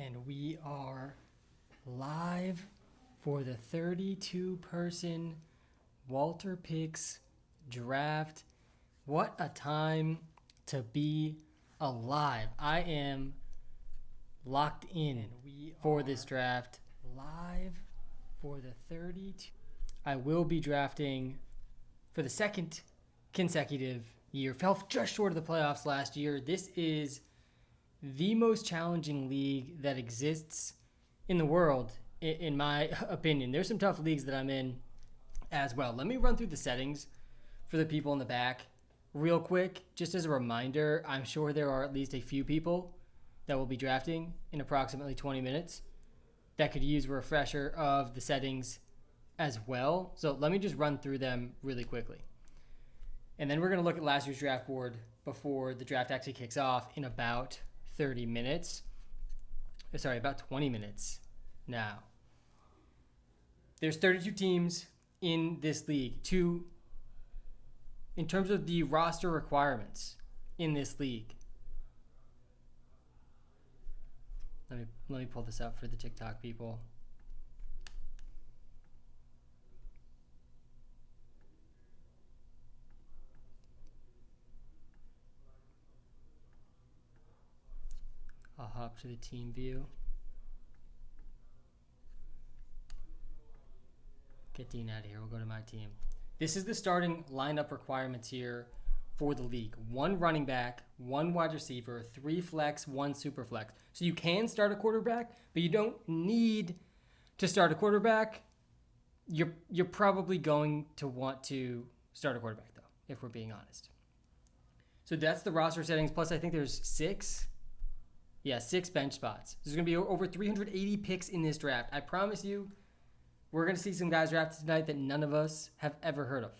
And we are live for the 32-person WalterPicks draft. What a time to be alive. I am locked in for this draft. Live for the 32. I will be drafting for the second consecutive year. Fell just short of the playoffs last year. This is the most challenging league that exists in the world, in my opinion. There's some tough leagues that I'm in as well. Let me run through the settings for the people in the back real quick. Just as a reminder, I'm sure there are at least a few people that will be drafting in approximately 20 minutes that could use a refresher of the settings as well. So let me just run through them really quickly. And then we're going to look at last year's draft board before the draft actually kicks off in about 30 minutes. Sorry, about 20 minutes now. There's 32 teams in this league. In terms of the roster requirements in this league. Let me pull this up for the TikTok people. I'll hop to the team view. Get Dean out of here. We'll go to my team. This is the starting lineup requirements here for the league. 1 running back, 1 wide receiver, 3 flex, 1 super flex. So you can start a quarterback, but you don't need to start a quarterback. You're probably going to want to start a quarterback, though, if we're being honest. So that's the roster settings. Plus, I think there's 6 bench spots. There's going to be over 380 picks in this draft. I promise you, we're going to see some guys drafted tonight that none of us have ever heard of.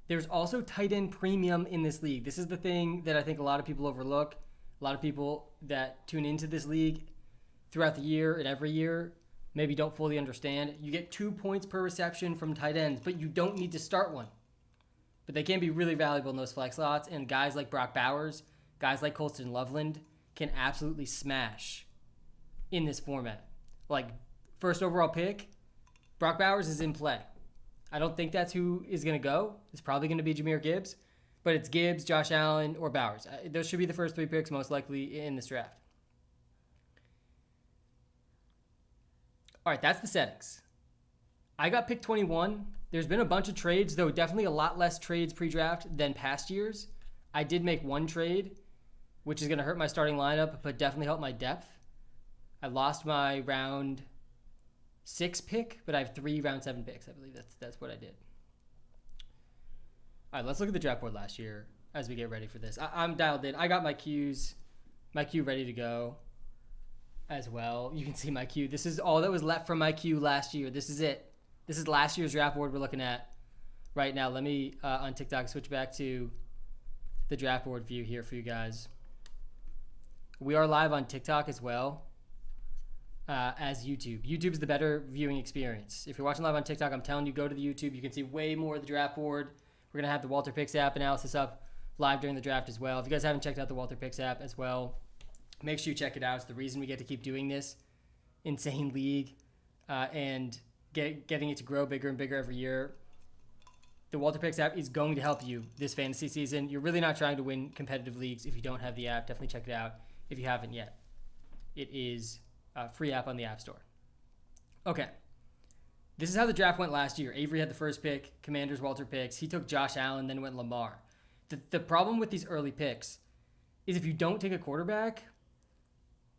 There's also tight end premium in this league. This is the thing that I think a lot of people overlook. A lot of people that tune into this league throughout the year and every year maybe don't fully understand. You get 2 points per reception from tight ends, but you don't need to start one. But they can be really valuable in those flex slots, and guys like Brock Bowers, guys like Colston Loveland can absolutely smash in this format. Like, first overall pick, Brock Bowers is in play. I don't think that's who is going to go. It's probably going to be Jahmyr Gibbs, but it's Gibbs, Josh Allen, or Bowers. Those should be the first 3 picks most likely in this draft. All right, that's the settings. I got pick 21. There's been a bunch of trades, though definitely a lot less trades pre-draft than past years. I did make 1 trade, which is going to hurt my starting lineup, but definitely help my depth. I lost my round 6 pick, but I have 3 round 7 picks. I believe that's what I did. All right, let's look at the draft board last year as we get ready for this. I'm dialed in. I got my queue ready to go as well. You can see my queue. This is all that was left from my queue last year. This is it. This is last year's draft board we're looking at right now. Let me, on TikTok, switch back to the draft board view here for you guys. We are live on TikTok as well as YouTube. YouTube's the better viewing experience. If you're watching live on TikTok, I'm telling you, go to the YouTube. You can see way more of the draft board. We're going to have the WalterPicks app analysis up live during the draft as well. If you guys haven't checked out the WalterPicks app as well, make sure you check it out. It's the reason we get to keep doing this insane league and getting it to grow bigger and bigger every year. The WalterPicks app is going to help you this fantasy season. You're really not trying to win competitive leagues if you don't have the app. Definitely check it out if you haven't yet. It is a free app on the App Store. Okay. This is how the draft went last year. Avery had the first pick. Commanders, WalterPicks. He took Josh Allen, then went Lamar. The problem with these early picks is if you don't take a quarterback,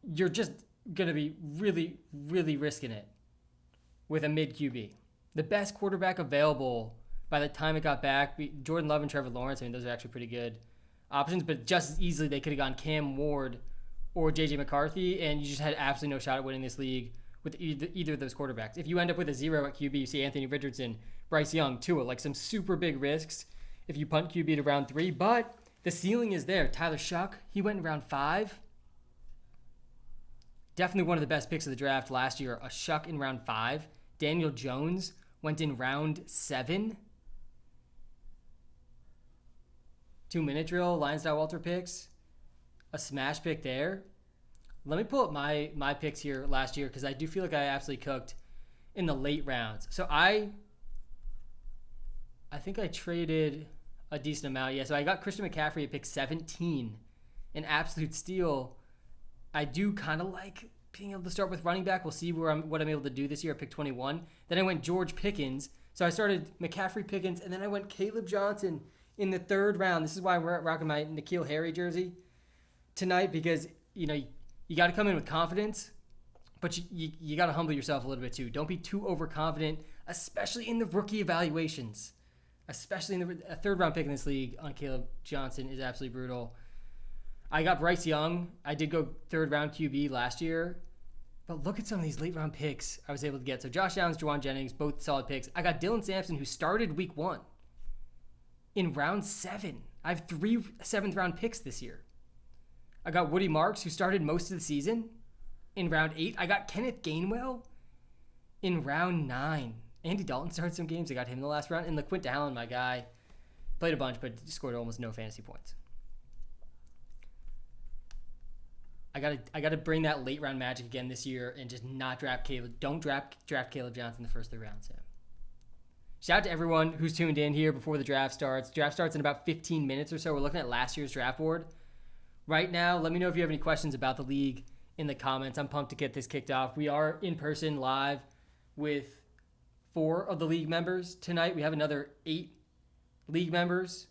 you're just going to be really, really risking it with a mid QB. The best quarterback available by the time it got back, Jordan Love and Trevor Lawrence, I mean, those are actually pretty good options, but just as easily they could have gone Cam Ward or J.J. McCarthy, and you just had absolutely no shot at winning this league with either of those quarterbacks. If you end up with a 0 at QB, you see Anthony Richardson, Bryce Young, Tua, like some super big risks if you punt QB to round 3, but the ceiling is there. Tyler Shuck, he went in round 5. Definitely one of the best picks of the draft last year, a Shuck in round 5. Daniel Jones went in round 7. 2-minute drill, Lions.WalterPicks, a smash pick there. Let me pull up my picks here last year because I do feel like I absolutely cooked in the late rounds. So I think I traded a decent amount. Yeah, so I got Christian McCaffrey at pick 17, an absolute steal. I do kind of like being able to start with running back. We'll see what I'm able to do this year at pick 21. Then I went George Pickens. So I started McCaffrey, Pickens, and then I went Caleb Johnson in the 3rd round. This is why we're rocking my N'Keal Harry jersey tonight because, you got to come in with confidence, but you got to humble yourself a little bit too. Don't be too overconfident, especially in the rookie evaluations. Especially in a 3rd round pick in this league on Caleb Johnson is absolutely brutal. I got Bryce Young. I did go 3rd round QB last year. But look at some of these late round picks I was able to get. So Josh Downs, Jawan Jennings, both solid picks. I got Dylan Sampson, who started week 1 in round 7. I have 3 7th round picks this year. I got Woody Marks, who started most of the season in round 8. I got Kenneth Gainwell in round 9. Andy Dalton started some games. I got him in the last round. And LaQuint Allen, my guy, played a bunch, but scored almost no fantasy points. I gotta bring that late round magic again this year and just not draft Caleb. Don't draft Caleb Johnson in the first 3 rounds, Sam. Shout out to everyone who's tuned in here before the draft starts. Draft starts in about 15 minutes or so. We're looking at last year's draft board. Right now, let me know if you have any questions about the league in the comments. I'm pumped to get this kicked off. We are in person live with 4 of the league members tonight. We have another 8 league members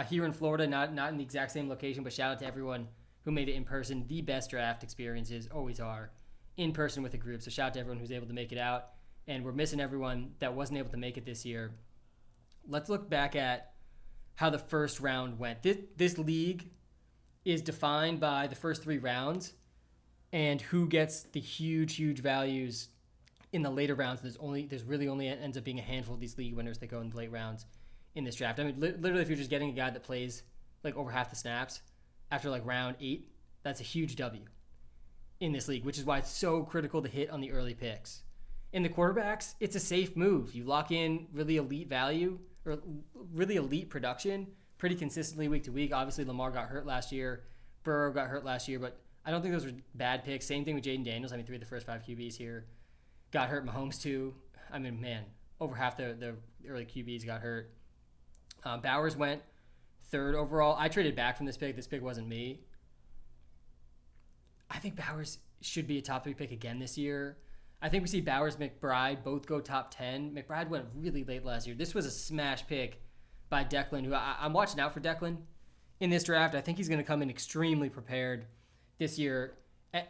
here in Florida, not in the exact same location, but shout out to everyone who made it in person. The best draft experiences always are in person with a group. So shout out to everyone who's able to make it out. And we're missing everyone that wasn't able to make it this year. Let's look back at how the first round went. This league is defined by the first 3 rounds and who gets the huge values in the later rounds. There's really only ends up being a handful of these league winners that go in the late rounds in this draft. I mean, literally, if you're just getting a guy that plays like over half the snaps after like round 8, that's a huge W in this league, which is why it's so critical to hit on the early picks. In the quarterbacks, it's a safe move. You lock in really elite value or really elite production pretty consistently week to week. Obviously, Lamar got hurt last year. Burrow got hurt last year, but I don't think those were bad picks. Same thing with Jaden Daniels. I mean, 3 of the first 5 QBs here got hurt. Mahomes too. I mean, man, over half the early QBs got hurt. Bowers went 3rd overall. I traded back from this pick. This pick wasn't me. I think Bowers should be a top 3 pick again this year. I think we see Bowers, McBride both go top 10. McBride went really late last year. This was a smash pick by Declan, who I'm watching out for Declan in this draft. I think he's going to come in extremely prepared this year.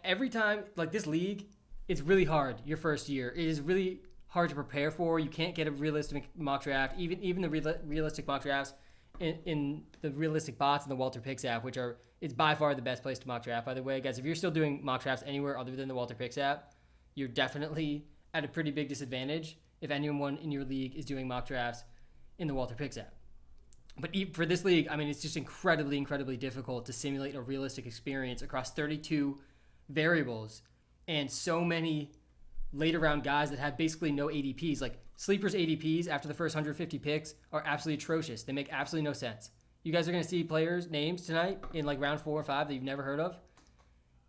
Every time, like this league, it's really hard your first year. It is really hard to prepare for. You can't get a realistic mock draft. Even the realistic mock drafts in the realistic bots in the WalterPicks app, it's by far the best place to mock draft, by the way. Guys, if you're still doing mock drafts anywhere other than the WalterPicks app, you're definitely at a pretty big disadvantage if anyone in your league is doing mock drafts in the WalterPicks app. But for this league, I mean, it's just incredibly difficult to simulate a realistic experience across 32 variables and so many later round guys that have basically no ADPs. Like sleepers ADPs after the first 150 picks are absolutely atrocious. They make absolutely no sense. You guys are going to see players' names tonight in like round 4 or 5 that you've never heard of.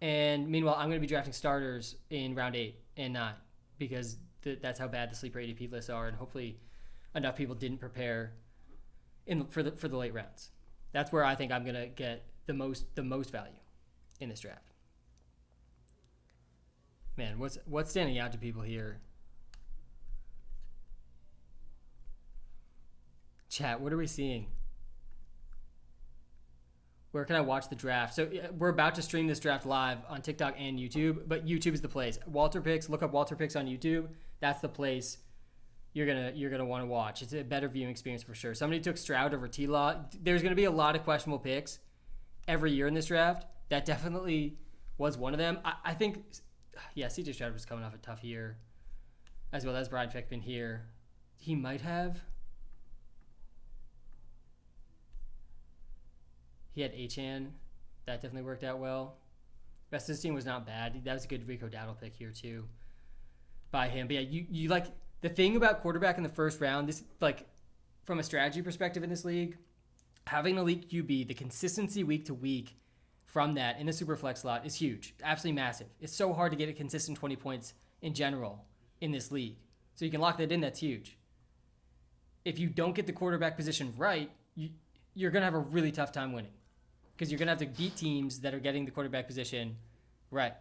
And meanwhile, I'm going to be drafting starters in round 8 and 9 because that's how bad the sleeper ADP lists are. And hopefully enough people didn't prepare for the late rounds. That's where I think I'm gonna get the most value in this draft. Man, what's standing out to people here? Chat, what are we seeing? Where can I watch the draft? So we're about to stream this draft live on TikTok and YouTube, but YouTube is the place. WalterPicks, look up WalterPicks on YouTube. That's the place you're gonna want to watch. It's a better viewing experience for sure. Somebody took Stroud over T-Law. There's gonna be a lot of questionable picks every year in this draft. That definitely was one of them. I think, yeah, CJ Stroud was coming off a tough year, as well as Brian Fickman here. He might have. He had Achane. That definitely worked out well. Rest of his team was not bad. That was a good Rico Dowdle pick here too by him. But yeah, you like the thing about quarterback in the first round, this like from a strategy perspective in this league, Having an elite QB, the consistency week to week from that in the super flex slot is huge, absolutely massive. It's so hard to get a consistent 20 points in general in this league. So you can lock that in, that's huge. If you don't get the quarterback position right, you're going to have a really tough time winning because you're going to have to beat teams that are getting the quarterback position right.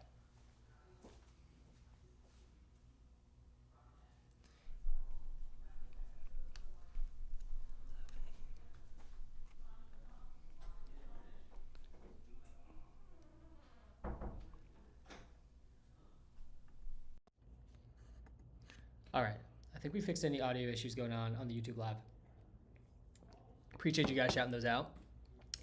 All right. I think we fixed any audio issues going on the YouTube Live. Appreciate you guys shouting those out.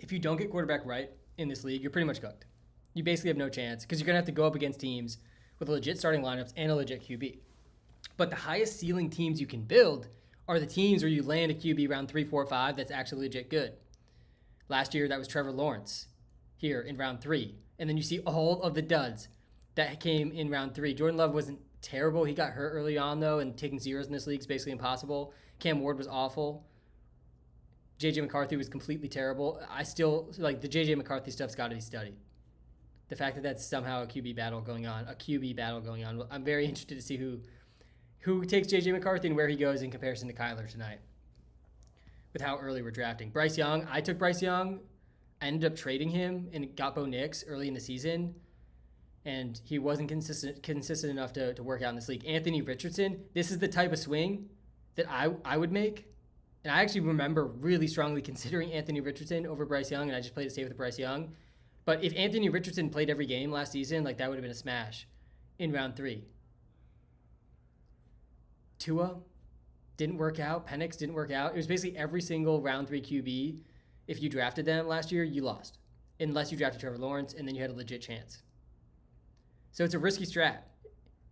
If you don't get quarterback right in this league, you're pretty much cooked. You basically have no chance because you're going to have to go up against teams with legit starting lineups and a legit QB. But the highest ceiling teams you can build are the teams where you land a QB round 3, 4, 5 that's actually legit good. Last year, that was Trevor Lawrence here in round 3. And then you see all of the duds that came in round 3. Jordan Love wasn't terrible. He got hurt early on, though, and taking zeros in this league is basically impossible. Cam Ward was awful. J.J. McCarthy was completely terrible. I still, like, the J.J. McCarthy stuff's got to be studied. The fact that that's somehow a QB battle going on. I'm very interested to see who takes J.J. McCarthy and where he goes in comparison to Kyler tonight with how early we're drafting. Bryce Young, I took Bryce Young. I ended up trading him and got Bo Nix early in the season, and he wasn't consistent enough to work out in this league. Anthony Richardson, this is the type of swing that I would make. And I actually remember really strongly considering Anthony Richardson over Bryce Young, and I just played it safe with Bryce Young. But if Anthony Richardson played every game last season, like, that would have been a smash in round 3. Tua didn't work out. Penix didn't work out. It was basically every single round 3 QB. If you drafted them last year, you lost. Unless you drafted Trevor Lawrence, and then you had a legit chance. So it's a risky strat.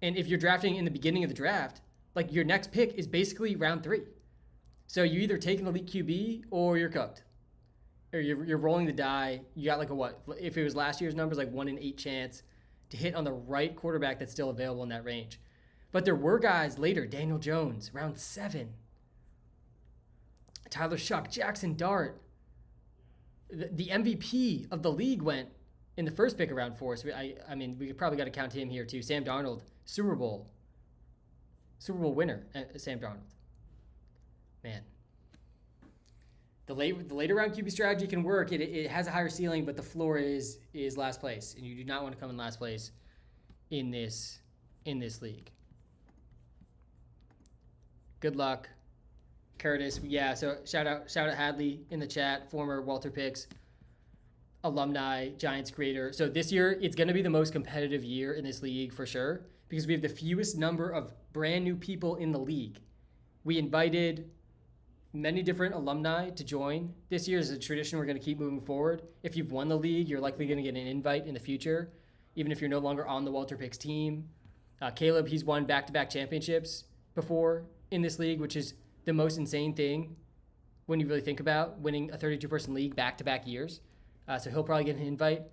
And if you're drafting in the beginning of the draft, like, your next pick is basically round 3. So you either take an elite QB or you're cooked. Or you're rolling the die. You got like a what? If it was last year's numbers, like 1 in 8 chance to hit on the right quarterback that's still available in that range. But there were guys later, Daniel Jones, round 7. Tyler Shuck, Jackson Dart. The MVP of the league went in the first pick of round 4. So I mean, we probably got to count him here too. Sam Darnold, Super Bowl winner, Sam Darnold. Man, the later round QB strategy can work. It has a higher ceiling, but the floor is last place, and you do not want to come in last place in this league. Good luck, Curtis. Yeah, so shout out Hadley in the chat, former WalterPicks alumni, Giants creator. So this year it's going to be the most competitive year in this league for sure because we have the fewest number of brand new people in the league. We invited many different alumni to join this year. As a tradition we're going to keep moving forward. If you've won the league, you're likely going to get an invite in the future, even if you're no longer on the WalterPicks team. Caleb, he's won back-to-back championships before in this league, which is the most insane thing when you really think about winning a 32-person league back-to-back years. So he'll probably get an invite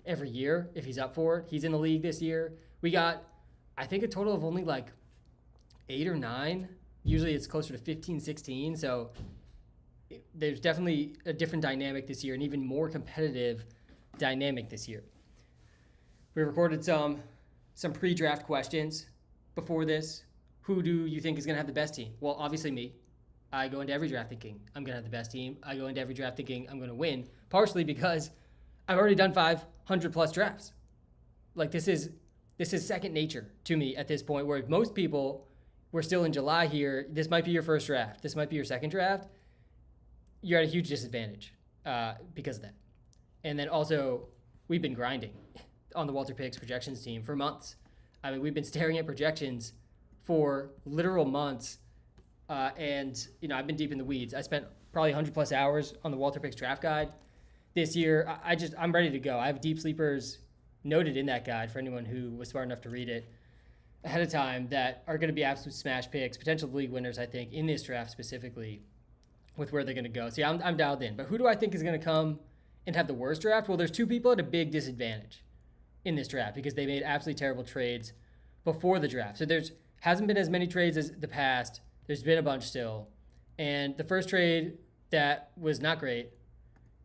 every year if he's up for it. He's in the league this year. We got, I think, a total of only like 8 or 9. Usually it's closer to 15, 16. So there's definitely a different dynamic this year, an even more competitive dynamic this year. We recorded some pre-draft questions before this. Who do you think is going to have the best team? Well, obviously me. I go into every draft thinking I'm going to have the best team. I go into every draft thinking I'm going to win, partially because I've already done 500 plus drafts. Like, this is second nature to me at this point, where most people, we're still in July here. This might be your first draft. This might be your second draft. You're at a huge disadvantage because of that. And then also, we've been grinding on the WalterPicks projections team for months. I mean, we've been staring at projections for literal months. And, you know, I've been deep in the weeds. I spent probably 100 plus hours on the WalterPicks draft guide this year. I'm ready to go. I have deep sleepers noted in that guide for anyone who was smart enough to read it ahead of time that are going to be absolute smash picks, potential league winners, I think, in this draft specifically with where they're going to go. See, I'm dialed in. But who do I think is going to come and have the worst draft? Well, there's 2 people at a big disadvantage in this draft because they made absolutely terrible trades before the draft. So there's hasn't been as many trades as the past. There's been a bunch still. And the first trade that was not great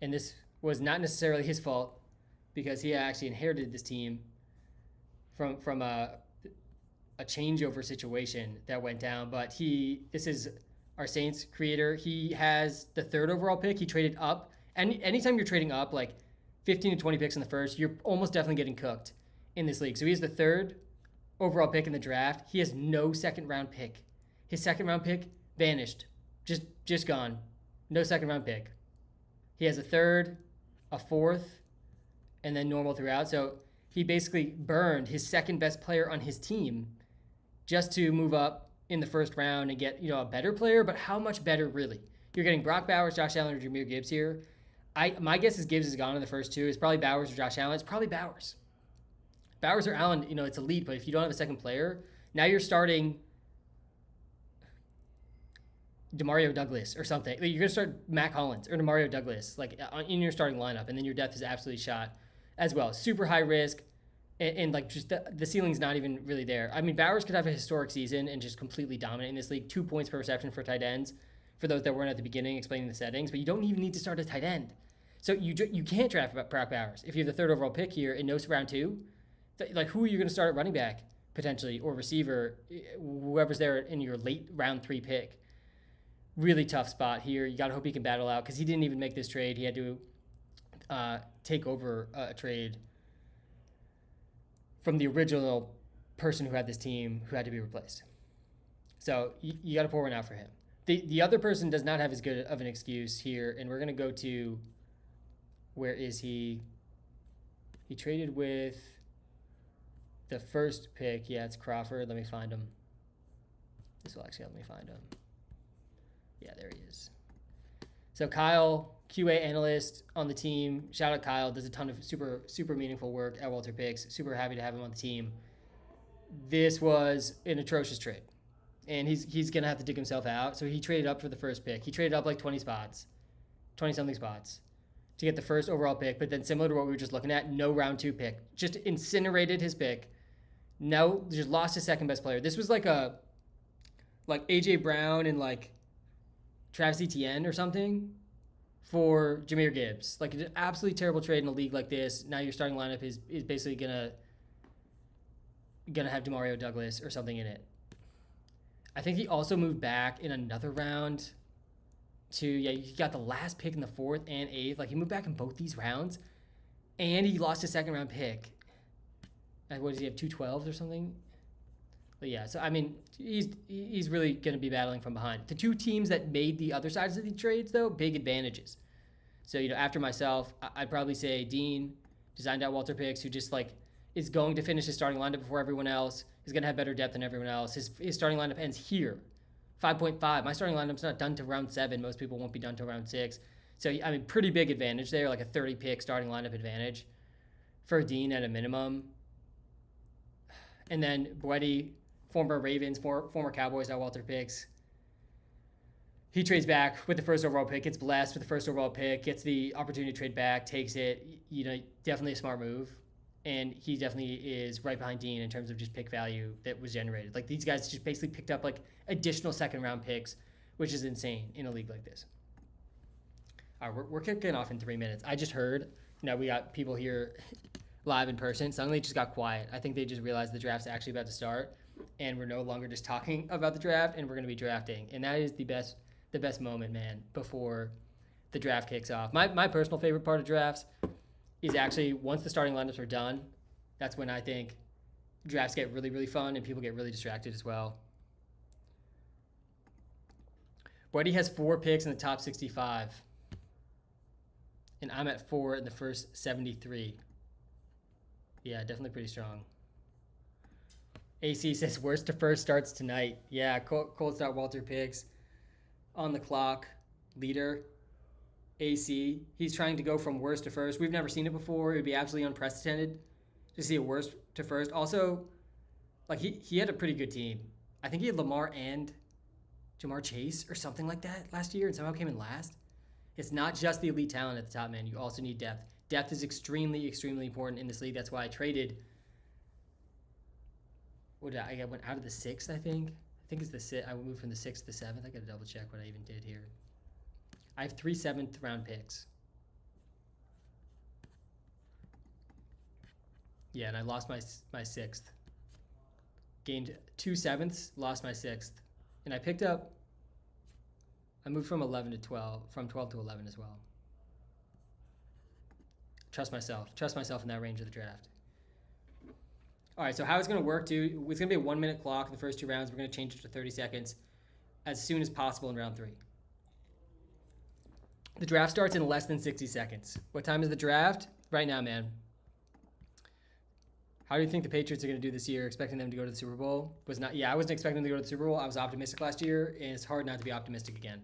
and this was not necessarily his fault because he actually inherited this team from a changeover situation that went down. But this is our Saints creator. He has the 3rd overall pick. He traded up, and anytime you're trading up, like 15 to 20 picks in the first, you're almost definitely getting cooked in this league. So he has the 3rd overall pick in the draft. He has no second round pick. His second round pick vanished, just gone. No second round pick. He has a 3rd, a 4th, and then normal throughout. So he basically burned his second best player on his team just to move up in the first round and get, a better player. But how much better, really? You're getting Brock Bowers, Josh Allen, or Jahmyr Gibbs here. My guess is Gibbs is gone in the first 2. It's probably Bowers or Josh Allen. It's probably Bowers. Bowers or Allen, it's elite, but if you don't have a second player, now you're starting Demario Douglas or something. You're going to start Mac Hollins or Demario Douglas in your starting lineup, and then your depth is absolutely shot as well. Super high risk, and just the ceiling's not even really there. I mean, Bowers could have a historic season and just completely dominate in this league. 2 points per reception for tight ends, for those that weren't at the beginning explaining the settings, but you don't even need to start a tight end. So you can't draft Brock Bowers. If you have the 3rd overall pick here in no round 2, who are you going to start at running back potentially, or receiver, whoever's there in your late round 3 pick? Really tough spot here. You got to hope he can battle out because he didn't even make this trade. He had to take over a trade from the original person who had this team who had to be replaced. So you got to pour one out for him. The other person does not have as good of an excuse here, and we're going to go to, where is he? He traded with the first pick. Yeah, it's Crawford. Let me find him. This will actually help me find him. Yeah, there he is. So Kyle, QA analyst on the team. Shout out Kyle. Does a ton of super, super meaningful work at WalterPicks. Super happy to have him on the team. This was an atrocious trade, and he's going to have to dig himself out. So he traded up for the first pick. He traded up like 20-something spots to get the first overall pick. But then similar to what we were just looking at, no round 2 pick. Just incinerated his pick. No, just lost his second best player. This was like A.J. Brown and Travis Etienne or something for Jahmyr Gibbs. An absolutely terrible trade in a league like this. Now your starting lineup is basically gonna have Demario Douglas or something in it. I think he also moved back in another round he got the last pick in the 4th and 8th. He moved back in both these rounds, and he lost his second round pick. What does he have, 212s or something? But yeah, so I mean, he's really going to be battling from behind. The 2 teams that made the other sides of the trades, though, big advantages. So, after myself, I'd probably say Dean, designed out WalterPicks, who just is going to finish his starting lineup before everyone else. He's going to have better depth than everyone else. His starting lineup ends here, 5.5. My starting lineup's not done to round 7. Most people won't be done to round 6. So, I mean, pretty big advantage there, a 30-pick starting lineup advantage for Dean at a minimum. And then Boetti, former Ravens, former Cowboys at WalterPicks. He trades back with the first overall pick, gets blessed with the first overall pick, gets the opportunity to trade back, takes it. Definitely a smart move. And he definitely is right behind Dean in terms of just pick value that was generated. These guys just basically picked up additional second round picks, which is insane in a league like this. All right, we're kicking off in 3 minutes. I just heard, we got people here live in person. Suddenly it just got quiet. I think they just realized the draft's actually about to start, and we're no longer just talking about the draft, and we're going to be drafting. And that is the best moment, man, before the draft kicks off. My personal favorite part of drafts is actually once the starting lineups are done. That's when I think drafts get really, really fun and people get really distracted as well. Brady has 4 picks in the top 65, and I'm at 4 in the first 73. Yeah, definitely pretty strong. AC says worst to first starts tonight. Yeah, cold start WalterPicks on the clock. Leader, AC. He's trying to go from worst to first. We've never seen it before. It would be absolutely unprecedented to see a worst to first. Also, he had a pretty good team. I think he had Lamar and Jamar Chase or something like that last year and somehow came in last. It's not just the elite talent at the top, man. You also need depth. Depth is extremely, extremely important in this league. That's why I traded. I went out of the 6th, I think. I think it's the 6th. I moved from the 6th to the 7th. I got to double check what I even did here. I have 3 7th round picks. Yeah, and I lost my sixth. Gained 2 sevenths, lost my sixth. And I picked up, I moved from 11 to 12, from 12 to 11 as well. Trust myself in that range of the draft. All right, so how it's going to work, dude, it's going to be a 1 minute clock in the first 2 rounds. We're going to change it to 30 seconds as soon as possible in round 3. The draft starts in less than 60 seconds. What time is the draft? Right now, man. How do you think the Patriots are going to do this year? Expecting them to go to the Super Bowl? I wasn't expecting them to go to the Super Bowl. I was optimistic last year, and it's hard not to be optimistic again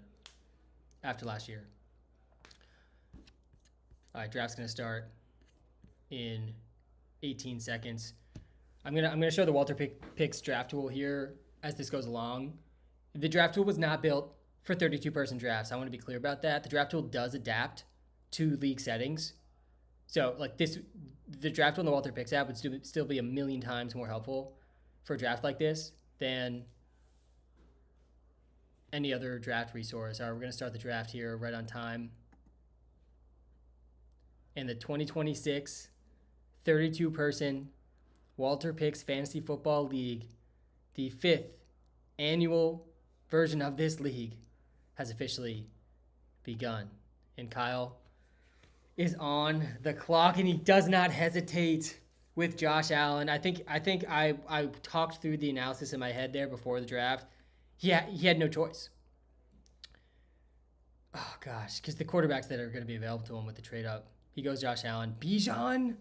after last year. All right, draft's going to start in 18 seconds. I'm gonna show the WalterPicks draft tool here as this goes along. The draft tool was not built for 32-person drafts. I want to be clear about that. The draft tool does adapt to league settings. So like this, the draft tool on the WalterPicks app would still be a million times more helpful for a draft like this than any other draft resource. All right, we're going to start the draft here right on time. In the 2026 32-person WalterPicks Fantasy Football League, the 5th annual version of this league has officially begun. And Kyle is on the clock, and he does not hesitate with Josh Allen. I think I talked through the analysis in my head there before the draft. He had no choice. Oh, gosh, because the quarterbacks that are going to be available to him with the trade up. He goes Josh Allen. Bijan?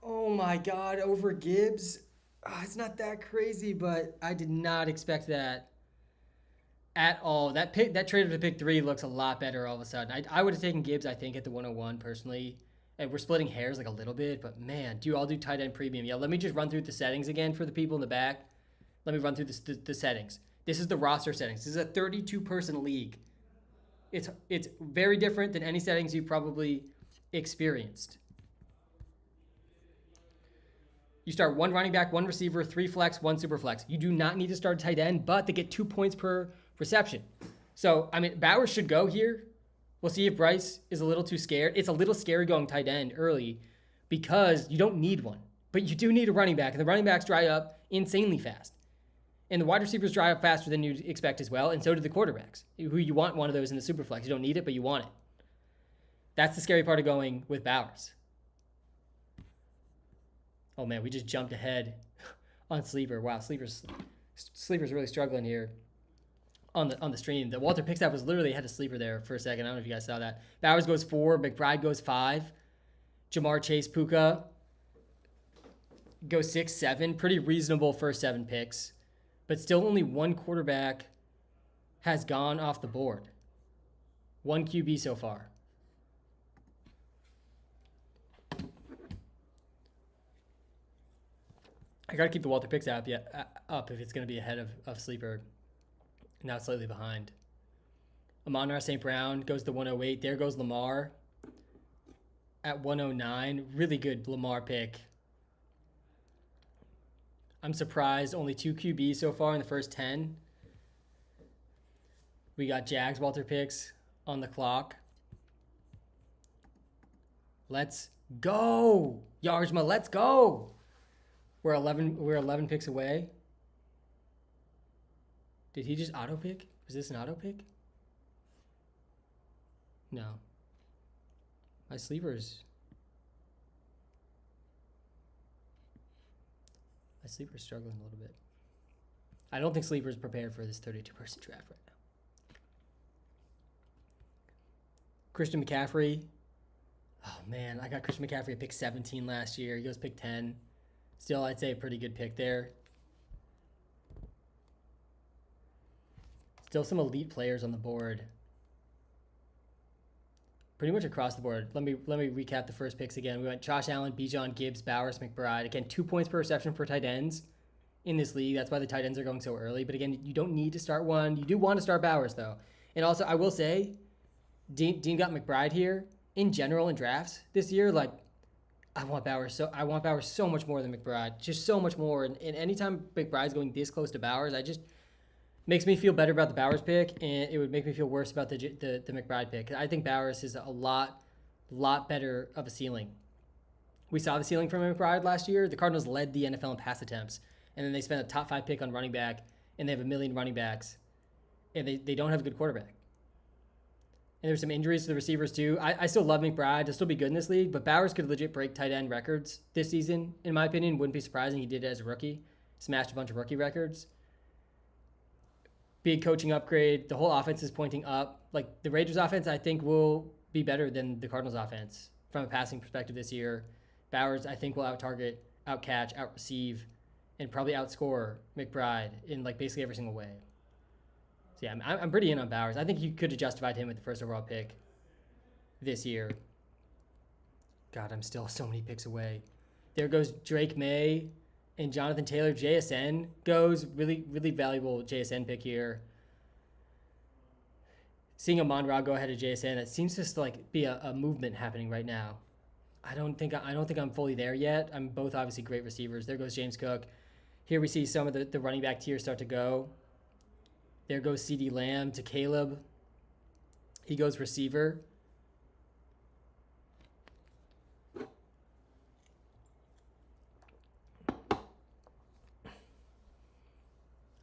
Oh, my God, over Gibbs? Oh, it's not that crazy, but I did not expect that at all. That trade of the pick 3 looks a lot better all of a sudden. I would have taken Gibbs, I think, at the 101 personally. And we're splitting hairs like a little bit, but man, I'll do tight end premium. Yeah, let me just run through the settings again for the people in the back. Let me run through the settings. This is the roster settings. This is a 32-person league. It's very different than any settings you've probably experienced. You start 1 running back, 1 receiver, 3 flex, 1 super flex. You do not need to start tight end, but they get 2 points per reception. So, I mean, Bowers should go here. We'll see if Bryce is a little too scared. It's a little scary going tight end early because you don't need one, but you do need a running back, and the running backs dry up insanely fast. And the wide receivers dry up faster than you'd expect as well, and so do the quarterbacks, who you want one of those in the super flex. You don't need it, but you want it. That's the scary part of going with Bowers. Oh man, we just jumped ahead on Sleeper. Wow, Sleeper's really struggling here on the stream. The WalterPicks app was literally had a Sleeper there for a second. I don't know if you guys saw that. Bowers goes 4, McBride goes 5, Jamar Chase Puka goes 6, 7. Pretty reasonable first 7 picks, but still only 1 quarterback has gone off the board. 1 QB so far. I got to keep the WalterPicks app up if it's going to be ahead of Sleeper. Now it's slightly behind. Amon-Ra St. Brown goes to 108. There goes Lamar at 109. Really good Lamar pick. I'm surprised. Only 2 QBs so far in the first 10. We got Jags WalterPicks on the clock. Let's go. Yarjma, let's go. We're 11 picks away. Did he just auto pick? Was this an auto pick? No. My sleeper's struggling a little bit. I don't think Sleeper's prepared for this 32-person draft right now. Christian McCaffrey. Oh man, I got Christian McCaffrey at pick 17 last year. He goes pick 10. Still, I'd say a pretty good pick there. Still some elite players on the board. Pretty much across the board. Let me recap the first picks again. We went Josh Allen, Bijan, Gibbs, Bowers, McBride. Again, 2 points per reception for tight ends in this league. That's why the tight ends are going so early. But again, you don't need to start one. You do want to start Bowers, though. And also, I will say, Dean got McBride here. In general, in drafts this year, like, I want Bowers so much more than McBride. Just so much more. And anytime McBride's going this close to Bowers, makes me feel better about the Bowers pick, and it would make me feel worse about the McBride pick. I think Bowers is a lot better of a ceiling We saw the ceiling from McBride last year. The Cardinals led the NFL in pass attempts, and then they spent a top 5 pick on running back, and they have a million running backs, and they don't have a good quarterback. And there's some injuries to the receivers too. I still love McBride. He'll still be good in this league, but Bowers could legit break tight end records this season, in my opinion. Wouldn't be surprising. He did it as a rookie. Smashed a bunch of rookie records. Big coaching upgrade. The whole offense is pointing up. Like, the Raiders offense, I think, will be better than the Cardinals offense from a passing perspective this year. Bowers, I think, will out-target, out-catch, out-receive, and probably outscore McBride in, like, basically every single way. So, yeah, I'm pretty in on Bowers. I think you could have justified him with the first overall pick this year. God, I'm still so many picks away. There goes Drake May and Jonathan Taylor. JSN goes. Really, really valuable JSN pick here. Seeing Amon-Ra go ahead of JSN, that seems to like be a movement happening right now. I don't think I'm fully there yet. I'm both obviously great receivers. There goes James Cook. Here we see some of the running back tiers start to go. There goes CeeDee Lamb to Caleb. He goes receiver.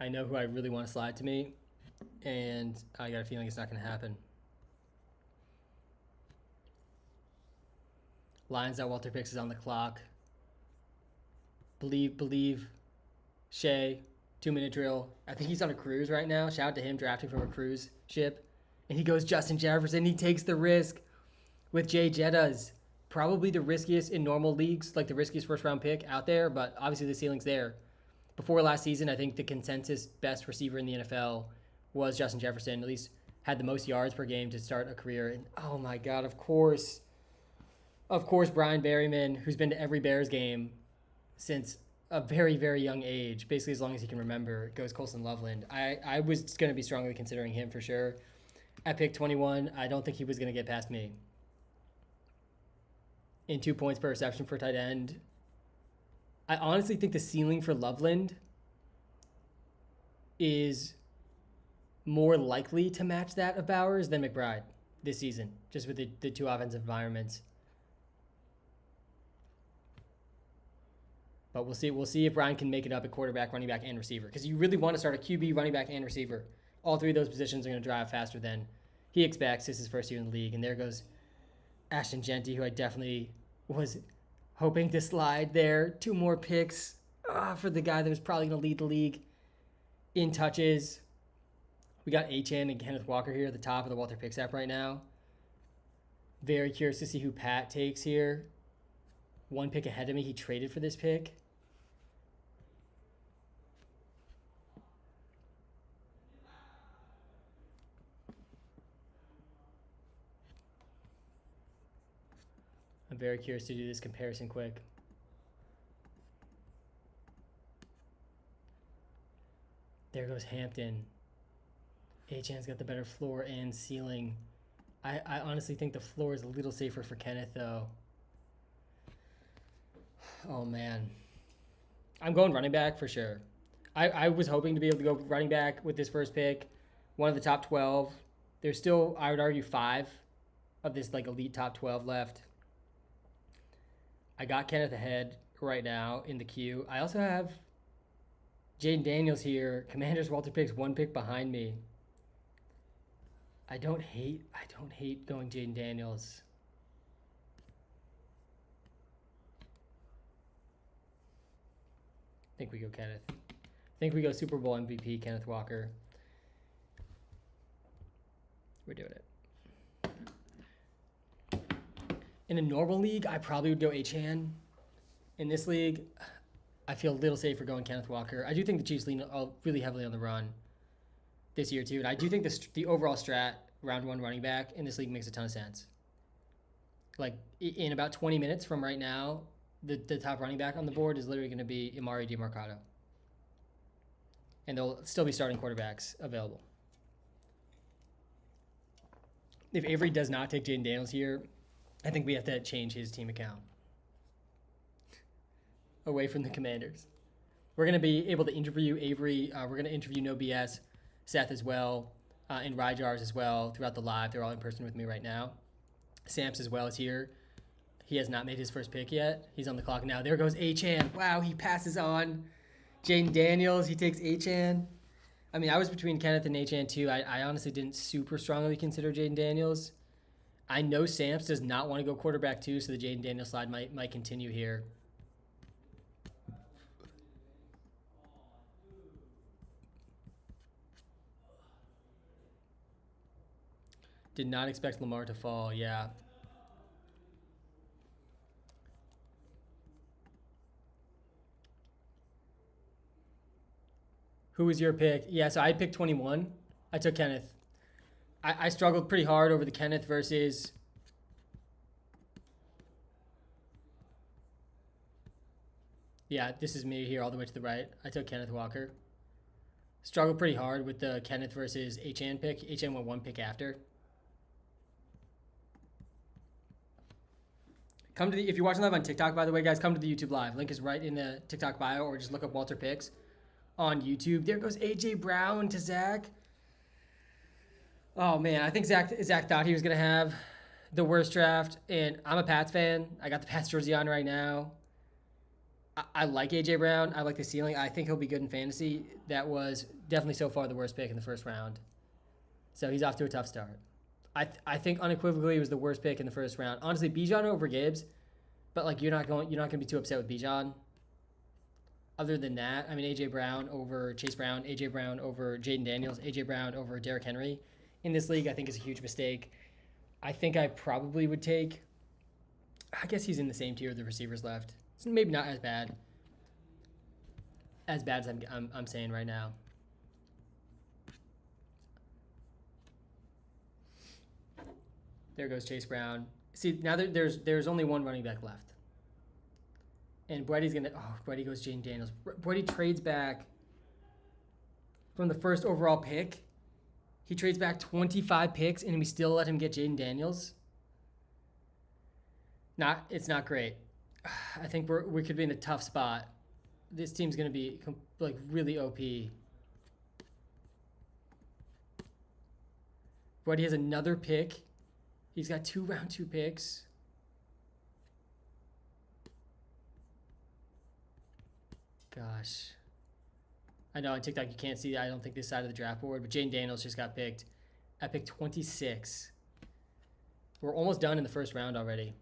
I know who I really want to slide to me, and I got a feeling it's not going to happen. Lions that WalterPicks is on the clock. Believe. Shea, 2-minute drill. I think he's on a cruise right now. Shout out to him drafting from a cruise ship. And he goes Justin Jefferson. He takes the risk with Jay Jettas. Probably the riskiest in normal leagues, like the riskiest first-round pick out there, but obviously the ceiling's there. Before last season, I think the consensus best receiver in the NFL was Justin Jefferson. At least had the most yards per game to start a career. And oh my God, of course, Brian Berryman, who's been to every Bears game since a very, very young age, basically as long as he can remember, goes Colson Loveland. I was going to be strongly considering him for sure. At pick 21, I don't think he was going to get past me. In 2 points per reception for tight end. I honestly think the ceiling for Loveland is more likely to match that of Bowers than McBride this season, just with the two offensive environments. But we'll see. We'll see if Brian can make it up at quarterback, running back, and receiver. Because you really want to start a QB, running back, and receiver. All three of those positions are going to drive faster than he expects. This is his first year in the league. And there goes Ashton Genty, who I definitely was hoping to slide there. 2 more picks for the guy that was probably going to lead the league in touches. We got Achane and Kenneth Walker here at the top of the WalterPicks app right now. Very curious to see who Pat takes here. 1 pick ahead of me. He traded for this pick. I'm very curious to do this comparison quick. There goes Hampton. Achane's got the better floor and ceiling. I honestly think the floor is a little safer for Kenneth, though. Oh, man. I'm going running back for sure. I was hoping to be able to go running back with this first pick. One of the top 12. There's still, I would argue, 5 of this like elite top 12 left. I got Kenneth ahead right now in the queue. I also have Jaden Daniels here. Commanders WalterPicks 1 pick behind me. I don't hate going Jaden Daniels. I think we go Kenneth. I think we go Super Bowl MVP Kenneth Walker. We're doing it. In a normal league, I probably would go Achane. In this league, I feel a little safer going Kenneth Walker. I do think the Chiefs lean really heavily on the run this year, too. And I do think the overall strat, round 1 running back, in this league makes a ton of sense. Like, in about 20 minutes from right now, the top running back on the board is literally going to be Emari DeMarcado. And there'll still be starting quarterbacks available. If Avery does not take Jaden Daniels here, I think we have to change his team account away from the Commanders. We're going to be able to interview Avery. We're going to interview No BS, Seth as well, and Rajars as well throughout the live. They're all in person with me right now. Samps as well is here. He has not made his first pick yet. He's on the clock now. There goes Achan. Wow, he passes on Jaden Daniels. He takes Achan. I mean, I was between Kenneth and Achan too. I honestly didn't super strongly consider Jaden Daniels. I know Samps does not want to go quarterback too, so the Jaden Daniels slide might continue here. Did not expect Lamar to fall, yeah. Who was your pick? Yeah, so I picked 21. I took Kenneth. I struggled pretty hard over the Kenneth versus... Yeah, this is me here all the way to the right. I took Kenneth Walker. Struggled pretty hard with the Kenneth versus Achan pick. Achan went one pick after. Come to the, if you're watching live on TikTok, by the way, guys, come to the YouTube live. Link is right in the TikTok bio, or just look up WalterPicks on YouTube. There goes AJ Brown to Zach. Oh man, I think Zach thought he was gonna have the worst draft, and I'm a Pats fan. I got the Pats jersey on right now. I like AJ Brown. I like the ceiling. I think he'll be good in fantasy. That was definitely so far the worst pick in the first round. So he's off to a tough start. I think unequivocally it was the worst pick in the first round. Honestly, Bijan over Gibbs, but like you're not gonna be too upset with Bijan. Other than that, I mean AJ Brown over Chase Brown, AJ Brown over Jaden Daniels, AJ Brown over Derrick Henry in this league, I think is a huge mistake. I think I probably would take. I guess he's in the same tier of the receivers left. It's maybe not as bad. As bad as I'm saying right now. There goes Chase Brown. See, now there's only one running back left. And Brady's going to... Oh, Brady goes Jaden Daniels. Brady trades back from the first overall pick. He trades back 25 picks, and we still let him get Jaden Daniels. It's not great. I think we could be in a tough spot. This team's going to be like really OP. Brady has another pick. He's got 2 round 2 picks. Gosh. I know on TikTok you can't see, I don't think, this side of the draft board, but Jaden Daniels just got picked at pick 26. We're almost done in the first round already.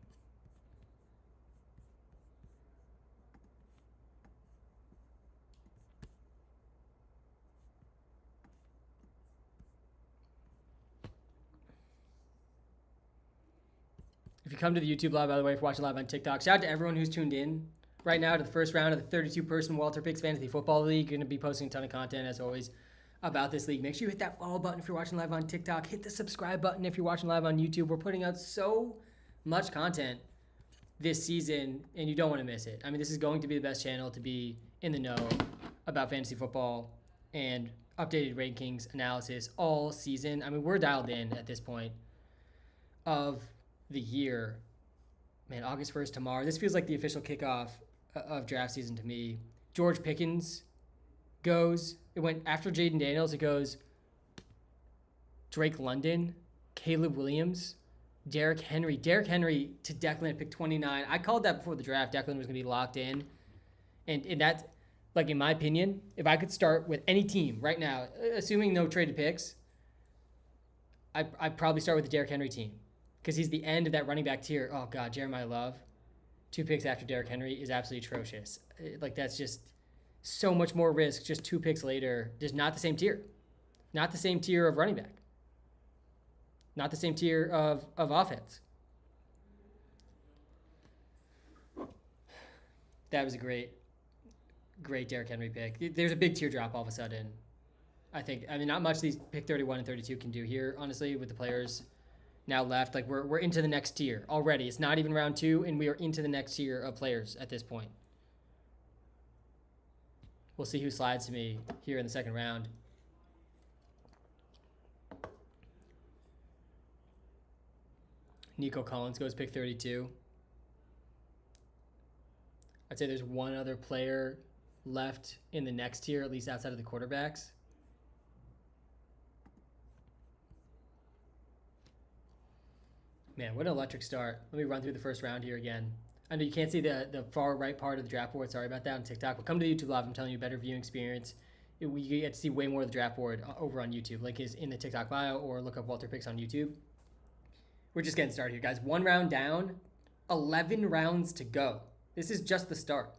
If you come to the YouTube live, by the way, if you're watching live on TikTok, shout out to everyone who's tuned in right now to the first round of the 32-person WalterPicks Fantasy Football League. Going to be posting a ton of content, as always, about this league. Make sure you hit that follow button if you're watching live on TikTok. Hit the subscribe button if you're watching live on YouTube. We're putting out so much content this season, and you don't want to miss it. I mean, this is going to be the best channel to be in the know about fantasy football and updated rankings, analysis all season. I mean, we're dialed in at this point of the year. Man, August 1st tomorrow. This feels like the official kickoff of draft season to me. George Pickens goes. It went after Jaden Daniels. It goes Drake London, Caleb Williams, Derrick Henry. Derrick Henry to Declan at pick 29. I called that before the draft. Declan was going to be locked in. And that's, like, in my opinion, if I could start with any team right now, assuming no traded picks, I'd probably start with the Derrick Henry team. Because he's the end of that running back tier. Oh, God, Jeremiah Love, 2 picks after Derrick Henry is absolutely atrocious. Like, that's just so much more risk just 2 picks later. Just not the same tier. Not the same tier of running back. Not the same tier of offense. That was a great Derrick Henry pick. There's a big tier drop all of a sudden. I mean, not much these pick 31 and 32 can do here, honestly, with the players now left. Like, we're into the next tier already. It's not even round 2, and we are into the next tier of players at this point. We'll see who slides to me here in the second round. Nico Collins goes pick 32. I'd say there's one other player left in the next tier, at least outside of the quarterbacks. Man, what an electric start. Let me run through the first round here again. I know you can't see the far right part of the draft board. Sorry about that on TikTok. But come to the YouTube Live. I'm telling you, better viewing experience. You get to see way more of the draft board over on YouTube. Link is in the TikTok bio, or look up WalterPicks on YouTube. We're just getting started here, guys. 1 round down, 11 rounds to go. This is just the start.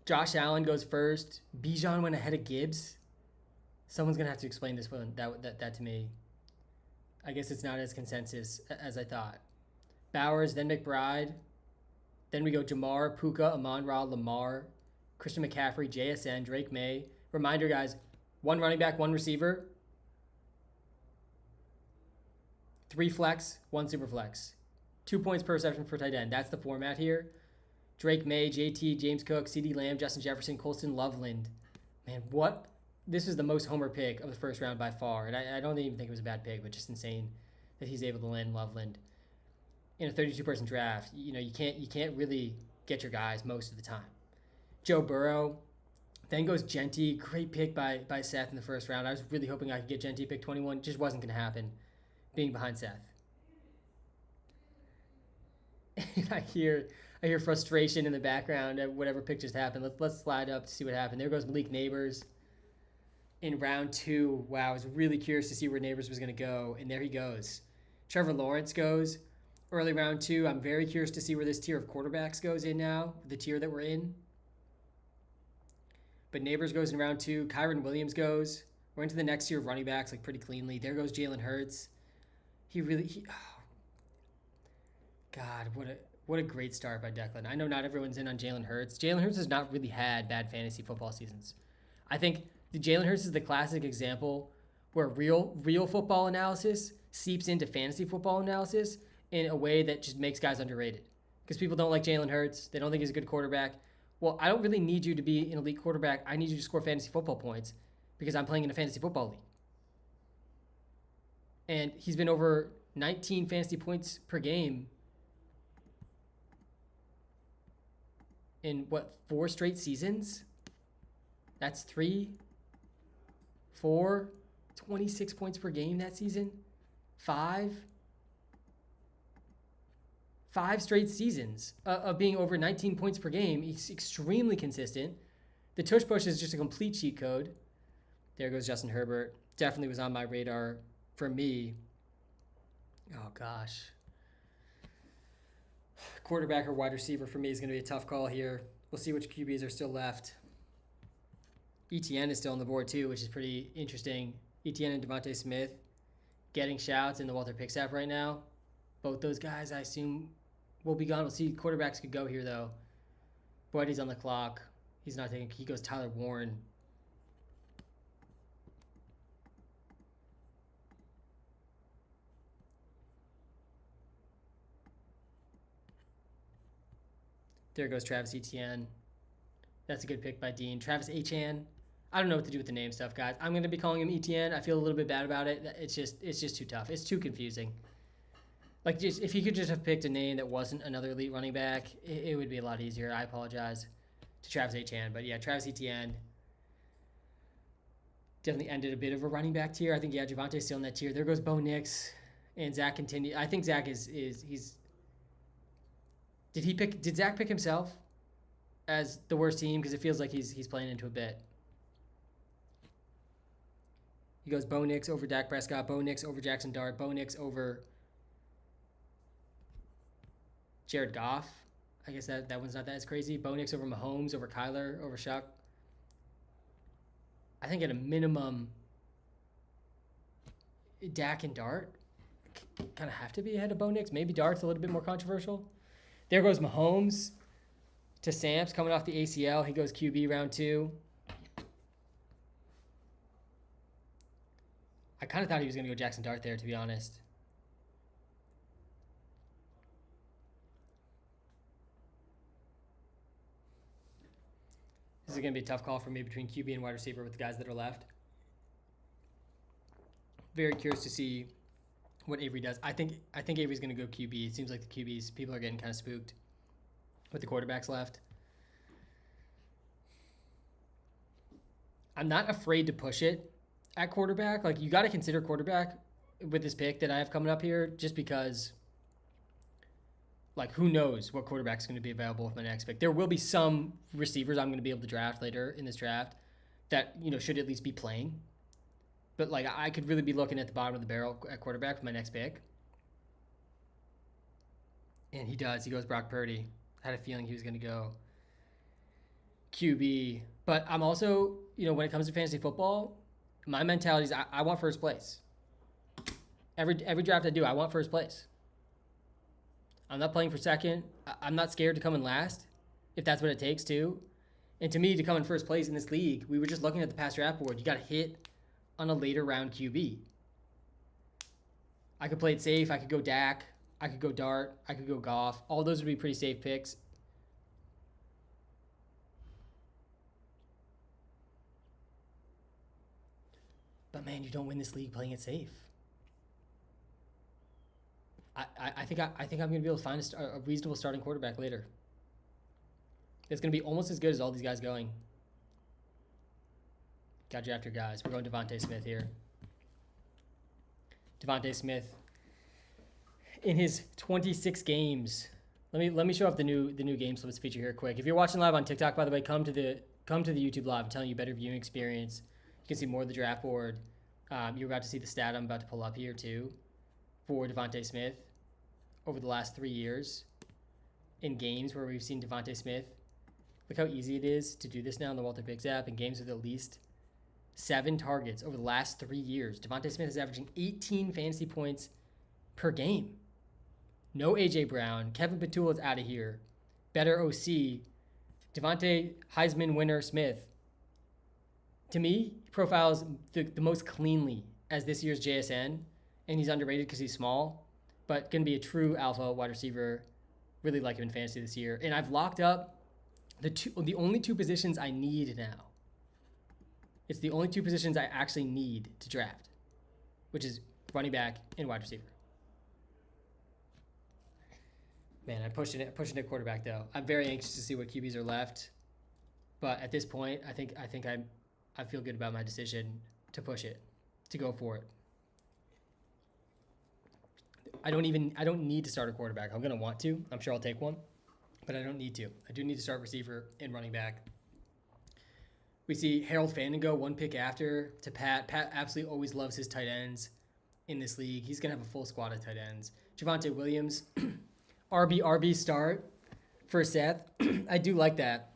Josh Allen goes first. Bijan went ahead of Gibbs. Someone's going to have to explain this one, that to me. I guess it's not as consensus as I thought. Bowers, then McBride. Then we go Jamar, Puka, Amon-Ra, Lamar, Christian McCaffrey, JSN, Drake May. Reminder, guys, 1 running back, 1 receiver. 3 flex, 1 super flex. 2 points per reception for tight end. That's the format here. Drake May, JT, James Cook, CeeDee Lamb, Justin Jefferson, Colston Loveland. Man, what? This is the most homer pick of the first round by far. And I don't even think it was a bad pick, but just insane that he's able to land Loveland in a 32-person draft. You know, you can't really get your guys most of the time. Joe Burrow. Then goes Genty. Great pick by Seth in the first round. I was really hoping I could get Genty pick 21. Just wasn't going to happen being behind Seth. And I hear frustration in the background at whatever pick just happened. Let's slide up to see what happened. There goes Malik Neighbors in round 2. Wow, I was really curious to see where Neighbors was going to go, and there he goes. Trevor Lawrence goes early round 2. I'm very curious to see where this tier of quarterbacks goes in now, the tier that we're in. But Neighbors goes in round 2. Kyron Williams goes. We're into the next tier of running backs like pretty cleanly. There goes Jalen Hurts. God, what a great start by Declan. I know not everyone's in on Jalen Hurts. Jalen Hurts has not really had bad fantasy football seasons. I think the Jalen Hurts is the classic example where real football analysis seeps into fantasy football analysis in a way that just makes guys underrated. Because people don't like Jalen Hurts. They don't think he's a good quarterback. Well, I don't really need you to be an elite quarterback. I need you to score fantasy football points because I'm playing in a fantasy football league. And he's been over 19 fantasy points per game in 4 straight seasons? That's 3, 4, 26 points per game that season. 5 straight seasons of being over 19 points per game. He's extremely consistent. The tush push is just a complete cheat code. There goes Justin Herbert. Definitely was on my radar for me. Oh, gosh. Quarterback or wide receiver for me is going to be a tough call here. We'll see which QBs are still left. ETN is still on the board too, which is pretty interesting. ETN and Devontae Smith getting shouts in the WalterPicks app right now. Both those guys, I assume, will be gone. We'll see. Quarterbacks could go here though. Boyd's on the clock. He's not taking. He goes Tyler Warren. There goes Travis Etienne. That's a good pick by Dean. Travis Etienne. I don't know what to do with the name stuff, guys. I'm going to be calling him Etienne. I feel a little bit bad about it. It's just too tough. It's too confusing. Like, just if he could just have picked a name that wasn't another elite running back, it would be a lot easier. I apologize to Travis Etienne. But yeah, Travis Etienne definitely ended a bit of a running back tier. I think, yeah, Javonte's still in that tier. There goes Bo Nix. And Zach continued. I think Zach he's... Did Zach pick himself as the worst team? Because it feels like he's playing into a bit. He goes Bo Nix over Dak Prescott, Bo Nix over Jackson Dart, Bo Nix over Jared Goff. I guess that one's not that as crazy. Bo Nix over Mahomes, over Kyler, over Shuck. I think at a minimum, Dak and Dart kind of have to be ahead of Bo Nix. Maybe Dart's a little bit more controversial. There goes Mahomes to Samps coming off the ACL. He goes QB round 2. I kind of thought he was going to go Jackson Dart there, to be honest. This is going to be a tough call for me between QB and wide receiver with the guys that are left. Very curious to see what Avery does. I think Avery's going to go QB. It seems like the QBs, people are getting kind of spooked with the quarterbacks left. I'm not afraid to push it at quarterback. Like, you got to consider quarterback with this pick that I have coming up here, just because, like, who knows what quarterback's going to be available with my next pick. There will be some receivers I'm going to be able to draft later in this draft that, should at least be playing. But, like, I could really be looking at the bottom of the barrel at quarterback with my next pick. And he does. He goes Brock Purdy. I had a feeling he was going to go QB. But I'm also, when it comes to fantasy football, my mentality is I want first place. Every draft I do, I want first place. I'm not playing for second. I'm not scared to come in last, if that's what it takes too. And to me, to come in first place in this league, we were just looking at the past draft board. You got to hit on a later round QB. I could play it safe. I could go Dak. I could go Dart. I could go Goff. All those would be pretty safe picks. But man, you don't win this league playing it safe. I think I'm going to be able to find a reasonable starting quarterback later. It's going to be almost as good as all these guys going. Got you after guys. We're going Devontae Smith here. Devontae Smith in his 26 games. Let me show off the new game slips feature here quick. If you're watching live on TikTok, by the way, come to the YouTube live. I'm telling you, better viewing experience. You can see more of the draft board. You're about to see the stat I'm about to pull up here too for Devontae Smith over the last 3 years in games where we've seen Devontae Smith. Look how easy it is to do this now in the WalterPicks app in games with at least 7 targets over the last 3 years. Devontae Smith is averaging 18 fantasy points per game. No A.J. Brown. Kevin Patula is out of here. Better OC. Devontae Heisman winner Smith. To me, he profiles the most cleanly as this year's JSN, and he's underrated because he's small, but going to be a true alpha wide receiver. Really like him in fantasy this year. And I've locked up the only 2 positions I need now. It's the only 2 positions I actually need to draft, which is running back and wide receiver. Man, I'm pushing it quarterback though. I'm very anxious to see what QBs are left, but at this point, I feel good about my decision to push it, to go for it. I don't need to start a quarterback. I'm gonna want to. I'm sure I'll take one, but I don't need to. I do need to start receiver and running back. We see Harold Fanning go 1 pick after to Pat. Pat absolutely always loves his tight ends in this league. He's going to have a full squad of tight ends. Javonte Williams, RB start for Seth. I do like that.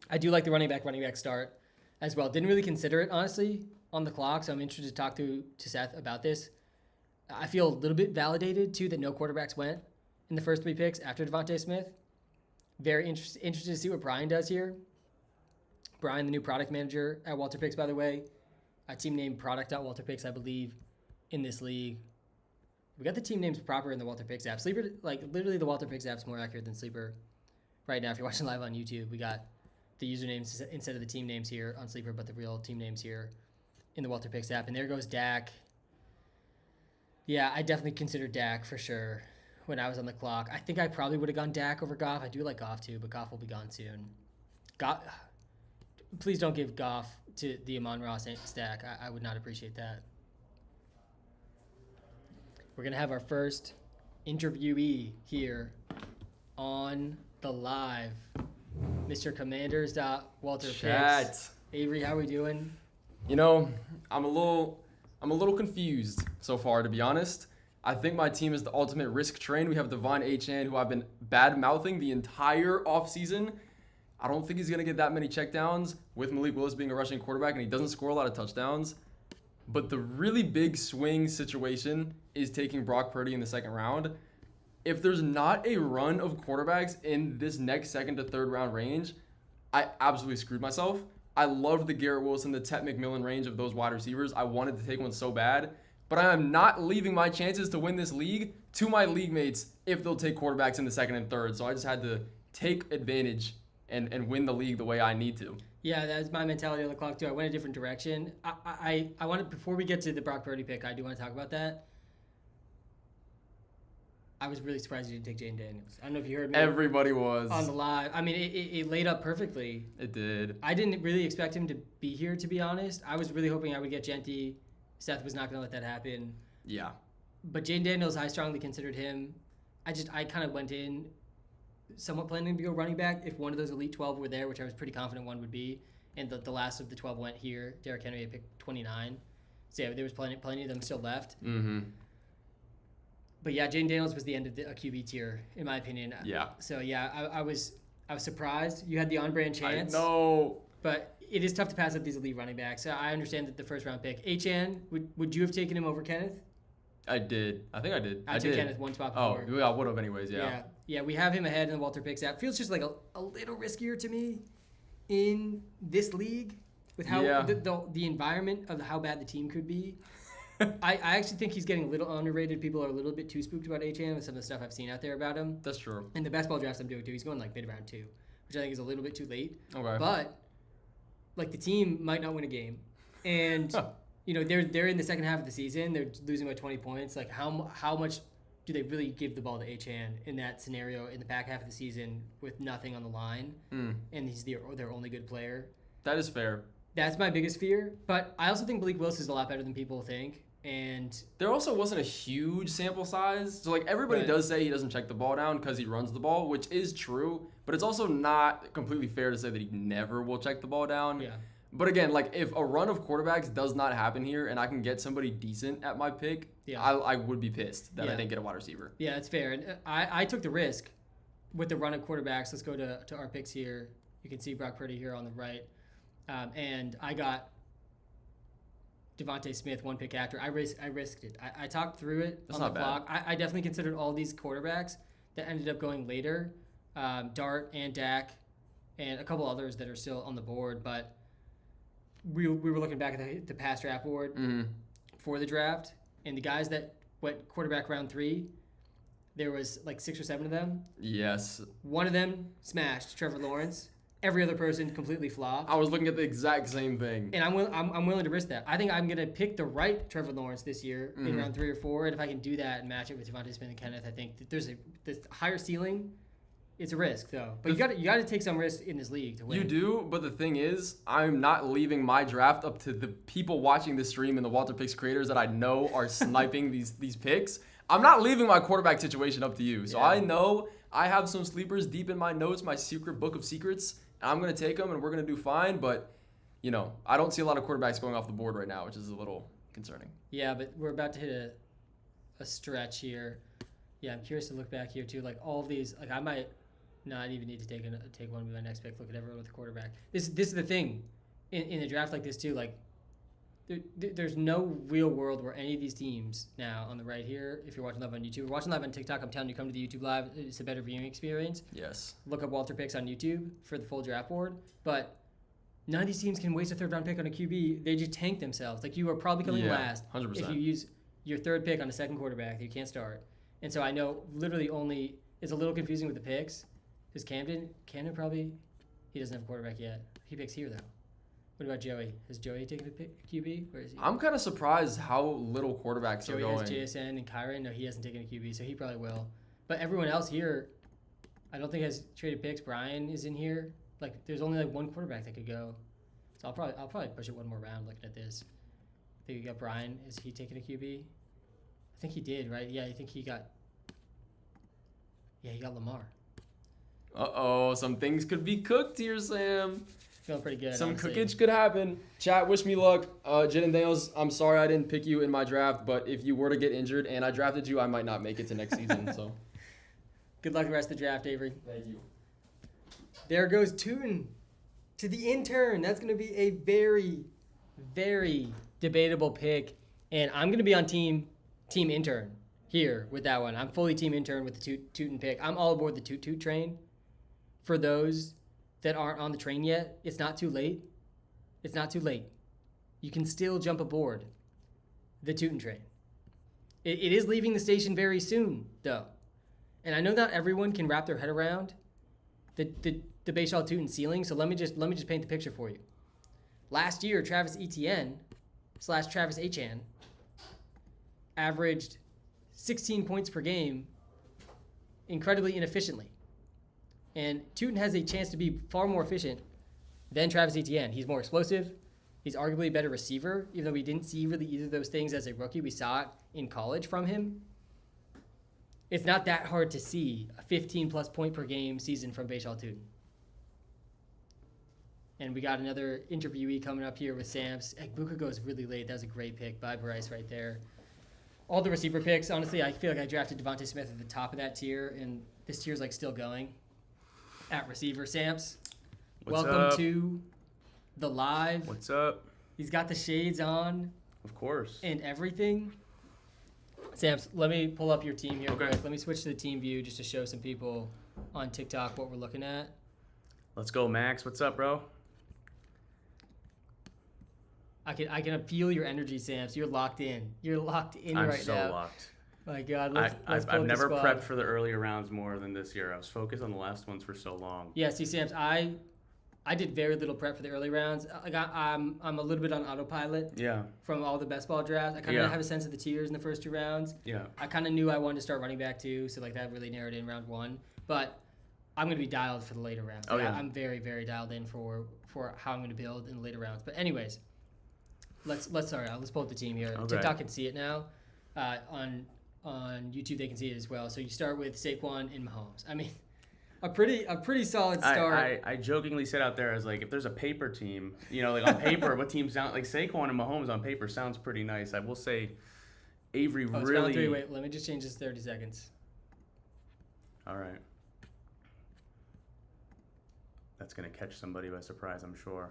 I do like the running back start as well. Didn't really consider it, honestly, on the clock, so I'm interested to talk to Seth about this. I feel a little bit validated, too, that no quarterbacks went in the first 3 picks after Devontae Smith. Very interested to see what Brian does here. Brian, the new product manager at WalterPicks, by the way. A team name product.walterpicks, I believe, in this league. We got the team names proper in the WalterPicks app. Sleeper, like literally the WalterPicks app is more accurate than Sleeper right now. If you're watching live on YouTube, we got the usernames instead of the team names here on Sleeper, but the real team names here in the WalterPicks app. And there goes Dak. Yeah, I definitely considered Dak for sure when I was on the clock. I think I probably would have gone Dak over Goff. I do like Goff too, but Goff will be gone soon. Please don't give Goff to the Amon-Ra stack. I would not appreciate that. We're going to have our first interviewee here on the live. Mr. Commanders.WalterPicks. Avery, how are we doing? I'm a little confused so far, to be honest. I think my team is the ultimate risk train. We have Devon Achane, who I've been bad-mouthing the entire offseason. I don't think he's going to get that many checkdowns with Malik Willis being a rushing quarterback, and he doesn't score a lot of touchdowns. But the really big swing situation is taking Brock Purdy in the second round. If there's not a run of quarterbacks in this next second to third round range, I absolutely screwed myself. I loved the Garrett Wilson, the Tet McMillan range of those wide receivers. I wanted to take one so bad. But I am not leaving my chances to win this league to my league mates if they'll take quarterbacks in the second and third. So I just had to take advantage and win the league the way I need to. Yeah, that's my mentality on the clock too. I went a different direction. I want to, before we get to the Brock Purdy pick, I do want to talk about that. I was really surprised you didn't take Jaden Daniels. I don't know if you heard me. Everybody was. On the live. I mean, it laid up perfectly. It did. I didn't really expect him to be here, to be honest. I was really hoping I would get Genty. Seth was not going to let that happen. Yeah. But Jaden Daniels, I strongly considered him. I kind of went in somewhat planning to go running back if one of those elite 12 were there, which I was pretty confident one would be. And the last of the 12 went here. Derrick Henry had picked 29. So yeah, there was plenty of them still left. Mm-hmm. But yeah, Jaden Daniels was the end of a QB tier, in my opinion. Yeah. So yeah, I was surprised. You had the on-brand chance. I know. But it is tough to pass up these elite running backs. So I understand that the first round pick. Achane, would you have taken him over Kenneth? I did. I think I did. I took Kenneth one spot before. Oh, I would have anyways, yeah. Yeah, we have him ahead in the WalterPicks app. Feels just like a little riskier to me in this league with how the environment of how bad the team could be. I actually think he's getting a little underrated. People are a little bit too spooked about Achane with some of the stuff I've seen out there about him. That's true. And the best ball drafts I'm doing too, he's going like mid round 2, which I think is a little bit too late. Okay. But like the team might not win a game. And you know, they're in the second half of the season. They're losing by 20 points. Like, how much do they really give the ball to Achane in that scenario in the back half of the season with nothing on the line? And he's their only good player. That is fair. That's my biggest fear. But I also think Malik Willis is a lot better than people think. And there also wasn't a huge sample size. So, like, everybody does say he doesn't check the ball down because he runs the ball, which is true. But it's also not completely fair to say that he never will check the ball down. Yeah. But again, like, if a run of quarterbacks does not happen here and I can get somebody decent at my pick, I would be pissed that I didn't get a wide receiver. Yeah, that's fair. And I took the risk with the run of quarterbacks. Let's go to our picks here. You can see Brock Purdy here on the right. And I got Devontae Smith one pick after. I risked it. I talked through it on the clock. I definitely considered all these quarterbacks that ended up going later. Dart and Dak and a couple others that are still on the board. But we were looking back at the past draft board for the draft, and the guys that went quarterback round 3, there was like 6 or 7 of them. Yes. One of them smashed, Trevor Lawrence. Every other person completely flopped. I was looking at the exact same thing. And I'm willing to risk that. I think I'm going to pick the right Trevor Lawrence this year in round 3 or 4, and if I can do that and match it with Devontae Smith and Kenneth, I think that there's a higher ceiling. It's a risk, though. But you got to take some risk in this league to win. You do, but the thing is, I'm not leaving my draft up to the people watching this stream and the WalterPicks creators that I know are sniping these picks. I'm not leaving my quarterback situation up to you. So I know I have some sleepers deep in my notes, my secret book of secrets. And I'm going to take them, and we're going to do fine. But, you know, I don't see a lot of quarterbacks going off the board right now, which is a little concerning. Yeah, but we're about to hit a stretch here. Yeah, I'm curious to look back here, too. Like, all of these, like, I might not even need to take one with my next pick. Look at everyone with a quarterback. This is the thing in a draft like this too. Like there's no real world where any of these teams now on the right here. If you're watching live on YouTube or watching live on TikTok, I'm telling you, come to the YouTube live. It's a better viewing experience. Yes. Look up WalterPicks on YouTube for the full draft board. But none of these teams can waste a third round pick on a QB. They just tank themselves. Like you are probably coming last 100%. if you use your third pick on a second quarterback that you can't start. And so I know literally only it's a little confusing with the picks. Because Camden probably, he doesn't have a quarterback yet. He picks here, though. What about Joey? Has Joey taken a pick, QB? Where is he? I'm kind of surprised how little quarterbacks are going. Joey has JSN and Kyron. No, he hasn't taken a QB, so he probably will. But everyone else here, I don't think has traded picks. Brian is in here. Like, there's only like one quarterback that could go. So I'll probably push it one more round looking at this. I think you got Brian. Is he taking a QB? I think he did, right? Yeah, I think he got Lamar. Uh-oh, some things could be cooked here, Sam. Feeling pretty good. Some cookage could happen. Chat, wish me luck. Jaden Daniels, I'm sorry I didn't pick you in my draft, but if you were to get injured and I drafted you, I might not make it to next season. So, good luck the rest of the draft, Avery. Thank you. There goes Toon to the intern. That's going to be a very, very debatable pick, and I'm going to be on team intern here with that one. I'm fully team intern with the Tootin pick. I'm all aboard the Toot train. For those that aren't on the train yet, it's not too late. It's not too late. You can still jump aboard the Tootin train. It is leaving the station very soon, though. And I know not everyone can wrap their head around the Bayshall Tootin ceiling, so let me just paint the picture for you. Last year, Travis Etienne / Travis Achane averaged 16 points per game incredibly inefficiently. And Tootin has a chance to be far more efficient than Travis Etienne. He's more explosive. He's arguably a better receiver, even though we didn't see really either of those things as a rookie. We saw it in college from him, it's not that hard to see a 15-plus point per game season from Bashal Tootin. And we got another interviewee coming up here with Samps. Egbuka goes really late. That was a great pick by Bryce right there. All the receiver picks, honestly, I feel like I drafted Devontae Smith at the top of that tier, and this tier's like still going. At receiver, Samps. What's Welcome up? to the live. What's up? He's got the shades on Of course. and everything. Samps, let me pull up your team here Okay. quick. Let me switch to the team view just to show some people on TikTok what we're looking at. Let's go, Max. What's up, bro? I can feel your energy, Samps. You're locked in. You're locked in I'm right so now. locked. My God, let's I've pull up the never squad. prepped for the earlier rounds more than this year. I was focused on the last ones for so long. Yeah, see, Samps, I did very little prep for the early rounds. I'm a little bit on autopilot Yeah, from all the best ball drafts. I kind of Yeah. have a sense of the tiers in the first 2 rounds. yeah. I kind of knew I wanted to start running back too, so like that really narrowed in round 1. But I'm going to be dialed for the later rounds. Oh, Like, yeah. I'm very, very dialed in for how I'm going to build in the later rounds. But anyways, let's pull up the team here. Okay. TikTok can see it now. On YouTube they can see it as well. So you start with Saquon and Mahomes. I mean, a pretty solid start. I jokingly said out there, as like, if there's a paper team, like on paper, what team sound like Saquon and Mahomes on paper sounds pretty nice. I will say, Avery Oh, it's round really. 3. Wait, let me just change this 30 seconds. All right. That's gonna catch somebody by surprise, I'm sure.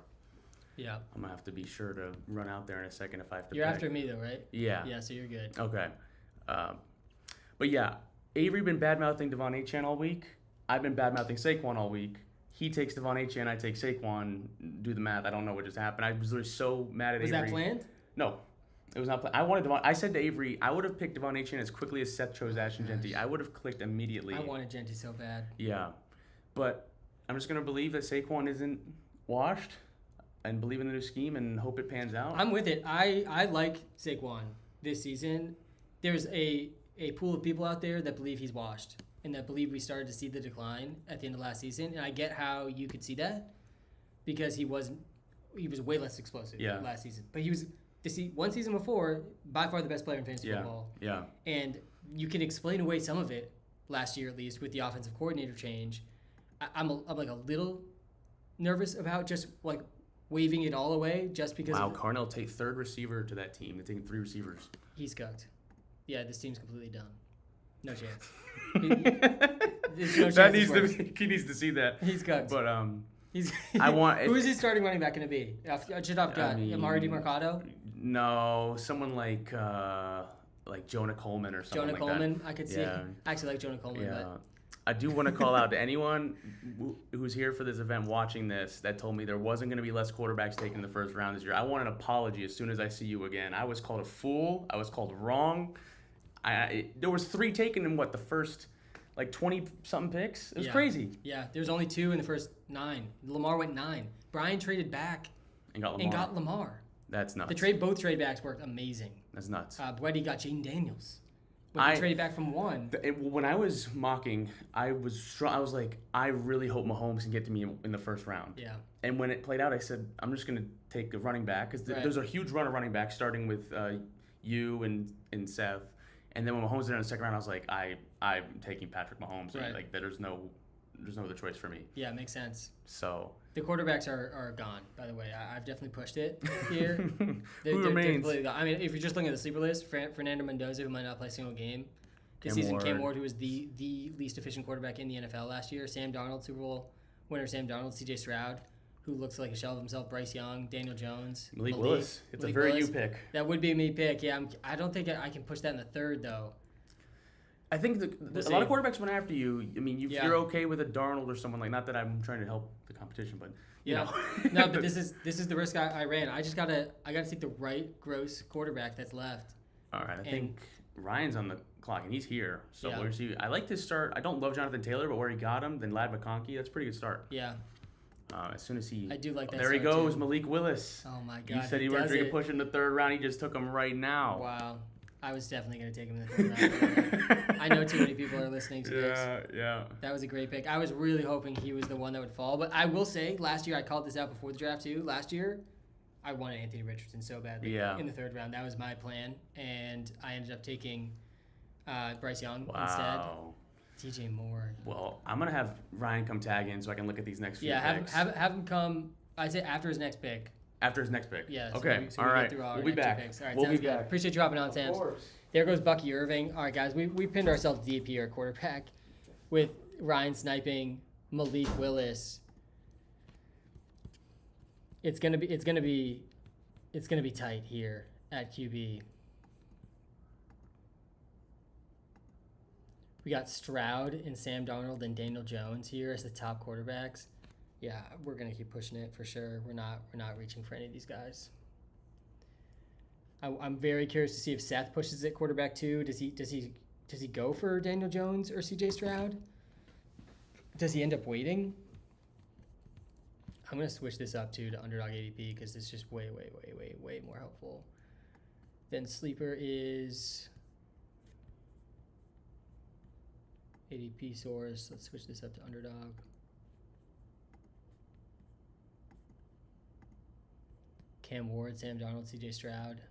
Yeah. I'm gonna have to be sure to run out there in a second if I have to. You're pick. after me though, right? Yeah. Yeah, so you're good. Okay. But yeah, Avery been bad-mouthing Devon Achane all week. I've been bad-mouthing Saquon all week. He takes Devon Achane, I take Saquon. Do the math. I don't know what just happened. I was literally so mad at Was Avery. that planned? No. It was not planned. I wanted Devon. I said to Avery, I would have picked Devon Achane as quickly as Seth chose Ashton Genty. I would have clicked immediately. I wanted Genty so bad. Yeah. But I'm just going to believe that Saquon isn't washed and believe in the new scheme and hope it pans out. I'm with it. I like Saquon this season. There's a pool of people out there that believe he's washed and that believe we started to see the decline at the end of last season. And I get how you could see that because he was way less explosive last season. But he was one season before by far the best player in fantasy football. Yeah. And you can explain away some of it last year at least with the offensive coordinator change. I'm like a little nervous about just like waving it all away just because. Wow, Carnell take 3rd receiver to that team. They're taking 3 receivers. He's cooked. Yeah, this team's completely done. No chance. There's no chance. He needs to see that. He's cooked. But He's. I want. Who is his starting running back going to be? Just off gut. mean, Amari DiMercado? No, someone like Jonah Coleman or something Jonah like Coleman? I could see. Yeah. I actually like Jonah Coleman, Yeah. but I do want to call out to anyone who's here for this event watching this that told me there wasn't going to be less quarterbacks taken in the first round this year. I want an apology as soon as I see you again. I was called a fool. I was called wrong. There was 3 taken in the first 20-something picks? It was crazy. Yeah, there's only 2 in the first 9. Lamar went 9. Brian traded back And got Lamar. and got Lamar. That's nuts. Both trade backs worked amazing. That's nuts. Brady got Jaden Daniels. When he traded back from 1. When I was mocking, I was like, I really hope Mahomes can get to me in the first round. Yeah. And when it played out, I said, I'm just going to take a running back because there's a huge run of running back starting with you and Seth. And then when Mahomes did it in the second round, I was like, I'm taking Patrick Mahomes. Right. And like, there's no other choice for me. Yeah, it makes sense. So The quarterbacks are gone, by the way. I've definitely pushed it here. Who remains? completely gone. I mean, if you're just looking at the sleeper list, Fernando Mendoza, who might not play a single game this season, Cam Ward, who was the least efficient quarterback in the NFL last year, Sam Darnold, Super Bowl winner Sam Darnold, C.J. Stroud, who looks like a shell of himself, Bryce Young, Daniel Jones, Malik Willis. It's Malik a very Willis. you pick. That would be a me pick. Yeah, I don't think I can push that in the third, though. I think a lot of quarterbacks went after you. I mean, you're okay with a Darnold or someone like. Not that I'm trying to help the competition, but you know. No, but this is the risk I ran. I gotta take the right gross quarterback that's left. All right, I think Ryan's on the clock and he's here. So where's he? I like to start. I don't love Jonathan Taylor, but where he got him, then Lad McConkey, that's a pretty good start. Yeah. As soon as he, I do like that. There he start, goes, too. Malik Willis. Oh my God! You said he wasn't going to push in the third round. He just took him right now. Wow. I was definitely going to take him in the third round. I know too many people are listening to this. Yeah. That was a great pick. I was really hoping he was the one that would fall. But I will say, last year, I called this out before the draft too. Last year, I wanted Anthony Richardson so badly in the third round. That was my plan, and I ended up taking Bryce Young instead. DJ Moore. Well, I'm gonna have Ryan come tag in so I can look at these next few picks. Have him come. I'd say after his next pick. After his next pick. Yeah. Okay. So all right. We'll be back. Picks. All right. We'll be good. back. Appreciate you hopping on, Sam. Of course. There goes Bucky Irving. All right, guys. We pinned ourselves deep here at quarterback with Ryan sniping Malik Willis. It's gonna be tight here at QB. We got Stroud and Sam Darnold and Daniel Jones here as the top quarterbacks. Yeah, we're gonna keep pushing it for sure. We're not reaching for any of these guys. I'm very curious to see if Seth pushes it quarterback too. Does he go for Daniel Jones or CJ Stroud? Does he end up waiting? I'm gonna switch this up too to underdog ADP because it's just way more helpful. Then sleeper is ADP source. Let's switch this up to underdog. Cam Ward, Sam Darnold, CJ Stroud.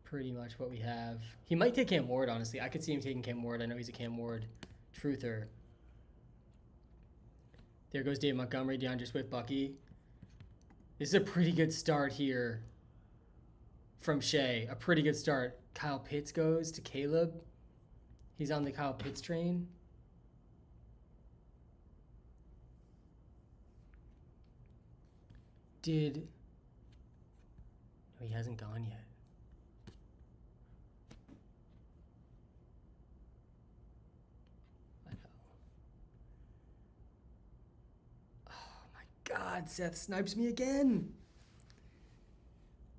Pretty much what we have. He might take Cam Ward, honestly. I could see him taking Cam Ward. I know he's a Cam Ward truther. There goes Dave Montgomery, DeAndre Swift, Bucky. This is a pretty good start here from Shea. A pretty good start. Kyle Pitts goes to Caleb. He's on the Kyle Pitts train. No, he hasn't gone yet. I know. Oh my God, Seth snipes me again.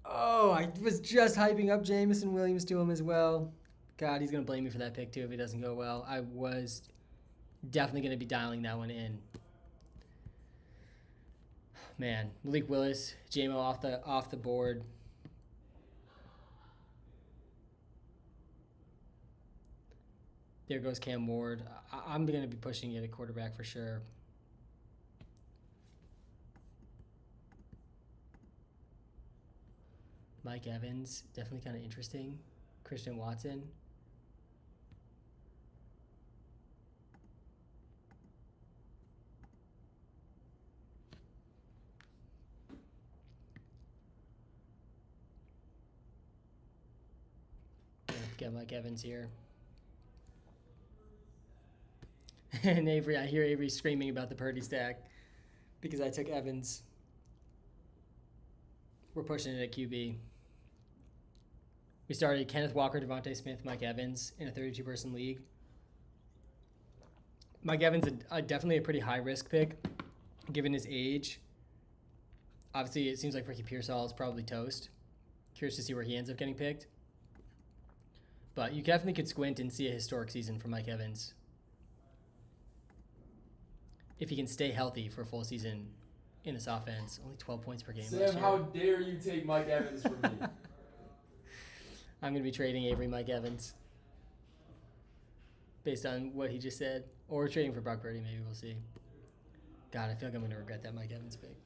Oh, I was just hyping up Jamison Williams to him as well. God, he's going to blame me for that pick too if it doesn't go well. I was definitely going to be dialing that one in. Man, Malik Willis, JMO off the board. There goes Cam Ward. I'm going to be pushing it at quarterback for sure. Mike Evans, definitely kind of interesting. Christian Watson. Get Mike Evans here. And Avery, I hear Avery screaming about the Purdy stack because I took Evans. We're pushing it at QB. We started Kenneth Walker, Devontae Smith, Mike Evans in a 32-person league. Mike Evans is definitely a pretty high-risk pick, given his age. Obviously, it seems like Ricky Pearsall is probably toast. Curious to see where he ends up getting picked. But you definitely could squint and see a historic season for Mike Evans. If he can stay healthy for a full season in this offense. Only 12 points per game. Sam, how dare you take Mike Evans from me? I'm going to be trading Avery Mike Evans. Based on what he just said. Or trading for Brock Purdy, maybe. We'll see. God, I feel like I'm going to regret that Mike Evans pick.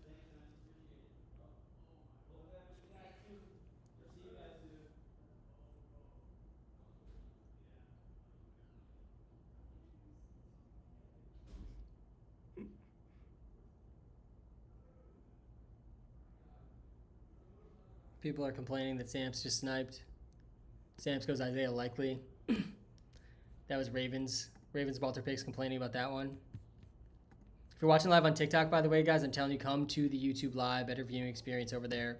People are complaining that Samps just sniped. Samps goes Isaiah Likely. That was Ravens. Ravens WalterPicks complaining about that one. If you're watching live on TikTok, by the way, guys, I'm telling you, come to the YouTube Live. Better viewing experience over there.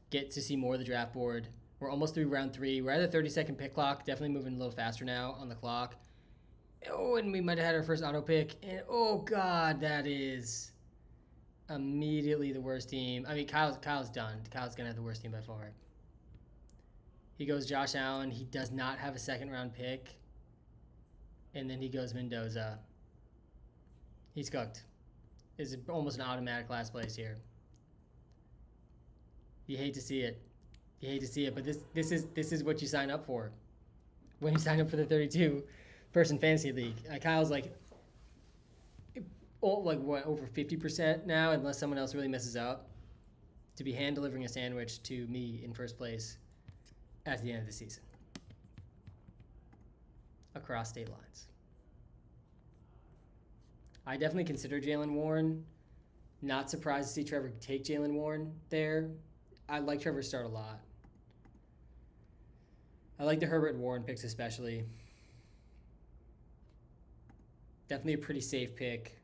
Get to see more of the draft board. We're almost through round 3. We're at the 30-second pick clock. Definitely moving a little faster now on the clock. Oh, and we might have had our first auto pick. And oh, God, that is immediately the worst team. I mean, Kyle's done. Kyle's going to have the worst team by far. He goes Josh Allen. He does not have a second-round pick. And then he goes Mendoza. He's cooked. It's almost an automatic last place here. You hate to see it. You hate to see it, but this is what you sign up for. When you sign up for the 32-person fantasy league. Kyle's like what, over 50% now, unless someone else really messes up. to be hand delivering a sandwich to me in first place at the end of the season across state lines. I definitely consider Jalen Warren. Not surprised to see Trevor take Jalen Warren there. I like Trevor's start a lot. I like the Herbert and Warren picks especially. Definitely a pretty safe pick.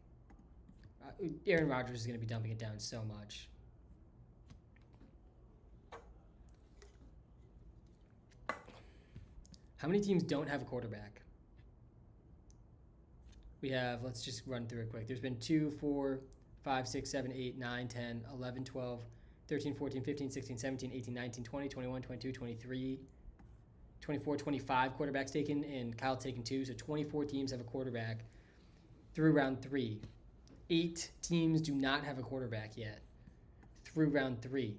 Aaron Rodgers is going to be dumping it down so much. How many teams don't have a quarterback? We have, let's just run through it quick. There's been 2, 4, 5, 6, 7, 8, 9, 10, 11, 12, 13, 14, 15, 16, 17, 18, 19, 20, 21, 22, 23, 24, 25 quarterbacks taken, and Kyle taken 2. So 24 teams have a quarterback through round 3. 8 teams do not have a quarterback yet through round 3.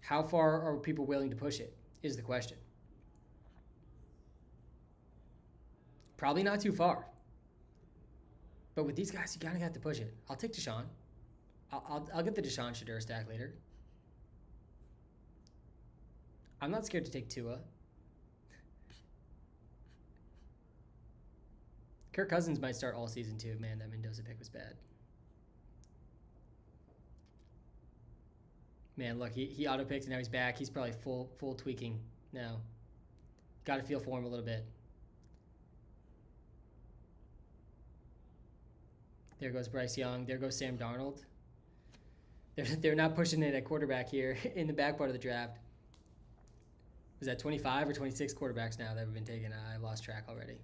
How far are people willing to push it is the question. Probably not too far. But with these guys, you kind of have to push it. I'll take Deshaun. I'll get the Deshaun Shadur stack later. I'm not scared to take Tua. Kirk Cousins might start all season too. Man, that Mendoza pick was bad. Man, look, he auto-picked and now he's back. He's probably full tweaking now. Got to feel for him a little bit. There goes Bryce Young. There goes Sam Darnold. They're not pushing it at quarterback here in the back part of the draft. Was that 25 or 26 quarterbacks now that have been taken? I lost track already.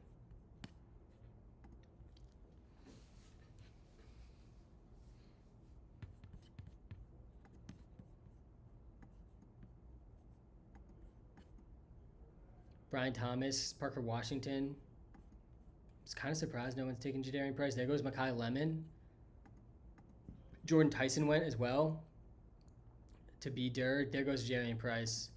Brian Thomas, Parker Washington. I was kind of surprised no one's taking Jadarian Price. There goes Mekhi Lemon. Jordan Tyson went as well to be Dirt. There goes Jadarian Price.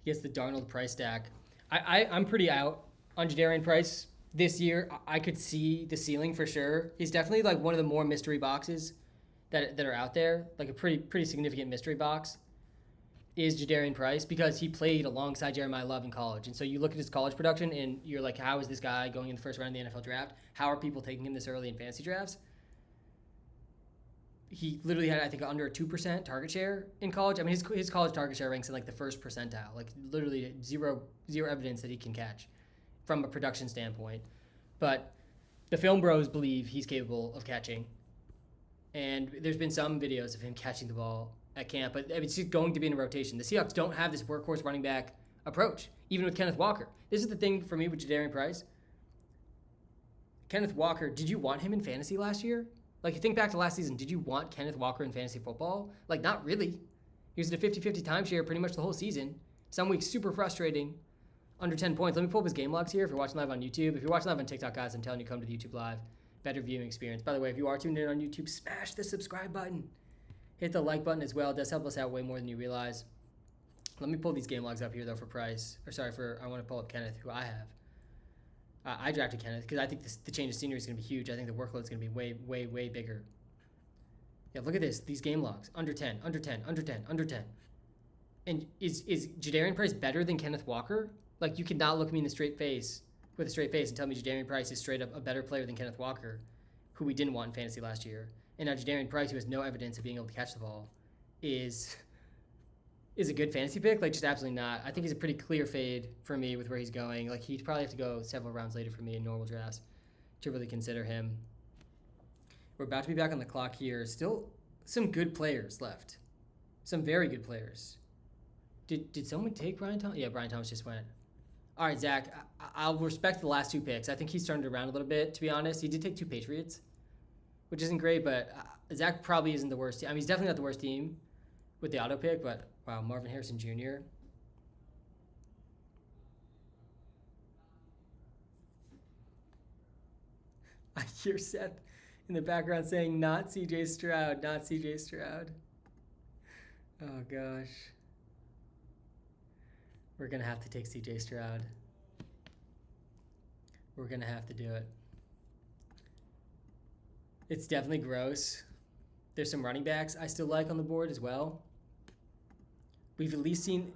He gets the Darnold Price stack. I'm pretty out on Jadarian Price this year. I could see the ceiling for sure. He's definitely like one of the more mystery boxes that are out there. Like a pretty significant mystery box is Jadarian Price because he played alongside Jeremiah Love in college. And so you look at his college production and you're like, how is this guy going in the first round of the NFL draft? How are people taking him this early in fantasy drafts? He literally had, I think, under a 2% target share in college. I mean, his college target share ranks in like the first percentile, like literally zero evidence that he can catch from a production standpoint. But the film bros believe he's capable of catching. And there's been some videos of him catching the ball at camp, but it's just going to be in a rotation. The Seahawks don't have this workhorse running back approach, even with Kenneth Walker. This is the thing for me with Jadarian Price. Kenneth Walker, did you want him in fantasy last year? Like, you think back to last season, did you want Kenneth Walker in fantasy football? Like, not really. He was at a 50-50 timeshare pretty much the whole season. Some weeks super frustrating, under 10 points. Let me pull up his game logs here if you're watching live on YouTube. If you're watching live on TikTok, guys, I'm telling you, come to the YouTube Live. Better viewing experience. By the way, if you are tuned in on YouTube, smash the subscribe button. Hit the like button as well. It does help us out way more than you realize. Let me pull these game logs up here, though, for Price. I want to pull up Kenneth, who I have. I drafted Kenneth because I think the change of scenery is going to be huge. I think the workload is going to be way bigger. Yeah, look at this. These game logs. Under 10, under 10, under 10, under 10. And is Jadarian Price better than Kenneth Walker? Like, you cannot look me in the straight face with a straight face and tell me Jadarian Price is straight up a better player than Kenneth Walker, who we didn't want in fantasy last year. And now Jadarian Price, who has no evidence of being able to catch the ball, is a good fantasy pick? Like, just absolutely not. I think he's a pretty clear fade for me with where he's going. Like, he'd probably have to go several rounds later for me in normal drafts to really consider him. We're about to be back on the clock here. Still some good players left. Some very good players. Did someone take Brian Thomas? Yeah, Brian Thomas just went. All right, Zach, I'll respect the last 2 picks. I think he's turned it around a little bit, to be honest. He did take 2 Patriots, which isn't great, but Zach probably isn't the worst team. I mean, he's definitely not the worst team with the auto pick, but wow, Marvin Harrison Jr. I hear Seth in the background saying, not CJ Stroud, not CJ Stroud. Oh, gosh. We're going to have to take CJ Stroud. We're going to have to do it. It's definitely gross. There's some running backs I still like on the board as well. we've at least seen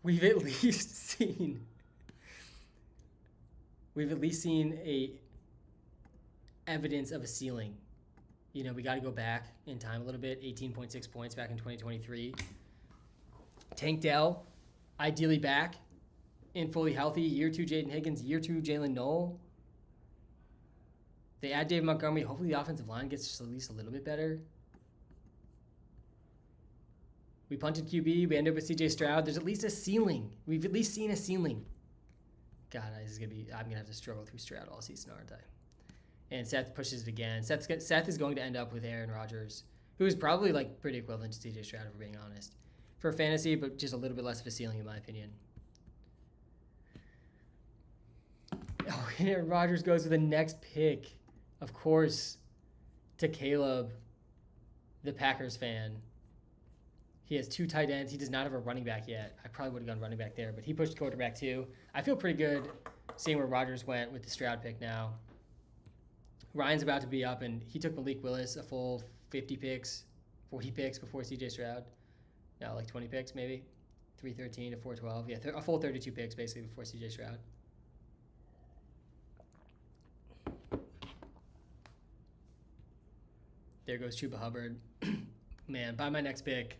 we've at least seen a evidence of a ceiling. You know, we got to go back in time a little bit. 18.6 points back in 2023. Tank Dell, ideally back and fully healthy. Year 2 Jaden Higgins, year 2 Jalen Noel. They add David Montgomery. Hopefully the offensive line gets just at least a little bit better. We punted QB. We end up with CJ Stroud. There's at least a ceiling. We've at least seen a ceiling. God, I'm going to have to struggle through Stroud all season, aren't I? And Seth pushes it again. Seth is going to end up with Aaron Rodgers, who is probably like pretty equivalent to CJ Stroud, if we're being honest. For fantasy, but just a little bit less of a ceiling, in my opinion. Oh, and Aaron Rodgers goes with the next pick, of course, to Caleb, the Packers fan. He has 2 tight ends. He does not have a running back yet. I probably would have gone running back there, but he pushed quarterback too. I feel pretty good seeing where Rodgers went with the Stroud pick now. Ryan's about to be up, and he took Malik Willis a full 40 picks before CJ Stroud. No, like 20 picks maybe. 313 to 412. Yeah, a full 32 picks basically before CJ Stroud. There goes Chuba Hubbard. Man, by my next pick,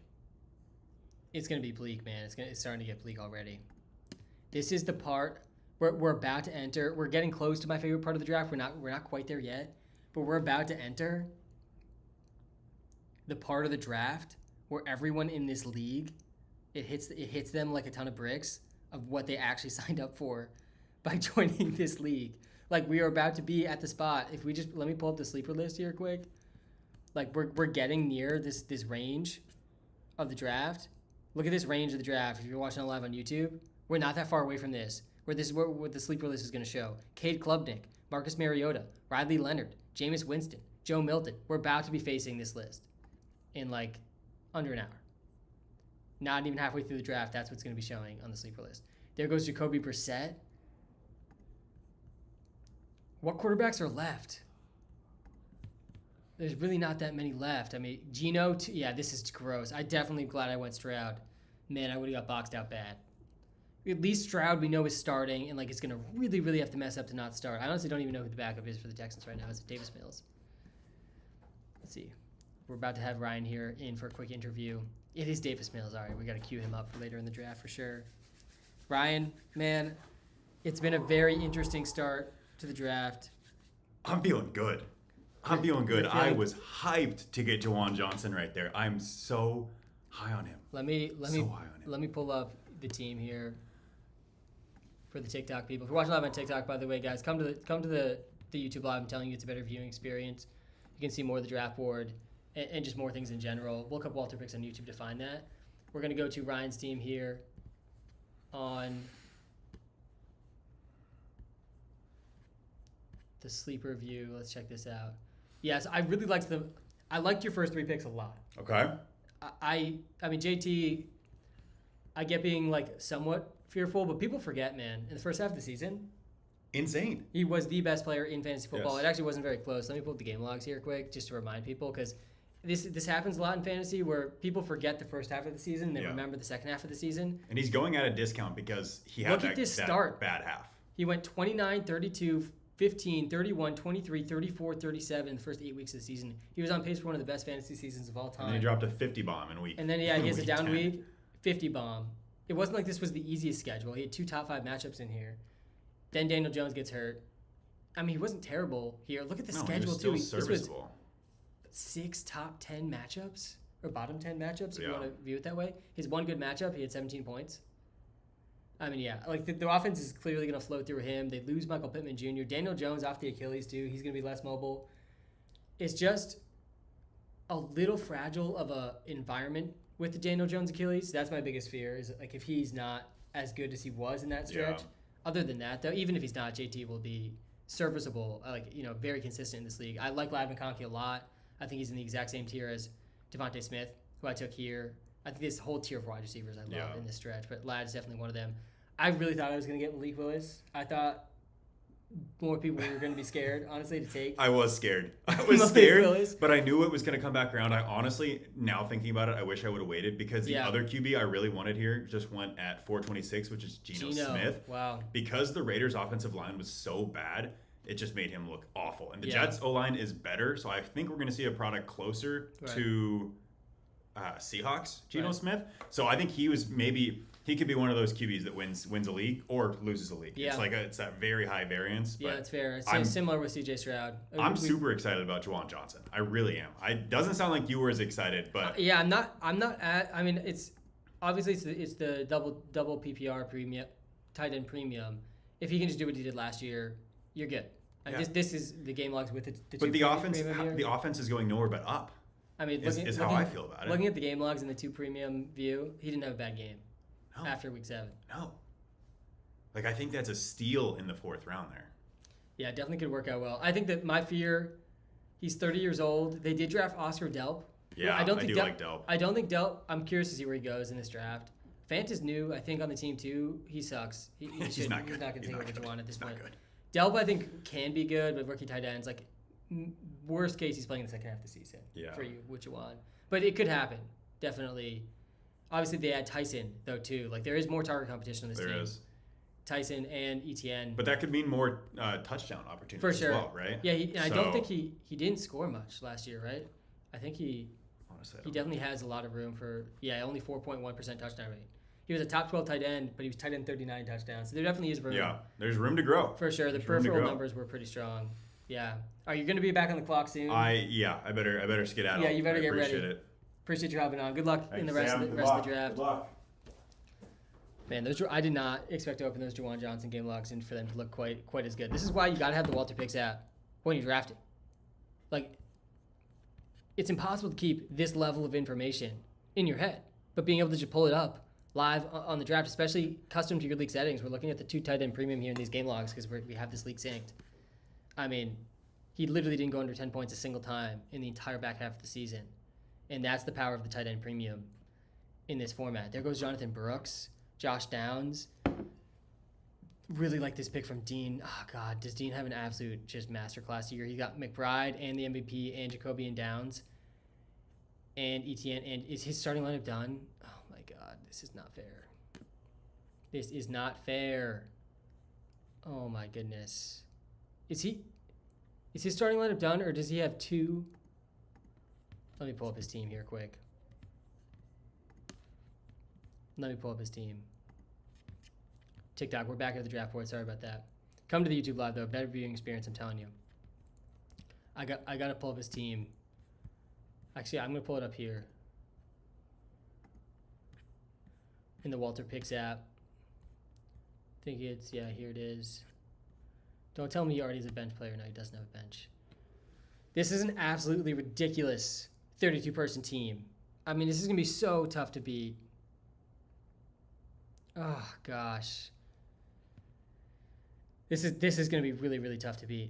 it's going to be bleak, man. It's starting to get bleak already. This is the part we're about to enter. We're getting close to my favorite part of the draft. We're not quite there yet, but we're about to enter the part of the draft where everyone in this league, it hits them like a ton of bricks of what they actually signed up for by joining this league. Like, we are about to be at the spot. If we just let me pull up the sleeper list here quick. Like, we're getting near this range of the draft. Look at this range of the draft. If you're watching it live on YouTube, we're not that far away from this. Where this is what the sleeper list is going to show. Cade Klubnik, Marcus Mariota, Riley Leonard, Jameis Winston, Joe Milton. We're about to be facing this list in like under an hour. Not even halfway through the draft, that's what's going to be showing on the sleeper list. There goes Jacoby Brissett. What quarterbacks are left? There's really not that many left. I mean, Geno, this is gross. I definitely glad I went Stroud. Man, I would have got boxed out bad. At least Stroud we know is starting, and like it's gonna really, really have to mess up to not start. I honestly don't even know who the backup is for the Texans right now. Is it Davis Mills? Let's see. We're about to have Ryan here in for a quick interview. It is Davis Mills. All right, we gotta queue him up for later in the draft for sure. Ryan, man, it's been a very interesting start to the draft. I'm feeling good. I was hyped to get Jawan Johnson right there. I'm so high on him. Let me pull up the team here for the TikTok people. If you're watching live on TikTok, by the way, guys, come to the YouTube live. I'm telling you, it's a better viewing experience. You can see more of the draft board and just more things in general. Look up WalterPicks on YouTube to find that. We're gonna go to Ryan's team here on the sleeper view. Let's check this out. Yes, I really liked I liked your first 3 picks a lot. Okay. I mean, JT, I get being like somewhat fearful, but people forget, man. In the first half of the season, insane. he was the best player in fantasy football. Yes. It actually wasn't very close. Let me pull up the game logs here quick just to remind people, because this happens a lot in fantasy where people forget the first half of the season and they remember the second half of the season. And he's going at a discount because he had that bad half. He went 29, 32, 15, 31, 23, 34, 37 in the first 8 weeks of the season. He was on pace for one of the best fantasy seasons of all time. And then he dropped a 50 bomb in week. And then, he has a down 10. week, 50 bomb. It wasn't like this was the easiest schedule. He had 2 top 5 matchups in here. Then Daniel Jones gets hurt. I mean, he wasn't terrible here. Look at the schedule, too. This was 6 top 10 matchups, or bottom 10 matchups, if you Yeah. want to view it that way. His one good matchup, he had 17 points. I mean, yeah, like the offense is clearly going to flow through him. They lose Michael Pittman Jr. Daniel Jones off the Achilles, too. He's going to be less mobile. It's just a little fragile of a environment with the Daniel Jones Achilles. That's my biggest fear, is like if he's not as good as he was in that stretch. Yeah. Other than that, though, even if he's not, JT will be serviceable, very consistent in this league. I like Ladd McConkey a lot. I think he's in the exact same tier as Devontae Smith, who I took here. I think this whole tier of wide receivers I love in this stretch, but Ladd's definitely one of them. I really thought I was going to get Malik Willis. I thought more people were going to be scared, honestly, to take. I was scared. I was Malik scared, Willis. but I knew it was going to come back around. I honestly, now thinking about it, I wish I would have waited because the Yeah. other QB I really wanted here just went at 426, which is Geno Smith. Wow. Because the Raiders' offensive line was so bad, it just made him look awful. And the Yeah. Jets' O-line is better, so I think we're going to see a product closer Right. to Seahawks, Geno Right. Smith. So I think he could be one of those QBs that wins a league or loses a league. Yeah. It's that very high variance. Yeah, but that's fair. It's I'm- similar with CJ Stroud. I'm super excited about Juwan Johnson. I really am. It doesn't sound like you were as excited, but Yeah, I'm not at. I mean, it's obviously it's the double PPR premium, tight end premium. If he can just do what he did last year, you're good. Yeah. This is the game logs with the but two the offense premium here. the offense is going nowhere but up. I mean, is how I feel about it. Looking at the game logs and the 2 premium view, he didn't have a bad game No. after week 7. No. Like I think that's a steal in the 4th round there. Yeah, definitely could work out well. I think that my fear, he's 30 years old. They did draft Oscar Delp. Yeah, I do like Delp. I don't think Delp. I'm curious to see where he goes in this draft. Fant is new, I think, on the team too. He sucks. He's not good. He's not going to He's take not over good. Juwan at this He's not point. good. Delp, I think, can be good, but rookie tight ends, like worst case, he's playing in the second half of the season for you with Juwan. But it could happen, definitely. Obviously, they add Tyson though too. Like there is more target competition on this team. There is. Tyson and Etienne. But that could mean more touchdown opportunities For sure. as well, right? Yeah, I don't So- think he didn't score much last year, right? I think he Honestly, I He don't definitely has a lot of room for, only 4.1% touchdown rate. He was a top 12 tight end, but he was tight end 39 touchdowns. So there definitely is room. Yeah, there's room to grow. For sure. The There's room to peripheral grow. numbers were pretty strong. Yeah. Are you going to be back on the clock soon? I better skedaddle. Yeah, you better I get appreciate ready. it. Appreciate you hopping on. Good luck in the Thanks, rest Sam. of the Good rest of luck. the draft. Good luck. Man, I did not expect to open those Juwan Johnson game logs and for them to look quite as good. This is why you got to have the WalterPicks app when you draft it. Like, it's impossible to keep this level of information in your head, but being able to just pull it up live on the draft, especially custom to your league settings. We're looking at the 2 tight end premium here in these game logs because we have this league synced. I mean, he literally didn't go under 10 points a single time in the entire back half of the season, and that's the power of the tight end premium in this format. There goes Jonathan Brooks. Josh Downs. Really like this pick from Dean. Oh, God. Does Dean have an absolute just masterclass year? He got McBride and the MVP and Jacoby and Downs and Etienne. And is his starting lineup done? Oh, my God. This is not fair. This is not fair. Oh, my goodness. Is his starting lineup done, or does he have 2? Let me pull up his team here quick. Let me pull up his team. TikTok, we're back at the draft board. Sorry about that. Come to the YouTube live though. Better viewing experience, I'm telling you. I got to pull up his team. Actually, I'm gonna pull it up here in the WalterPicks app. I think it's here it is. Don't tell me he already is a bench player. No, he doesn't have a bench. This is an absolutely ridiculous 32-person team. I mean, this is gonna be so tough to beat. Oh gosh, this is going to be really, really tough to beat.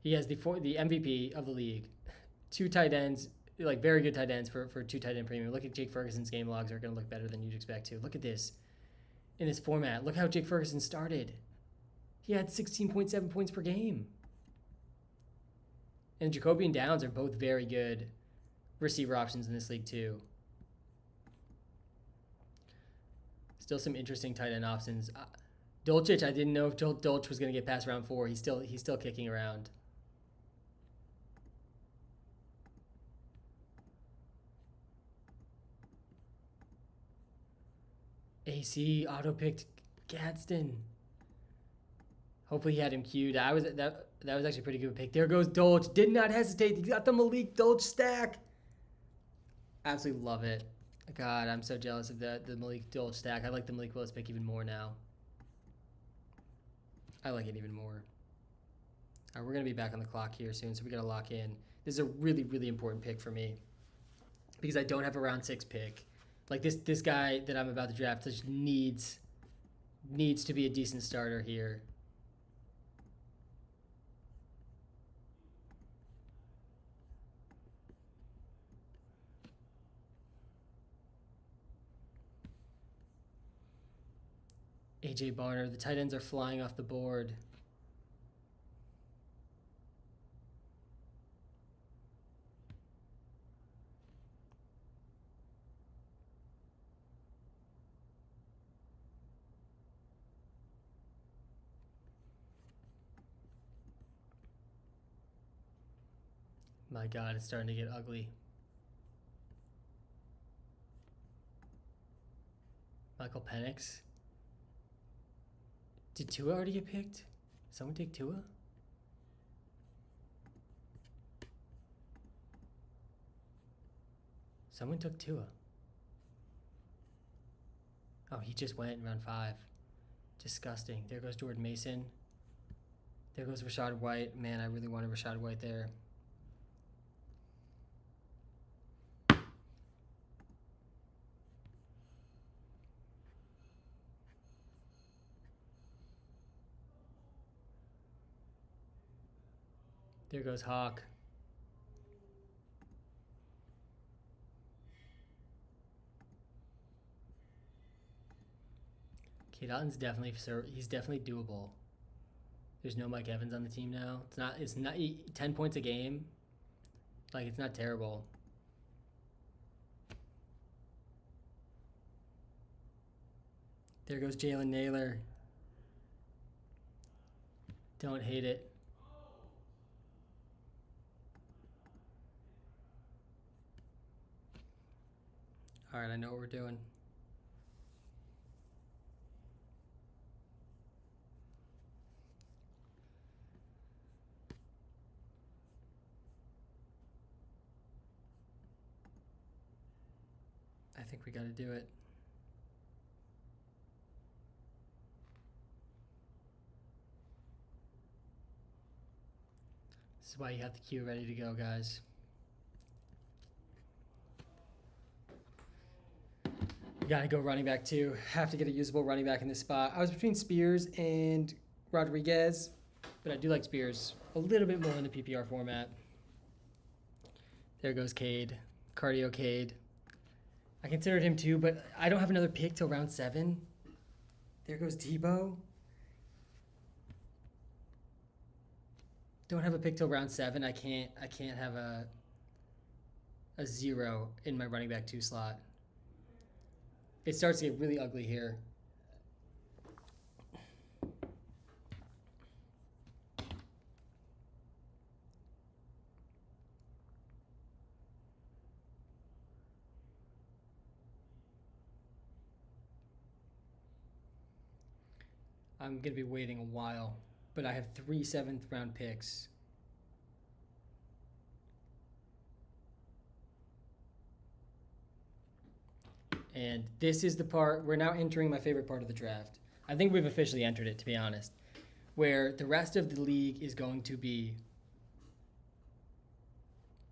He has the MVP of the league, 2 tight ends, like very good tight ends for 2 tight end premium. Look at Jake Ferguson's game logs are going to look better than you'd expect to. Look at this in this format. Look how Jake Ferguson started. He had 16.7 points per game. And Jacoby and Downs are both very good receiver options in this league too. Still some interesting tight end options. Dolchich, I didn't know if Dolch was going to get past round 4. He's still kicking around. AC auto-picked Gadsden. Hopefully he had him queued. That was actually a pretty good pick. There goes Dolch. Did not hesitate. He got the Malik Dolch stack. Absolutely love it. God, I'm so jealous of the Malik Dolch stack. I like the Malik Willis pick even more now. I like it even more. All right, we're going to be back on the clock here soon, so we got to lock in. This is a really, really important pick for me because I don't have a round 6 pick. Like this guy that I'm about to draft just needs to be a decent starter here. AJ Barner. The tight ends are flying off the board. My God, it's starting to get ugly. Michael Penix. Did Tua already get picked? Someone take Tua? Someone took Tua. Oh, he just went in round 5. Disgusting. There goes Jordan Mason. There goes Rashad White. Man, I really wanted Rashad White there. There goes Hawk. Kate Otton's he's definitely doable. There's no Mike Evans on the team now. It's not 10 points a game. Like, it's not terrible. There goes Jalen Naylor. Don't hate it. All right, I know what we're doing. I think we got to do it. This is why you have the queue ready to go, guys. We got to go running back too. Have to get a usable running back in this spot. I was between Spears and Rodriguez, but I do like Spears a little bit more in the PPR format. There goes Cade. Cardio Cade. I considered him too, but I don't have another pick till round 7. There goes Tebow. Don't have a pick till round 7. I can't have a 0 in my running back 2 slot. It starts to get really ugly here. I'm going to be waiting a while, but I have 3 7th round picks. And this is the part, we're now entering my favorite part of the draft. I think we've officially entered it, to be honest, where the rest of the league is going to be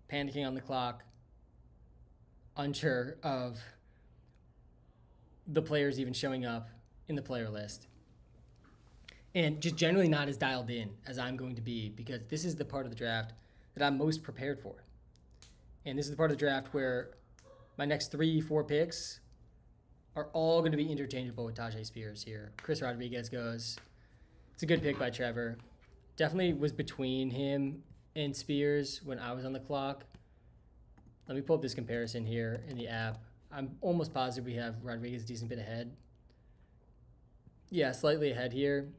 panicking on the clock, unsure of the players even showing up in the player list, and just generally not as dialed in as I'm going to be, because this is the part of the draft that I'm most prepared for. And this is the part of the draft where my next 3-4 picks are all going to be interchangeable with Tajay Spears here. Chris Rodriguez goes. It's a good pick by Trevor. Definitely was between him and Spears when I was on the clock. Let me pull up this comparison here in the app. I'm almost positive we have Rodriguez a decent bit ahead. Yeah, slightly ahead here.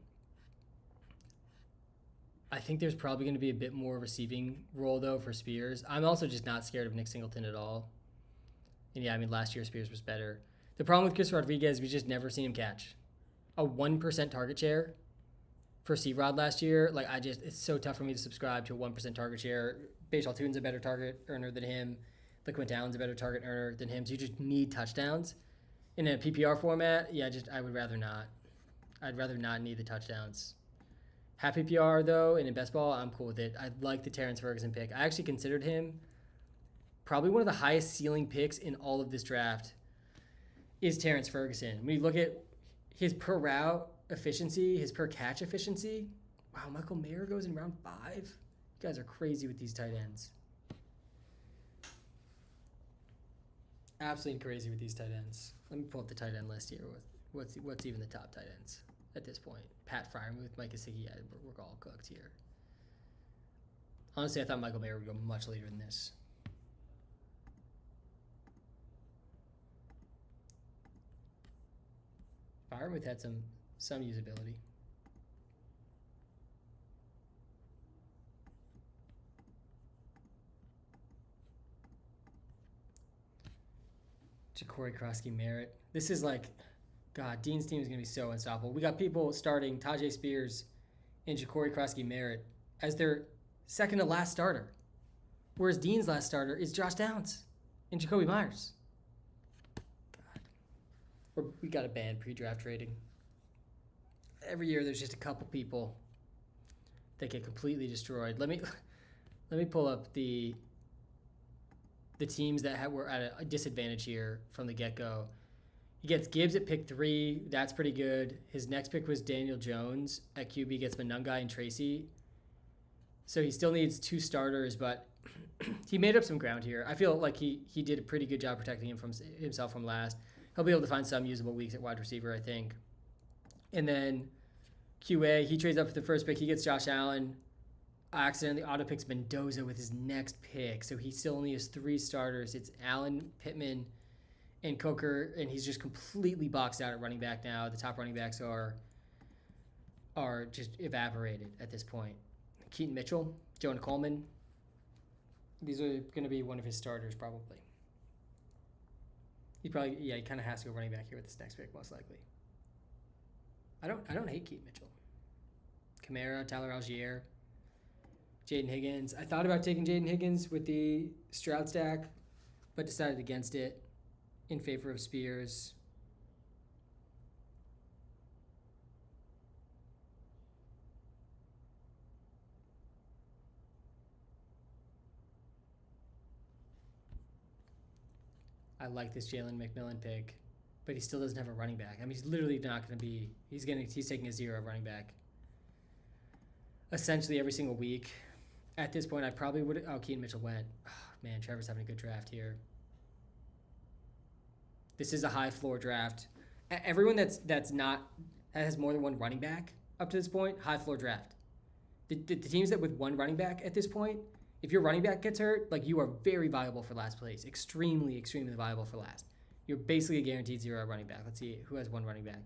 I think there's probably going to be a bit more receiving role, though, for Spears. I'm also just not scared of Nick Singleton at all. And yeah, I mean, last year Spears was better. The problem with Chris Rodriguez, we just never seen him catch. A 1% target share for C-Rod last year. Like, it's so tough for me to subscribe to a 1% target share. Bashal Tune's a better target earner than him. LeQuint Allen's a better target earner than him. So you just need touchdowns. In a PPR format, yeah, I would rather not. I'd rather not need the touchdowns. Half PPR, though, and in best ball, I'm cool with it. I like the Terrence Ferguson pick. I actually considered him probably one of the highest ceiling picks in all of this draft is Terrence Ferguson. When you look at his per route efficiency, his per catch efficiency, wow, Michael Mayer goes in round 5. You guys are crazy with these tight ends. Absolutely crazy with these tight ends. Let me pull up the tight end list here What's even the top tight ends at this point? Pat Fryermuth, Mike Gesicki, yeah, we're all cooked here. Honestly, I thought Michael Mayer would go much later than this. Fryermuth had some usability. Ja'Cory Krosky Merritt. This is like, God, Dean's team is going to be so unstoppable. We got people starting Tajay Spears and Ja'Cory Krosky Merritt as their second to last starter. Whereas Dean's last starter is Josh Downs and Jacoby Myers. God. We got a bad pre-draft rating. Every year there's just a couple people that get completely destroyed. Let me pull up the teams that were at a disadvantage here from the get-go. He gets Gibbs at pick 3. That's pretty good. His next pick was Daniel Jones. At QB gets Monungai and Tracy. So he still needs 2 starters, but he made up some ground here. I feel like he did a pretty good job protecting himself from last. He'll be able to find some usable weeks at wide receiver, I think. And then QA, he trades up for the first pick. He gets Josh Allen. Accidentally auto-picks Mendoza with his next pick. So he still only has 3 starters. It's Allen, Pittman, and Coker, and he's just completely boxed out at running back now. The top running backs are just evaporated at this point. Keaton Mitchell, Jonah Coleman. These are going to be one of his starters probably. He kind of has to go running back here with this next pick most likely. I don't hate Keaton Mitchell. Kamara, Tyler Algier, Jaden Higgins. I thought about taking Jaden Higgins with the Stroud stack, but decided against it in favor of Spears. I like this Jalen McMillan pick, but he still doesn't have a running back. I mean, he's literally not going to be. He's taking a 0 running back essentially every single week. At this point, I probably would. Oh, Keaton Mitchell went. Oh, man, Trevor's having a good draft here. This is a high floor draft. Everyone that has more than one running back up to this point, high floor draft. The teams that with one running back at this point, if your running back gets hurt, like you are very viable for last place. Extremely, extremely viable for last. You're basically a guaranteed 0 running back. Let's see who has one running back.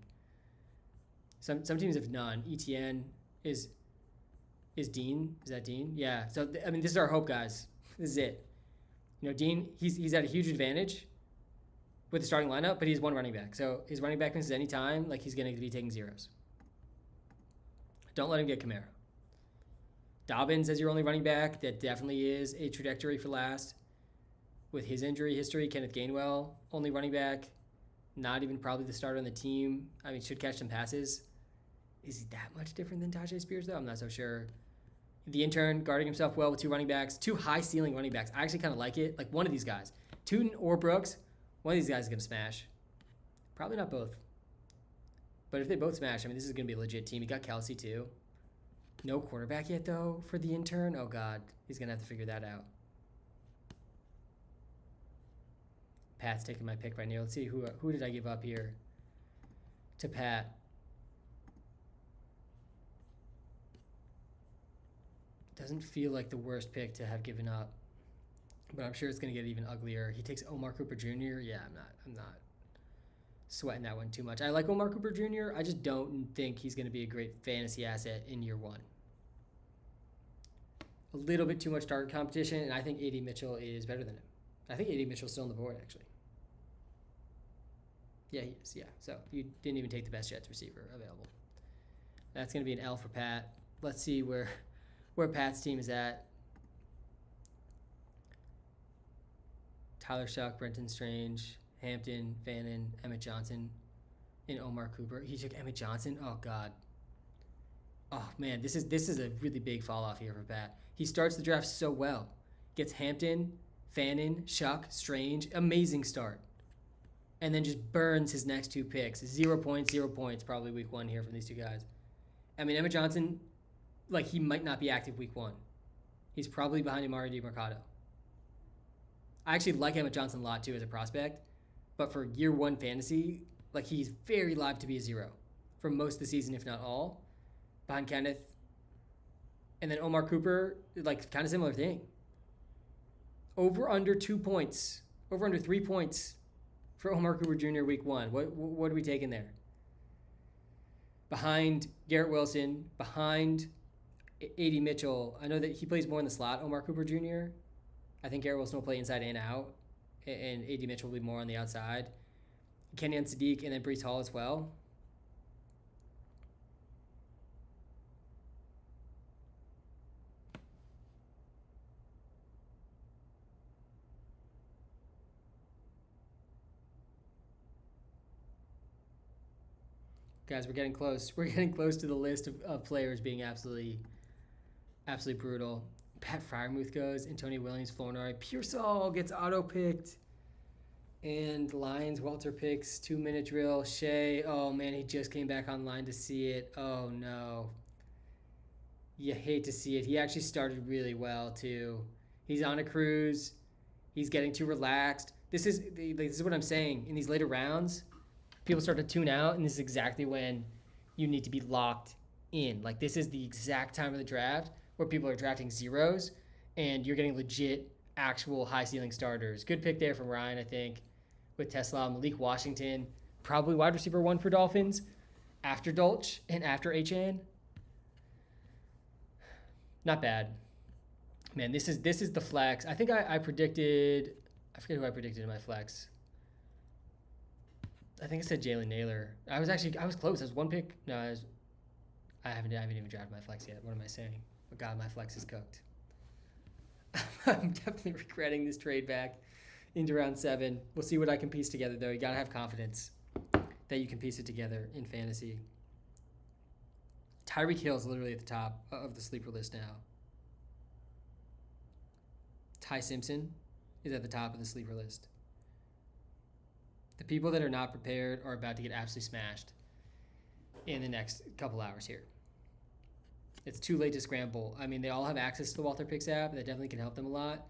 Some teams have none. ETN is Dean. Is that Dean? Yeah. So I mean, this is our hope, guys. This is it. You know, Dean, he's at a huge advantage with the starting lineup, but he's one running back. So his running back misses any time, like he's going to be taking 0s. Don't let him get Kamara. Dobbins as your only running back, that definitely is a trajectory for last. With his injury history, Kenneth Gainwell, only running back, not even probably the starter on the team. I mean, should catch some passes. Is he that much different than Tajay Spears, though? I'm not so sure. The intern guarding himself well with 2 running backs, 2 high-ceiling running backs. I actually kind of like it. Like one of these guys, Tootin or Brooks, one of these guys is going to smash. Probably not both. But if they both smash, I mean, this is going to be a legit team. You got Kelsey, too. No quarterback yet, though, for the intern. Oh, God. He's going to have to figure that out. Pat's taking my pick right now. Let's see, who did I give up here to Pat? Doesn't feel like the worst pick to have given up, but I'm sure it's going to get even uglier. He takes Omar Cooper Jr. Yeah, I'm not sweating that one too much. I like Omar Cooper Jr. I just don't think he's going to be a great fantasy asset in year 1. A little bit too much target competition, and I think A.D. Mitchell is better than him. I think A.D. Mitchell's still on the board, actually. Yeah, he is, yeah. So you didn't even take the best Jets receiver available. That's going to be an L for Pat. Let's see where Pat's team is at. Tyler Shuck, Brenton Strange, Hampton, Fannin, Emmett Johnson, and Omar Cooper. He took Emmett Johnson. Oh, God. Oh, man, this is a really big fall off here for Pat. He starts the draft so well. Gets Hampton, Fannin, Shuck, Strange. Amazing start. And then just burns his next 2 picks. 0 points, 0 points probably week 1 here from these 2 guys. I mean, Emmett Johnson, like, he might not be active week 1. He's probably behind Amari DiMercado. I actually like Emmett Johnson a lot, too, as a prospect. But for year 1 fantasy, Like, he's very live to be a 0 for most of the season, if not all, behind Kenneth. And then Omar Cooper, like, kind of similar thing. Over under 2 points. Over under 3 points for Omar Cooper Jr. week 1. What are we taking there? Behind Garrett Wilson, behind A.D. Mitchell. I know that he plays more in the slot, Omar Cooper Jr. I think Garrett Wilson will play inside and out, and A.D. Mitchell will be more on the outside. Kenyon Sadiq, and then Breece Hall as well. Guys, we're getting close. We're getting close to the list of players being absolutely brutal. Pat Fryermuth goes. Antonio Williams, Flournoy. Pearsall gets auto-picked. And Lions, WalterPicks, 2-minute drill. Shea, oh man, he just came back online to see it. Oh no. You hate to see it. He actually started really well too. He's on a cruise. He's getting too relaxed. This is what I'm saying. In these later rounds, people start to tune out, and this is exactly when you need to be locked in. Like, this is the exact time of the draft where people are drafting zeros, and you're getting legit, actual high-ceiling starters. Good pick there from Ryan, I think, with Tesla. Malik Washington, probably wide receiver 1 for Dolphins, after Dolch and after Achane. Not bad. Man, this is the flex. I think I predicted, I forget who I predicted in my flex. I think I said Jalen Naylor. I was close. I was one pick. No, I haven't even drafted my flex yet. What am I saying? Oh God, my flex is cooked. I'm definitely regretting this trade back into round 7. We'll see what I can piece together, though. You gotta have confidence that you can piece it together in fantasy. Tyreek Hill is literally at the top of the sleeper list now. Ty Simpson is at the top of the sleeper list. The people that are not prepared are about to get absolutely smashed in the next couple hours here. It's too late to scramble. I mean, they all have access to the WalterPicks app. That definitely can help them a lot.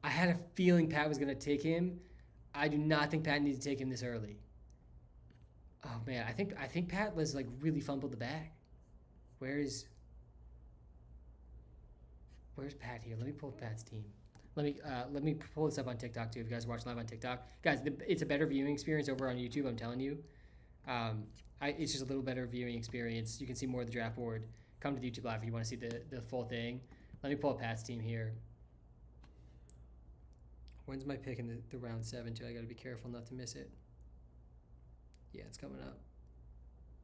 I had a feeling Pat was going to take him. I do not think Pat needed to take him this early. Oh man, I think Pat was like really fumbled the bag. Where's Pat here? Let me pull up Pat's team. Let me pull this up on TikTok too. If you guys are watching live on TikTok, guys, it's a better viewing experience over on YouTube. I'm telling you, it's just a little better viewing experience. You can see more of the draft board. Come to the YouTube live if you want to see the full thing. Let me pull up Pat's team here. When's my pick in the round 7 too? I got to be careful not to miss it. Yeah, it's coming up.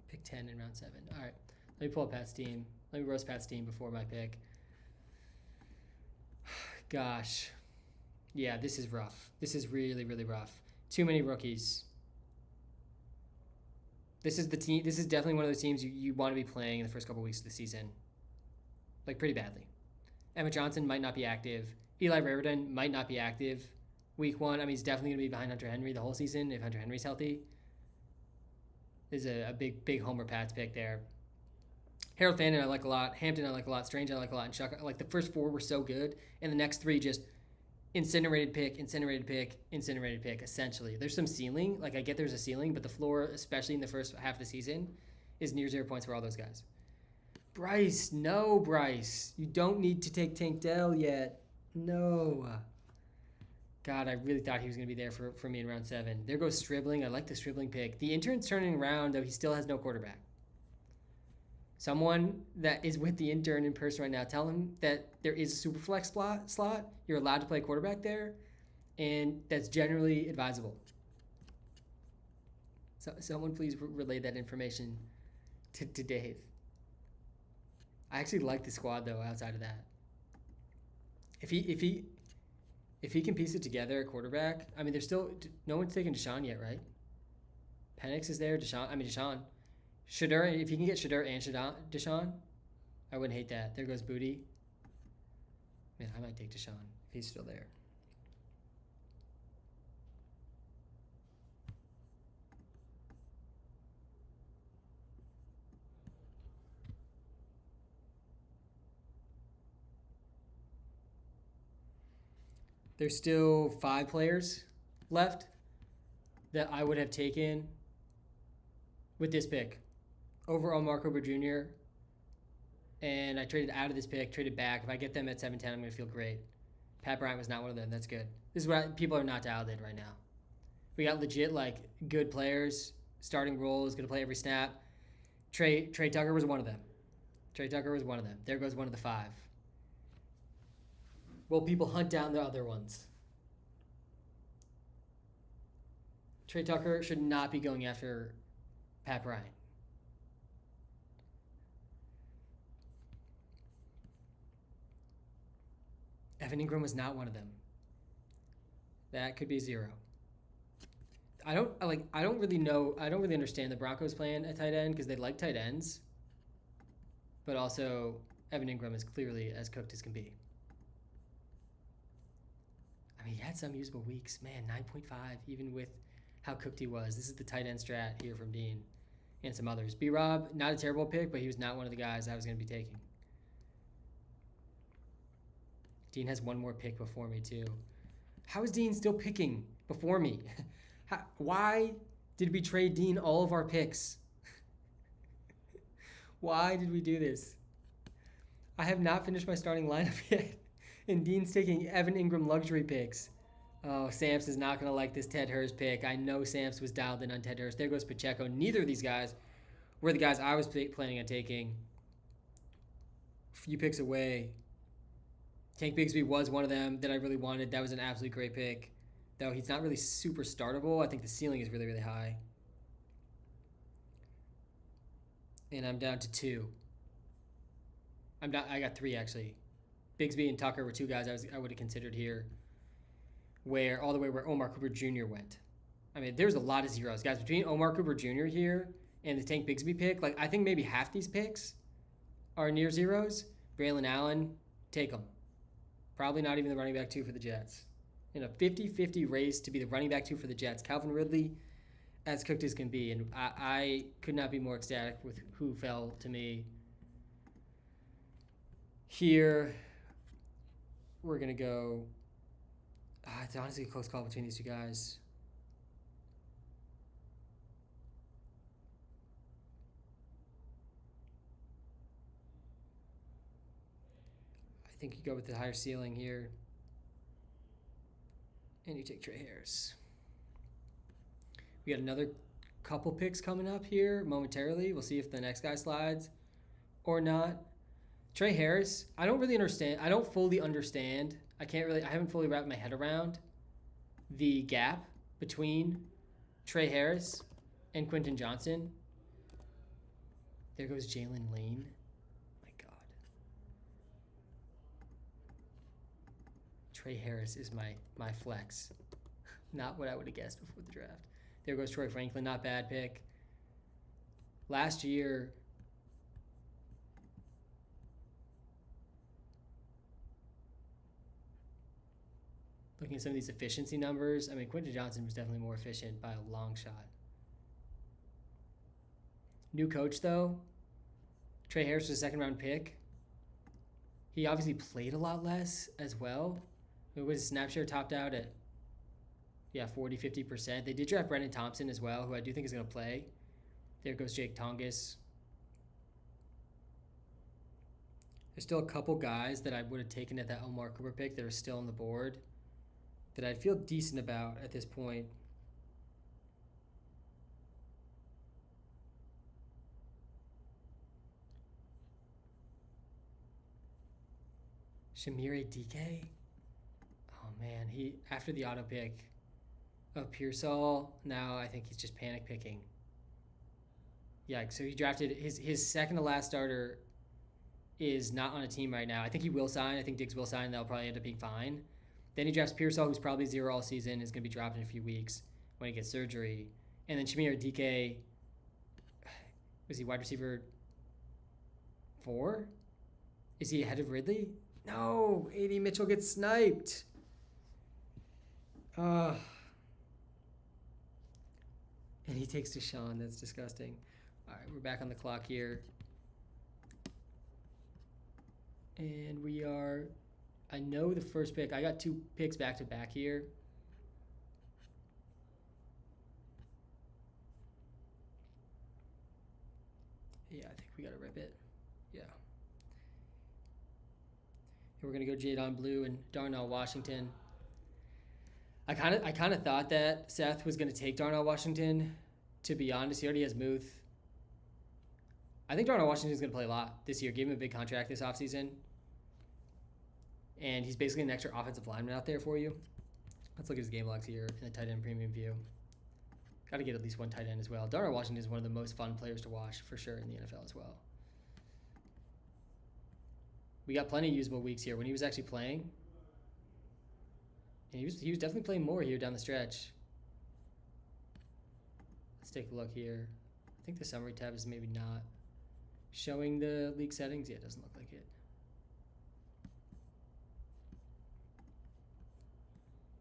Pick 10 in round 7. All right, let me pull up Pat's team. Let me roast Pat's team before my pick. Gosh. Yeah, this is rough. This is really, really rough. Too many rookies. This is the team. This is definitely one of those teams you want to be playing in the first couple weeks of the season. Like, pretty badly. Emmett Johnson might not be active. Eli Raridan might not be active week 1. I mean, he's definitely going to be behind Hunter Henry the whole season if Hunter Henry's healthy. There's a big Homer Pats pick there. Harold Fannin I like a lot. Hampton I like a lot. Strange I like a lot. And Chuck, like, the first 4 were so good. And the next 3 just incinerated pick, essentially. There's some ceiling. Like, I get there's a ceiling, but the floor, especially in the first half of the season, is near 0 points for all those guys. Bryce. No, Bryce. You don't need to take Tank Dell yet. No. God, I really thought he was going to be there for me in round 7. There goes Stribling. I like the Stribling pick. The intern's turning around, though he still has no quarterback. Someone that is with the intern in person right now, tell him that there is a super flex slot. You're allowed to play quarterback there, and that's generally advisable. So someone please relay that information to Dave. I actually like the squad though. Outside of that, if he can piece it together at quarterback, I mean, there's still no one's taken Deshaun yet, right? Penix is there. Deshaun. Shedeur, if you can get Shedeur and Deshaun, I wouldn't hate that. There goes Booty. Man, I might take Deshaun if he's still there. There's still 5 players left that I would have taken with this pick over Omar Cooper Jr. And I traded out of this pick, traded back. If I get them at 7-10, I'm going to feel great. Pat Bryant was not one of them. That's good. This is what people are not dialed in right now. We got legit, like, good players, starting roles, going to play every snap. Trey Tucker was one of them. There goes one of the 5. Will people hunt down the other ones? Trey Tucker should not be going after Pat Bryant. Evan Ingram was not one of them. That could be 0. I don't really understand the Broncos plan at tight end because they like tight ends. But also, Evan Ingram is clearly as cooked as can be. I mean, he had some usable weeks. Man, 9.5, even with how cooked he was. This is the tight end strat here from Dean and some others. B-Rob, not a terrible pick, but he was not one of the guys I was going to be taking. Dean has one more pick before me, too. How is Dean still picking before me? Why did we trade Dean all of our picks? Why did we do this? I have not finished my starting lineup yet. And Dean's taking Evan Ingram luxury picks. Oh, Samps is not going to like this Ted Hurst pick. I know Samps was dialed in on Ted Hurst. There goes Pacheco. Neither of these guys were the guys I was planning on taking. A few picks away. Tank Bigsby was one of them that I really wanted. That was an absolutely great pick. Though he's not really super startable. I think the ceiling is really, really high. And I'm down to 2. I got 3, actually. Bigsby and Tucker were 2 guys I would have considered here. All the way where Omar Cooper Jr. went. I mean, there's a lot of zeros. Guys, between Omar Cooper Jr. here and the Tank Bigsby pick, like, I think maybe half these picks are near zeros. Braylon Allen, take them. Probably not even the running back 2 for the Jets. In a 50-50 race to be the running back 2 for the Jets. Calvin Ridley, as cooked as can be. And I could not be more ecstatic with who fell to me. Here, we're going to go... it's honestly a close call between these 2 guys. I think you go with the higher ceiling here. And you take Trey Harris. We got another couple picks coming up here momentarily. We'll see if the next guy slides or not. Trey Harris, I don't really understand. I don't fully understand. I haven't fully wrapped my head around the gap between Trey Harris and Quentin Johnson. There goes Jalen Lane. My God. Trey Harris is my flex. Not what I would have guessed before the draft. There goes Troy Franklin. Not bad pick. Last year, looking at some of these efficiency numbers, I mean, Quentin Johnson was definitely more efficient by a long shot. New coach, though. Trey Harris was a 2nd-round pick. He obviously played a lot less as well. It was snap share topped out at, 40-50%. They did draft Brendan Thompson as well, who I do think is going to play. There goes Jake Tongas. There's still a couple guys that I would have taken at that Omar Cooper pick that are still on the board that I'd feel decent about at this point. Shamir DK? Oh man, he after the auto pick of Pearsall, now I think he's just panic picking. Yikes, so he drafted his second to last starter is not on a team right now. I think he will sign. I think Diggs will sign. That'll probably end up being fine. Then he drafts Pearsall, who's probably 0 all season, is going to be dropped in a few weeks when he gets surgery. And then Shamir DK, was he wide receiver 4? Is he ahead of Ridley? No, A.D. Mitchell gets sniped. And he takes Deshaun. That's disgusting. All right, we're back on the clock here. And we are... I know the first pick. I got 2 picks back-to-back here. Here we're gonna go Jadon Blue and Darnell Washington. I kind of thought that Seth was gonna take Darnell Washington. To be honest, he already has Muth. I think Darnell Washington's gonna play a lot this year. Gave him a big contract this offseason. And he's basically an extra offensive lineman out there for you. Let's look at his game logs here in the tight end premium view. Got to get at least one tight end as well. Darnell Washington is one of the most fun players to watch for sure in the NFL as well. We got plenty of usable weeks here when he was actually playing. And he was definitely playing more here down the stretch. Let's take a look here. I think the summary tab is maybe not showing the league settings. Yeah, it doesn't look like it.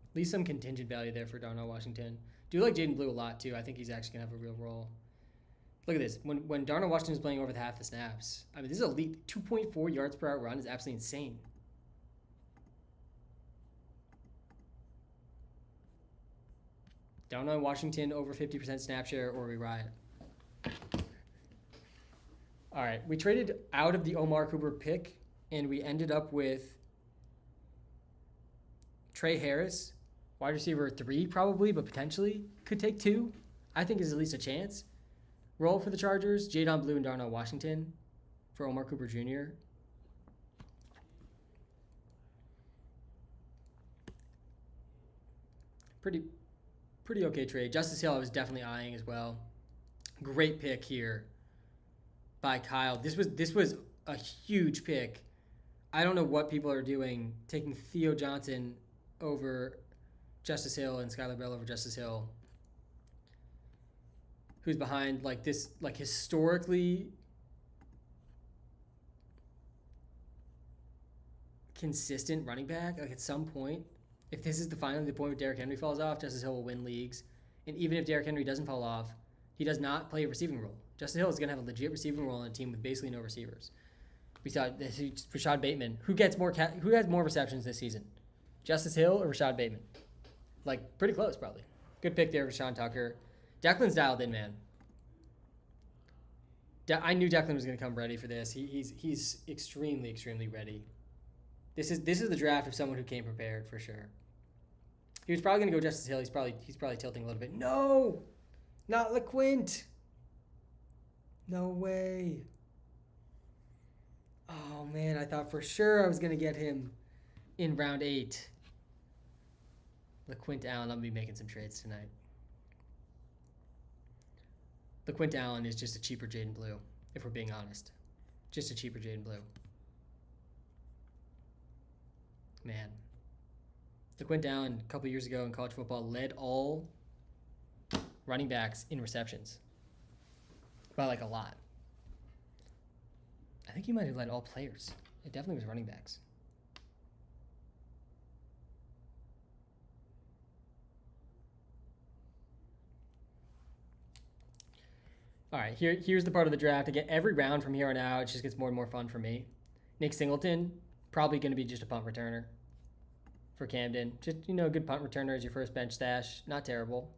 At least some contingent value there for Darnell Washington. Do like Jaden Blue a lot too. I think he's actually gonna have a real role. Look at this. When Darnell Washington is playing over half the snaps, I mean, this is elite. 2.4 yards per hour run is absolutely insane. Darnell Washington over 50% snap share, or we riot. All right, we traded out of the Omar Cooper pick, and we ended up with Trey Harris, wide receiver 3 probably, but potentially could take 2. I think is at least a chance. Roll for the Chargers, Jadon Blue and Darnell Washington for Omar Cooper Jr. Pretty okay trade. Justice Hill I was definitely eyeing as well. Great pick here by Kyle. This was a huge pick. I don't know what people are doing taking Theo Johnson over Justice Hill and Skylar Bell over Justice Hill, who's behind like this like historically consistent running back. Like at some point, if this is finally the point where Derrick Henry falls off, Justice Hill will win leagues. And even if Derrick Henry doesn't fall off, he does not play a receiving role. Justice Hill is going to have a legit receiving role on a team with basically no receivers. We saw Rashad Bateman. Who has more receptions this season? Justice Hill or Rashad Bateman? Like, pretty close, probably. Good pick there for Sean Tucker. Declan's dialed in, man. I knew Declan was going to come ready for this. He's extremely, extremely ready. This is the draft of someone who came prepared for sure. He was probably going to go Justice Hill. He's probably tilting a little bit. No, not LeQuint. No way. Oh man, I thought for sure I was going to get him in round 8. LeQuint Allen. I'm gonna be making some trades tonight. LeQuint Allen is just a cheaper Jaden Blue, if we're being honest. Just a cheaper Jaden Blue. Man. LeQuint Allen, a couple years ago in college football, led all running backs in receptions. By like a lot. I think he might have led all players. It definitely was running backs. All right, here's the part of the draft. Again, every round from here on out, it just gets more and more fun for me. Nick Singleton, probably going to be just a punt returner for Camden. Just, good punt returner as your first bench stash. Not terrible.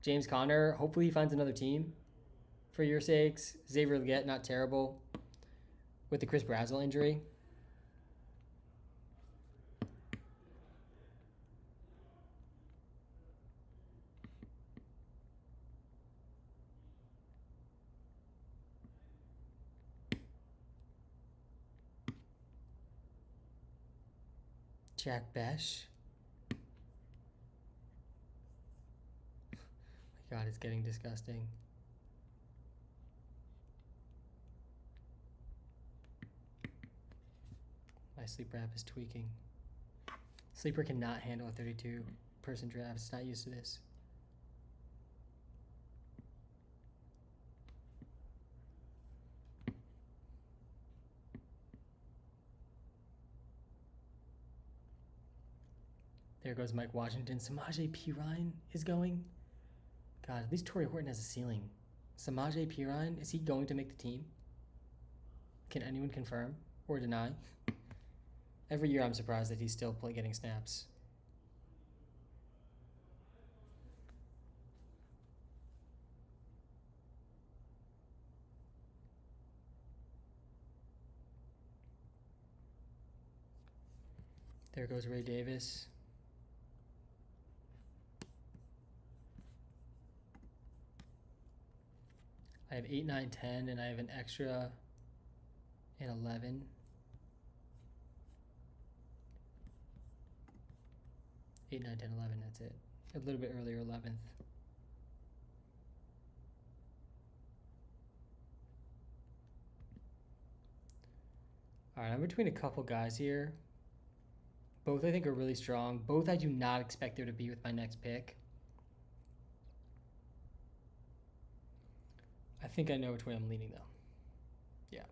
James Conner, hopefully he finds another team for your sakes. Xavier Legette, not terrible with the Chris Brazzell injury. Jack Besh. My God, it's getting disgusting. My sleeper app is tweaking. Sleeper cannot handle a 32-person draft. It's not used to this. There goes Mike Washington. Samaje Perine is going. God, at least Torrey Horton has a ceiling. Samaje Perine, is he going to make the team? Can anyone confirm or deny? Every year I'm surprised that he's still getting snaps. There goes Ray Davis. I have 8, 9, 10, and I have an extra in 11. Eight, 9, 10, 11, that's it. A little bit earlier, 11th. All right, I'm between a couple guys here. Both I think are really strong. Both I do not expect there to be with my next pick. I think I know which way I'm leaning, though. Yeah.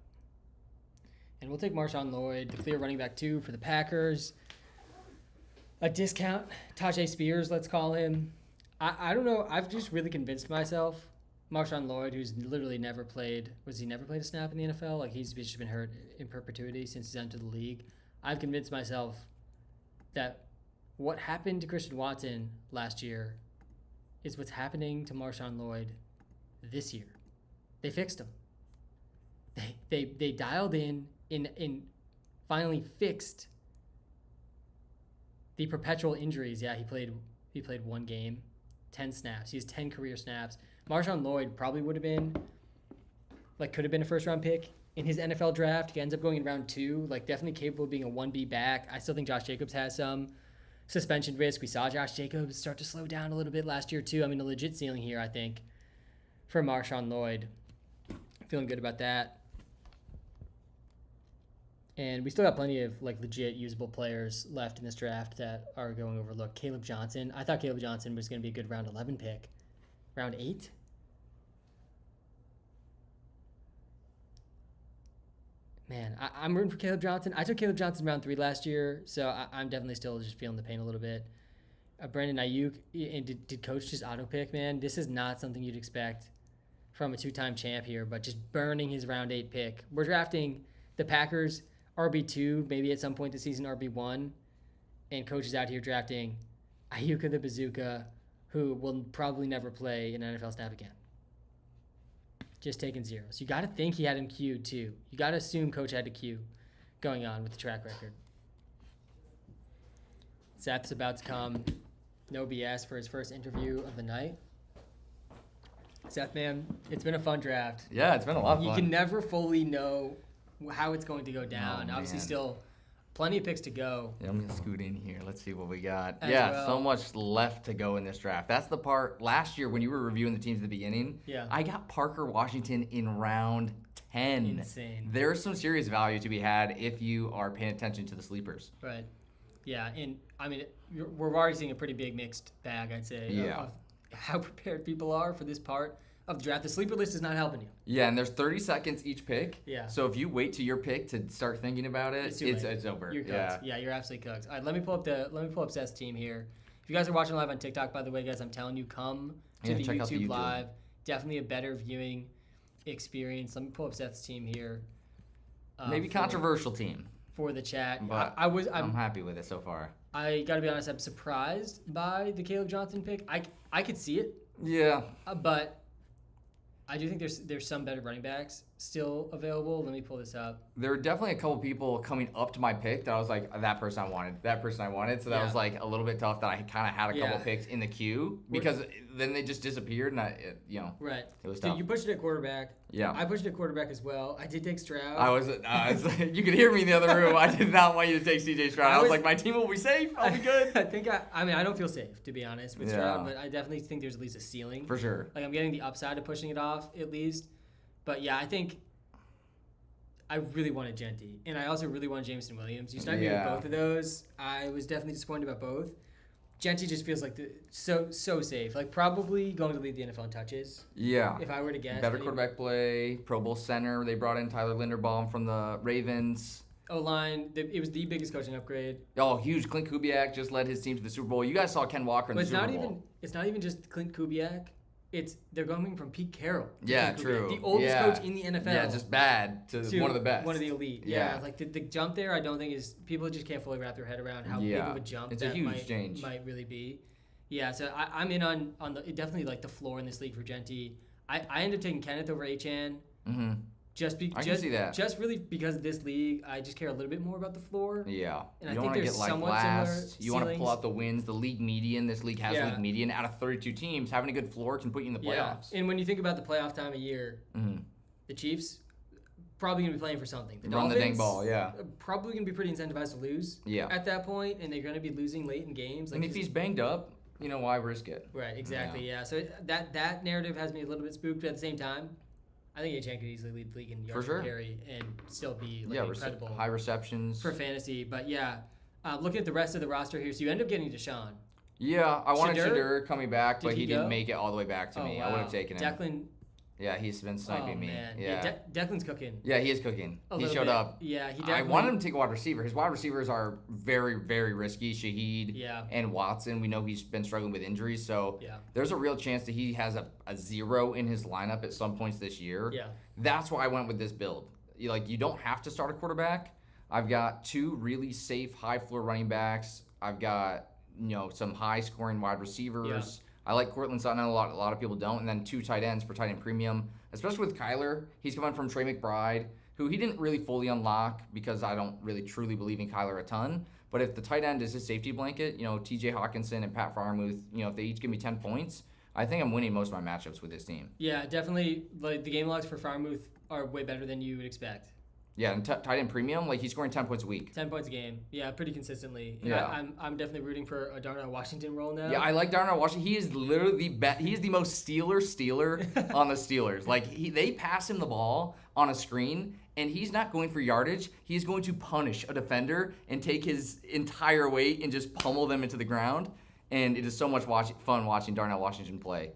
And we'll take Marshawn Lloyd, the clear running back 2 for the Packers. A discount, Tajay Spears, let's call him. I don't know. I've just really convinced myself. Marshawn Lloyd, who's literally never played, he never played a snap in the NFL? Like, he's just been hurt in perpetuity since he's entered the league. I've convinced myself that what happened to Christian Watson last year is what's happening to Marshawn Lloyd this year. They fixed him. They dialed in finally fixed the perpetual injuries. Yeah, he played one game, 10 snaps. He has 10 career snaps. Marshawn Lloyd probably would have been, could have been a first-round pick in his NFL draft. He ends up going in round 2, definitely capable of being a 1B back. I still think Josh Jacobs has some suspension risk. We saw Josh Jacobs start to slow down a little bit last year, too. I mean, a legit ceiling here, I think, for Marshawn Lloyd. Feeling good about that. And we still got plenty of legit usable players left in this draft that are going overlooked. Caleb Johnson. I thought Caleb Johnson was going to be a good round 11 pick. Round 8? Man, I'm rooting for Caleb Johnson. I took Caleb Johnson round 3 last year, so I'm definitely still just feeling the pain a little bit. Brandon Ayuk, and did Coach just auto-pick, man? This is not something you'd expect from a 2-time champ here, but just burning his round 8 pick. We're drafting the Packers RB2, maybe at some point this season RB1, and Coach is out here drafting Ayuka the Bazooka, who will probably never play an NFL snap again. Just taking zeros. You got to think he had him queued too. You got to assume Coach had a queue going on with the track record. Seth's about to come, no BS, for his first interview of the night. Seth, man, it's been a fun draft. Yeah, it's been a lot of fun. You can never fully know how it's going to go down. Oh, Obviously, man. still plenty of picks to go. Yeah, I'm going to scoot in here. Let's see what we got. As yeah, well. so much left to go in this draft. That's the part last year when you were reviewing the teams at the beginning. Yeah. I got Parker Washington in round 10. Insane. There's some serious value to be had if you are paying attention to the sleepers. Right. Yeah, and I mean, we're already seeing a pretty big mixed bag, I'd say, Yeah. of how prepared people are for this part of the draft. The sleeper list is not helping you. Yeah, and there's 30 seconds each pick. Yeah. So if you wait to your pick to start thinking about it, It's too late. it's over. You're yeah. cooked. Yeah, you're absolutely cooked. All right, let me pull up Seth's team here. If you guys are watching live on TikTok, by the way, guys, I'm telling you, come to Yeah, the check out the YouTube YouTube. live. Definitely a better viewing experience. Let me pull up Seth's team here. Maybe controversial team, for the chat. but I'm I'm happy with it so far. I gotta be honest. I'm surprised by the Caleb Johnson pick. I could see it, Yeah. but I do think there's some better running backs still available. Let me pull this up. There were definitely a couple people coming up to my pick that I was like, that person I wanted. So that Yeah. was like a little bit tough that I kind of had a couple Yeah. picks in the queue because then they just disappeared and Right. it was So tough. you pushed it at quarterback. Yeah. I pushed it at quarterback as well. I did take Stroud. I was you could hear me in the other room. I did not want you to take CJ Stroud. I was like, my team will be safe. I'll be good. I don't feel safe, to be honest, with Yeah. Stroud, but I definitely think there's at least a ceiling. For sure. I'm getting the upside of pushing it off, at least. But yeah, I think I really wanted Genty, and I also really wanted Jameson Williams. You sniped me with Yeah. both of those. I was definitely disappointed about both. Genty just feels like so safe. Probably going to lead the NFL in touches, Yeah. if I were to guess. Better quarterback play, Pro Bowl center. They brought in Tyler Linderbaum from the Ravens. O-line, it was the biggest coaching upgrade. Oh, huge. Clint Kubiak just led his team to the Super Bowl. You guys saw Ken Walker in But the Super Bowl. it's not even just Clint Kubiak. They're going from Pete Carroll. to Yeah, Clint Kubiak, true. the oldest Yeah. coach in the NFL. Yeah, just bad to one of the best. One of the elite. Yeah. The jump there, I don't think is people just can't fully wrap their head around how big Yeah. of a jump It's a that huge change. might really be. Yeah, so I'm in on the definitely the floor in this league for Genty. I ended up taking Kenneth over Achan. Mm-hmm. I can see that. Just really because of this league, I just care a little bit more about the floor. Yeah. And you I don't think want to there's get like somewhat last. You want to pull ceilings. out the wins, the league median. This league has Yeah. league median. Out of 32 teams, having a good floor can put you in the playoffs. And when you think about the playoff time of year, the Chiefs probably going to be playing for something. The Run the dang Dolphins, ball, yeah. Probably going to be pretty incentivized to lose Yeah. at that point, and they're going to be losing late in games. And if he's banged up, why risk it? Right, exactly, yeah. So that narrative has me a little bit spooked, but at the same time, I think Achane could easily lead the league in yards per carry and still be incredible high receptions for fantasy. But yeah, looking at the rest of the roster here, so you end up getting Deshaun. Yeah, I wanted Shadur? Shadur coming back, but Did he he didn't go? make it all the way back to me. I would have taken him. Declan. Yeah, he's been sniping me. Man. Yeah. Declan's cooking. Yeah, he is cooking. A He little showed bit. up. Yeah, he I definitely. wanted him to take a wide receiver. His wide receivers are very, very risky. Shaheed and Watson. We know he's been struggling with injuries, so there's a real chance that he has a 0 in his lineup at some points this year. Yeah. That's why I went with this build. You don't have to start a quarterback. I've got 2 really safe, high floor running backs. I've got some high scoring wide receivers. I like Cortland Sutton. A lot of people don't. And then 2 tight ends for tight end premium, especially with Kyler. He's coming from Trey McBride, who he didn't really fully unlock because I don't really truly believe in Kyler a ton. But if the tight end is his safety blanket, TJ Hawkinson and Pat Freiermuth, if they each give me 10 points, I think I'm winning most of my matchups with this team. Yeah, definitely. Like the game logs for Freiermuth are way better than you would expect. Yeah, and tight end premium, he's scoring 10 points a week. 10 points a game. Yeah, pretty consistently. And Yeah. I'm definitely rooting for a Darnell Washington role now. Yeah, I like Darnell Washington. He is literally He is the most Steeler on the Steelers. They pass him the ball on a screen, and he's not going for yardage. He's going to punish a defender and take his entire weight and just pummel them into the ground. And it is so much fun watching Darnell Washington play.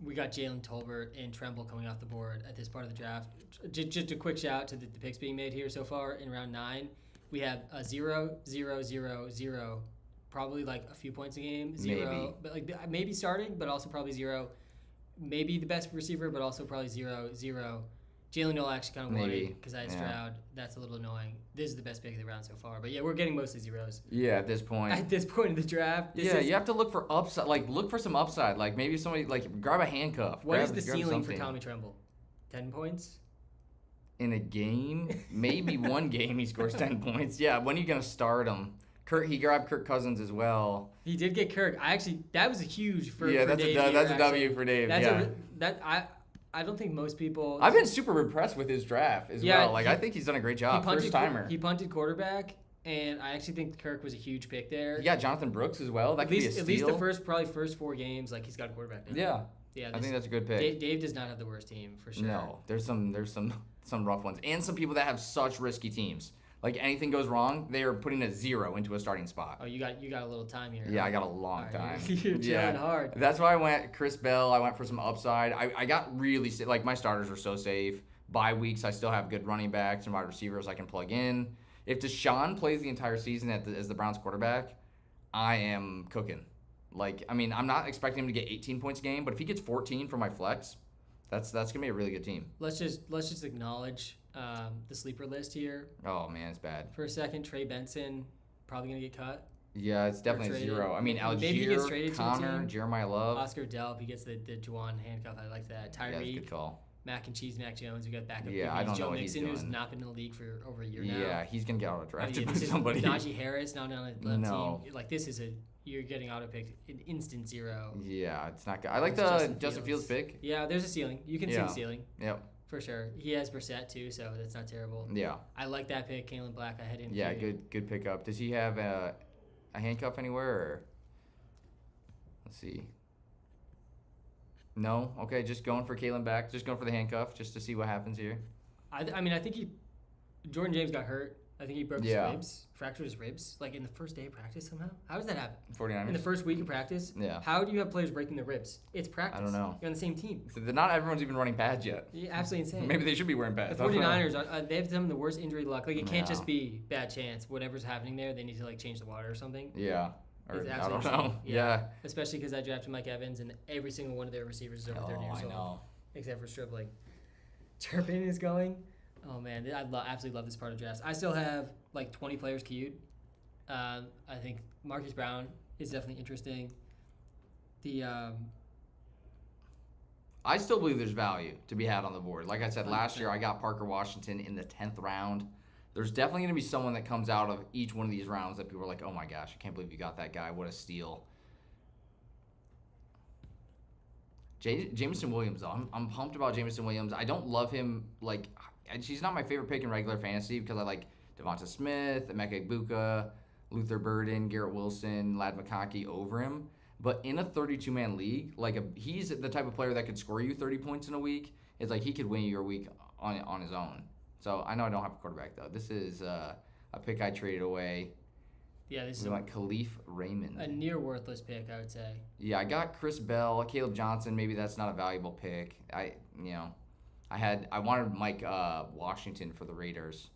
We got Jalen Tolbert and Tremble coming off the board at this part of the draft. Just a quick shout to the picks being made here so far in round 9. We have a 0, 0, 0, 0, probably like a few points a game. 0, Maybe. but maybe starting, but also probably 0. Maybe the best receiver, but also probably 0, 0. Jalen Noel actually kind of worried because I had Stroud. That's a little annoying. This is the best pick of the round so far. But yeah, we're getting mostly zeros. Yeah, at this point. At this point in the draft. You have to look for upside. Look for some upside. Maybe somebody, grab a handcuff. What is the grab ceiling something. for Tommy Tremble? 10 points? In a game? Maybe one game he scores 10 points. Yeah, when are you going to start him? He grabbed Kirk Cousins as well. He did get Kirk. That was a huge for Dave. That's a W for Dave. I don't think most people. I've been super impressed with his draft as well. I think he's done a great job. First timer. He punted quarterback, and I actually think Kirk was a huge pick there. He got Jonathan Brooks as well. That could be a steal. At least the first 4 games, he's got a quarterback now. Yeah. I think that's a good pick. Dave does not have the worst team for sure. No, there's some rough ones, and some people that have such risky teams. Anything goes wrong, they are putting a 0 into a starting spot. Oh, you got a little time here. Yeah, I got a long time. You're chilling hard. That's why I went Chris Bell. I went for some upside. I got really my starters are so safe. Bye weeks, I still have good running backs and wide receivers I can plug in. If Deshaun plays the entire season as the Browns quarterback, I am cooking. I'm not expecting him to get 18 points a game, but if he gets 14 for my flex, that's gonna be a really good team. Let's just acknowledge the sleeper list here. Oh man, it's bad. For a second, Trey Benson probably gonna get cut. Yeah, it's definitely a 0. Algier, Connor, Jeremiah Love, Oscar Delp. He gets the Juwan handcuff. I like that. Tyreek. Yeah, that's a good call. Mac and Cheese, Mac Jones. We got backup. Yeah, I don't know Joe what Mixon, he's who's doing. not been in the league for over a year now. Yeah, he's gonna get auto-drafted by somebody. Najee Harris not on a No. team. This is you're getting auto-picked an instant 0. Yeah, it's not good. I like It's the Justin Fields pick. Yeah, there's a ceiling. You can see the ceiling. Yep. For sure. He has Brissett too, so that's not terrible. Yeah. I like that pick, Kalen Black. I had him. Yeah, good pickup. Does he have a handcuff anywhere? Or? Let's see. No? Okay, just going for Kalen back. Just going for the handcuff just to see what happens here. I think Jordan James got hurt. I think he broke his ribs, fractured his ribs, in the first day of practice somehow. How does that happen? 49ers? In the first week of practice? Yeah. How do you have players breaking their ribs? It's practice. I don't know. You're on the same team. So not everyone's even running pads yet. Yeah, absolutely insane. Maybe they should be wearing pads. The 49ers, they have some of the worst injury luck. It can't just be bad chance. Whatever's happening there, they need to change the water or something. Yeah. Or I don't know. Yeah. Especially because I drafted Mike Evans, and every single one of their receivers is over 30 years old. know. Except for Stribling. Turpin is going. Oh, man. I absolutely love this part of drafts. I still have 20 players queued. I think Marcus Brown is definitely interesting. I still believe there's value to be had on the board. Like I said, last year I got Parker Washington in the 10th round. There's definitely going to be someone that comes out of each one of these rounds that people are like, oh my gosh, I can't believe you got that guy. What a steal. Jameson Williams, though. I'm pumped about Jameson Williams. I don't love him. Like, she's not my favorite pick in regular fantasy because I like Devonta Smith, Emeka Egbuka, Luther Burden, Garrett Wilson, Lad McConkey over him. But in a 32-man league, he's the type of player that could score you 30 points in a week. It's like he could win you your week on his own. So I know I don't have a quarterback, though. This is a pick I traded away. Yeah, this is like Khalif Raymond. a near worthless pick, I would say. Yeah, I got Chris Bell, Caleb Johnson. Maybe that's not a valuable pick. I wanted Mike Washington for the Raiders.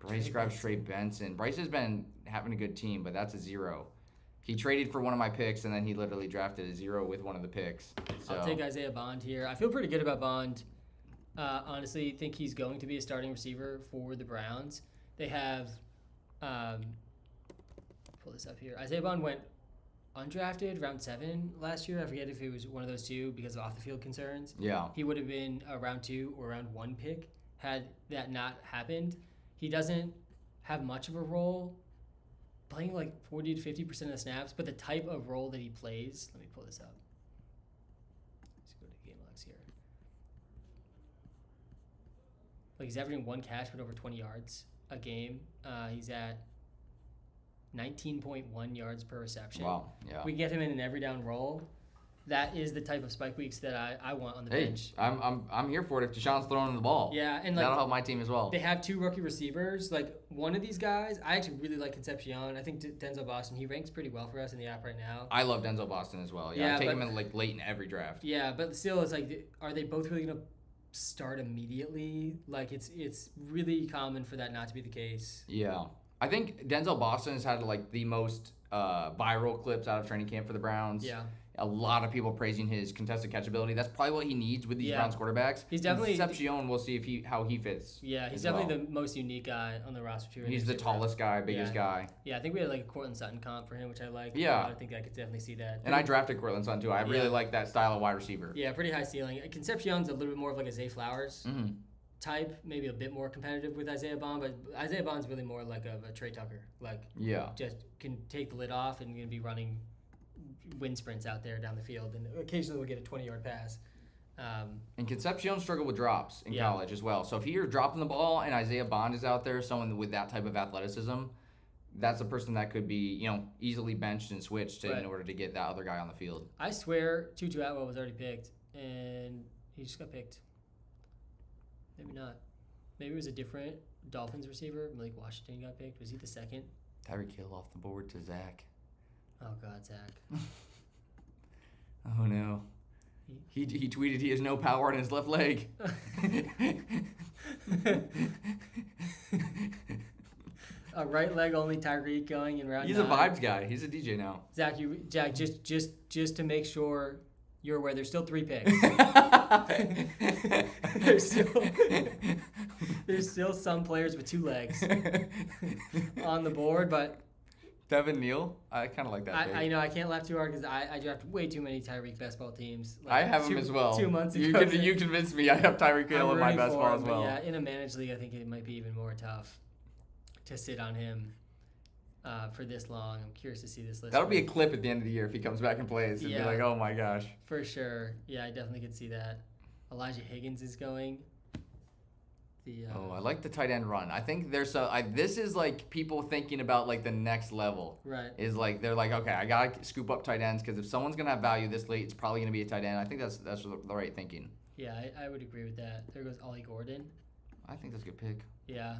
Bryce grabs Trey Benson. Bryce has been having a good team, but that's a 0. He traded for one of my picks, and then he literally drafted a 0 with one of the picks. So. I'll take Isaiah Bond here. I feel pretty good about Bond. Honestly, think he's going to be a starting receiver for the Browns. They have, pull this up here. Isaiah Bond went undrafted round 7 last year. I forget if it was one of those two because of off the field concerns. Yeah. He would have been a round 2 or round 1 pick had that not happened. He doesn't have much of a role, playing like 40 to 50% of the snaps, but the type of role that he plays, let me pull this up. Let's go to game logs here. Like he's averaging 1 catch but over 20 yards a game. He's at 19.1 yards per reception. Wow, yeah. We get him in an every down role. That is the type of spike weeks that I want on the bench. I'm here for it if Deshaun's throwing the ball. Yeah, and that'll help my team as well. They have 2 rookie receivers. Like one of these guys, I actually really like Concepcion. I think Denzel Boston, he ranks pretty well for us in the app right now. I love Denzel Boston as well. Yeah, I take him in late in every draft. Yeah, but still, it's like, are they both really gonna start immediately? Like it's really common for that not to be the case. Yeah, I think Denzel Boston has had like the most viral clips out of training camp for the Browns. Yeah. A lot of people praising his contested catch ability. That's probably what he needs with these Browns quarterbacks. He's definitely Concepcion. We'll see how he fits. Yeah, he's definitely the most unique guy on the roster too. He's the tallest guy, biggest guy. Yeah, I think we had like a Cortland Sutton comp for him, which I like. Yeah, I think I could definitely see that. And I drafted Cortland Sutton too. I really like that style of wide receiver. Yeah, pretty high ceiling. Concepcion's a little bit more of like a Zay Flowers type, maybe a bit more competitive with Isaiah Bond, but Isaiah Bond's really more like a Trey Tucker. Like just can take the lid off and gonna be running wind sprints out there down the field, and occasionally we'll get a 20-yard pass. And Concepcion struggled with drops in college as well. So if you're dropping the ball and Isaiah Bond is out there, someone with that type of athleticism, that's a person that could be, easily benched and switched in order to get that other guy on the field. I swear Tutu Atwell was already picked, and he just got picked. Maybe not. Maybe it was a different Dolphins receiver. Malik Washington got picked. Was he the second? Tyreek Hill off the board to Zach. Oh, God, Zach. Oh, no. He tweeted he has no power in his left leg. A right leg only Tyreek going in round 9. He's a vibes guy. He's a DJ now. Zach, just to make sure you're aware, there's still 3 picks. there's still some players with 2 legs on the board, but Devin Neal, I kind of like that. I can't laugh too hard because I draft way too many Tyreek best ball teams. Like I have him as well. 2 months ago. You convinced me. I have Tyreek Hill in my best ball as well. Yeah, in a managed league, I think it might be even more tough to sit on him for this long. I'm curious to see this list. That'll be a clip at the end of the year if he comes back and plays. It'd be like, oh my gosh. For sure. Yeah, I definitely could see that. Elijah Higgins is going. I like the tight end run. I think there's this is like people thinking about like the next level. Right. Is like they're like, okay, I gotta scoop up tight ends because if someone's gonna have value this late, it's probably gonna be a tight end. I think that's the right thinking. Yeah, I would agree with that. There goes Ollie Gordon. I think that's a good pick. Yeah.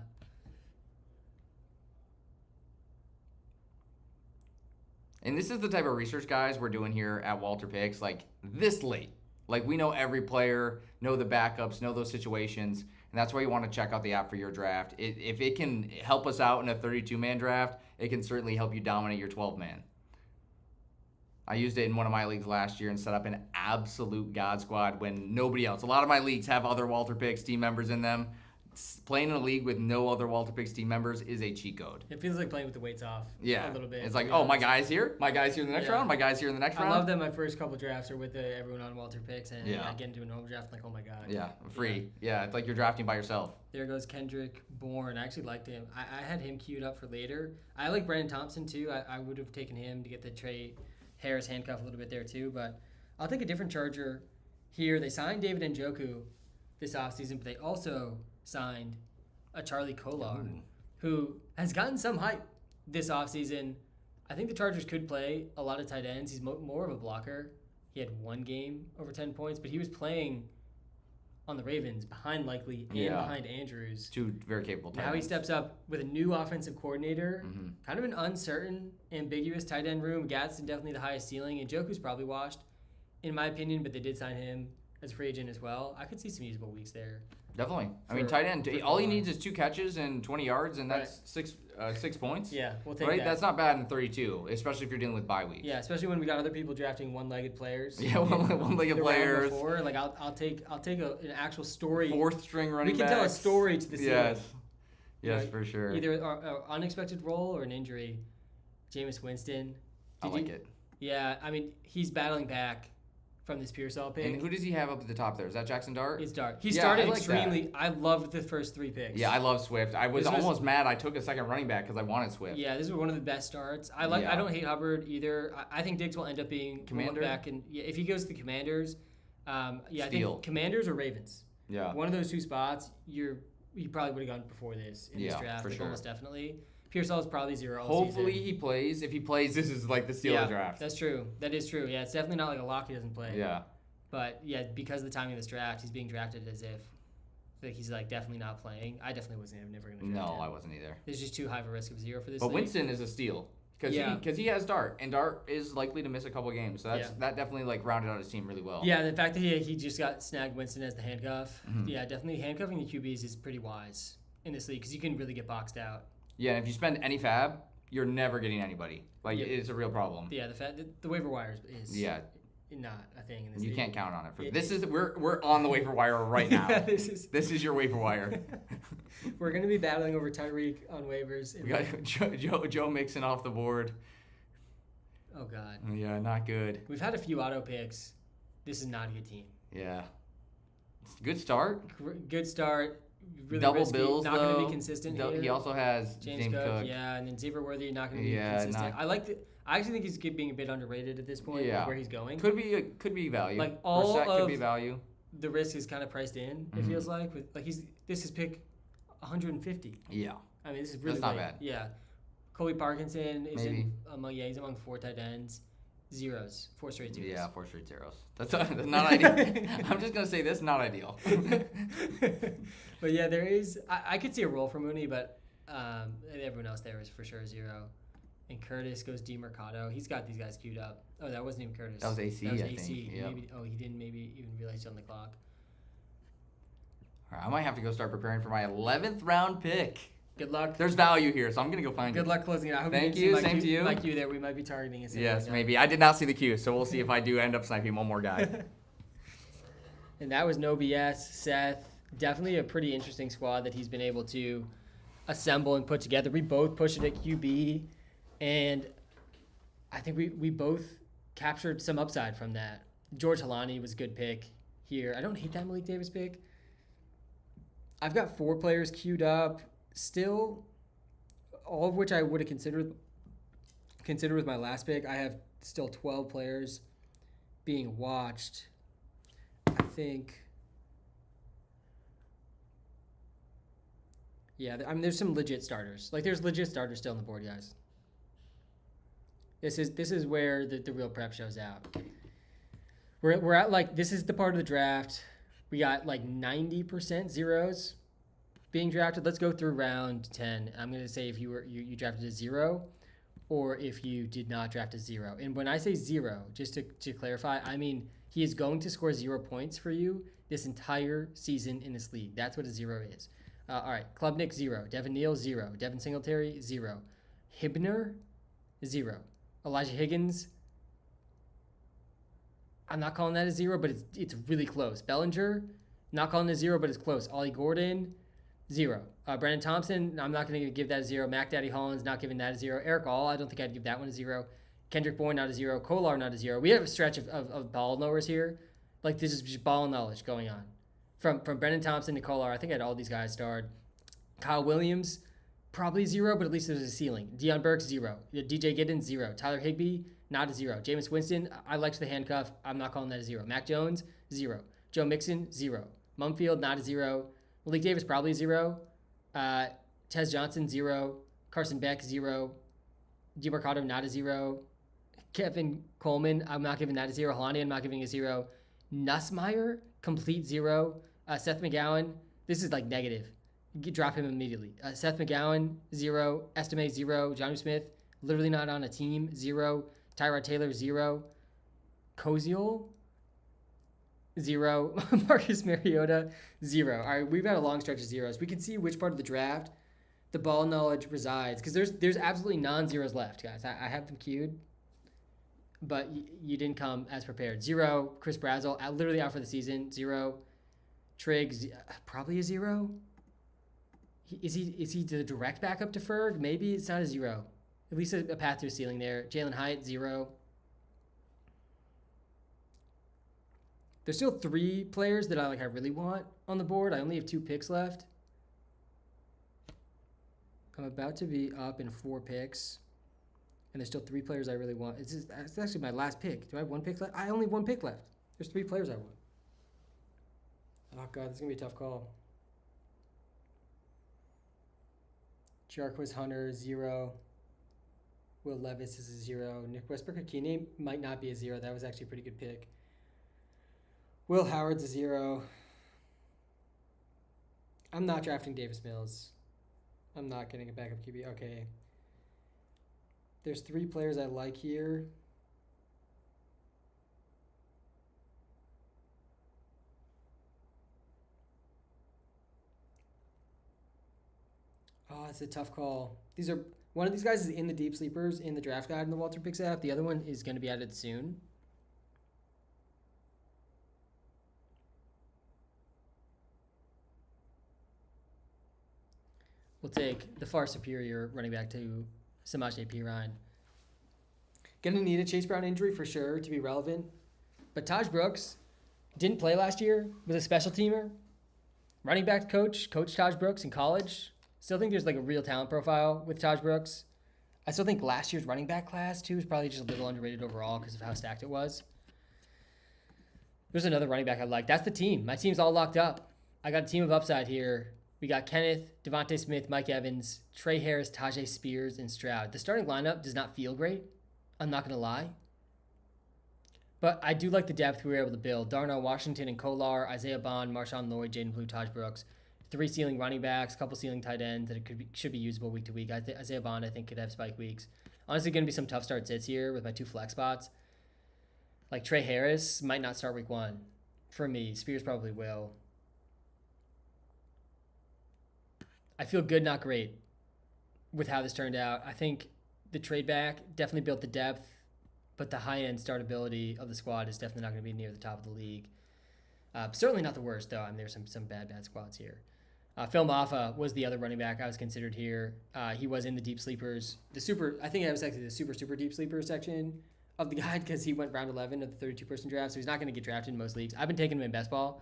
And this is the type of research, guys, we're doing here at WalterPicks, like this late. Like we know every player, know the backups, know those situations, and that's why you want to check out the app for your draft. If it can help us out in a 32-man draft, it can certainly help you dominate your 12-man. I used it in one of my leagues last year and set up an absolute God squad when nobody else. A lot of my leagues have other WalterPicks team members in them. playing in a league with no other WalterPicks team members is a cheat code. It feels like playing with the weights off. Yeah, A little bit. it's to like, be oh, my honest. guy's here. My guy's here in the next Yeah. round. My guy's here in the next I round. love that my first couple drafts are with everyone on WalterPicks, and Yeah. I get into a normal draft, I'm like, oh my god. Yeah, free. Yeah, it's like you're drafting by yourself. There goes Kendrick Bourne. I actually liked him. I had him queued up for later. I like Brandon Thompson too. I would have taken him to get the Trey Harris handcuff a little bit there too, but I'll take a different Charger here. They signed David Njoku this offseason, but they also signed a Charlie Kolar, who has gotten some hype this offseason. I think the Chargers could play a lot of tight ends. He's more of a blocker. He had one game over 10 points, but he was playing on the Ravens behind Likely and Yeah. behind Andrews. Two very capable tight Now he ends. steps up with a new offensive coordinator, kind of an uncertain, ambiguous tight end room. Gadsden definitely the highest ceiling, and Joku's probably washed, in my opinion, but they did sign him as a free agent as well. I could see some usable weeks there. Definitely. I mean, For- tight end. for All he Kolar. needs is 2 catches and 20 yards, and that's 6 points. Yeah, we'll take Right? that. That's not bad in 32, especially if you're dealing with bye weeks. Yeah, especially when we got other people drafting one-legged players. Yeah, one-legged the round players. before. Like I'll take an actual story. 4th string running we can tell a backs. story to the ceiling. Yes. Yes, Right. for sure. Either an unexpected role or an injury. Jameis Winston. I like it. Yeah, I mean he's battling back from this Pearsall pick. And who does he have up at the top there? Is that Jackson Dart? It's dark. He Yeah, started I like extremely. I loved the first 3 picks. Yeah, I love Swift. I was This was- almost mad I took a second running back because I wanted Swift. Yeah, this was one of the best starts. I like. Yeah. I don't hate Hubbard either. I think Diggs will end up being Commander? back, and yeah, if he goes to the Commanders, I Steal. think Commanders or Ravens. Yeah. One of those 2 spots, you probably would have gone before this in this Yeah, draft. for Like, sure. almost definitely. Pearsall is probably 0 all Hopefully season. he plays. If he plays, this is like the Steelers Yeah, draft. that's true. That is true. Yeah, it's definitely not like a lock he doesn't play. Yeah. But yeah, because of the timing of this draft, he's being drafted as if like he's like definitely not playing. I definitely wasn't never going to draft No, him. I wasn't either. There's just too high of a risk of 0 for this. But league. Winston is a steal because Yeah. he has Dart, and Dart is likely to miss a couple games. So that definitely like rounded out his team really well. Yeah, the fact that he just got snagged Winston as the handcuff. Mhm. Yeah, definitely handcuffing the QBs is pretty wise in this league because you can really get boxed out. Yeah, and if you spend any fab, you're never getting anybody. Like Yeah. it's a real problem. But yeah, the fact that the waiver wire is Yeah. not a thing in this You league. can't count on it. It- This is we're on the waiver wire right now. Yeah, this This is your waiver wire. we're gonna be battling over Tyreek on waivers. We got Joe Mixon off the board. Oh god, Yeah, not good. we've had a few auto picks. This is not a good team. Yeah. Good start. Good start. Really Double risky, bills not though. gonna be consistent here. He also has James James Cook, Cook. yeah, and then Xavier Worthy not going to be Yeah, consistent. not- I actually think he's being a bit underrated at this point. Yeah. With where he's going. Could be value. Like, all Brissett could of- be value. The risk is kind of priced in. It Mhm. feels like this is pick 150. Yeah. I mean, this is really That's not late. bad. Yeah, Colby Parkinson is Maybe. he's among 4 tight ends, 4 straight zeros. Yeah, 4 straight zeros. That's not ideal. I'm just gonna say this, not ideal. But yeah, there is. I could see a role for Mooney, but everyone else there is for sure 0. And Curtis goes DeMercado. He's got these guys queued up. Oh, that wasn't even Curtis. That was AC, That was I AC. think. Yep. He didn't maybe even realize he's on the clock. All right, I might have to go start preparing for my 11th round pick. Good luck. There's value here, so I'm gonna go find Good it. luck closing it. I hope Thank you you, didn't see same to you. Like you there, we might be targeting it. Yes, maybe. I did not see the cue, so we'll see if I do end up sniping one more guy. And that was no BS. Seth, definitely a pretty interesting squad that he's been able to assemble and put together. We both pushed it at QB, and I think we both captured some upside from that. George Halani was a good pick here. I don't hate that Malik Davis pick. I've got 4 players queued up, still, all of which I would have considered with my last pick. I have still 12 players being watched. I think, yeah, I mean, there's some legit starters. Like, there's legit starters still on the board, guys. This is where the real prep shows out. We're at, like, this is the part of the draft. We got, like, 90% zeros being drafted. Let's go through round 10. I'm going to say if you drafted a 0 or if you did not draft a 0. And when I say 0, just to clarify, I mean he is going to score 0 points for you this entire season in this league. That's what a 0 is. All right, Klubnik 0, Devin Neal 0, Devin Singletary 0, Hibner 0, Elijah Higgins. I'm not calling that a 0, but it's really close. Bellinger, not calling it a 0, but it's close. Ollie Gordon, 0. Brandon Thompson, I'm not going to give that a 0. Mac Daddy Hollins, not giving that a 0. Eric All, I don't think I'd give that one a 0. Kendrick Bourne, not a 0. Kolar, not a 0. We have a stretch of ball knowers here. Like, this is just ball knowledge going on. From Brendan Thompson to Kolar, I think I had all these guys starred. Kyle Williams, probably 0, but at least there's a ceiling. Deion Burks, 0. DJ Giddens, 0. Tyler Higbee, not a 0. Jameis Winston, I liked the handcuff. I'm not calling that a 0. Mac Jones, 0. Joe Mixon, 0. Mumfield, not a 0. Malik Davis, probably a 0. Tez Johnson, 0. Carson Beck, 0. DeMarcado, not a 0. Kevin Coleman, I'm not giving that a 0. Holani, I'm not giving a 0. Nussmeier, complete 0. Seth McGowan, this is like negative. Drop him immediately. Seth McGowan, 0. Estime, 0. Johnny Smith, literally not on a team, 0. Tyrod Taylor, 0. Koziel, 0. Marcus Mariota, 0. All right, we've got a long stretch of zeros. We can see which part of the draft the ball knowledge resides, because there's absolutely non-zeros left, guys. I have them queued, but you didn't come as prepared. 0. Chris Brazzell, literally out for the season, 0. Triggs, probably a 0. Is he the direct backup to Ferg? Maybe it's not a 0. At least a path to a ceiling there. Jalen Hyatt, 0. There's still 3 players that I really want on the board. I only have 2 picks left. I'm about to be up in 4 picks. And there's still 3 players I really want. It's actually my last pick. Do I have 1 pick left? I only have 1 pick left. There's 3 players I want. Oh, God, this is going to be a tough call. Jarquez Hunter, 0. Will Levis is a 0. Nick Westbrook-Ikine might not be a 0. That was actually a pretty good pick. Will Howard's a 0. I'm not drafting Davis Mills. I'm not getting a backup QB. Okay. There's 3 players I like here. Oh, it's a tough call. One of these guys is in the deep sleepers in the draft guide in the WalterPicks app. The other one is going to be added soon. We'll take the far superior running back to Samaje Perine. Going to need a Chase Brown injury for sure to be relevant. But Taj Brooks didn't play last year, was a special teamer. Running back coach Taj Brooks in college. Still think there's a real talent profile with Taj Brooks. I still think last year's running back class, too, is probably just a little underrated overall because of how stacked it was. There's another running back I like. That's the team. My team's all locked up. I got a team of upside here. We got Kenneth, Devontae Smith, Mike Evans, Trey Harris, Tajay Spears, and Stroud. The starting lineup does not feel great. I'm not going to lie. But I do like the depth we were able to build. Darnell Washington and Kolar, Isaiah Bond, Marshawn Lloyd, Jaden Blue, Taj Brooks. 3 ceiling running backs, a couple ceiling tight ends that should be usable week to week. Isaiah Bond, I think, could have spike weeks. Honestly, going to be some tough start sits here with my 2 flex spots. Like Trey Harris might not start week 1 for me. Spears probably will. I feel good, not great with how this turned out. I think the trade back definitely built the depth, but the high-end startability of the squad is definitely not going to be near the top of the league. Certainly not the worst, though. I mean, there's some bad squads here. Phil Maffa was the other running back I was considered here. He was in the deep sleepers. I think I was actually the super deep sleeper section of the guide because he went round 11 of the 32-person draft, so he's not going to get drafted in most leagues. I've been taking him in best ball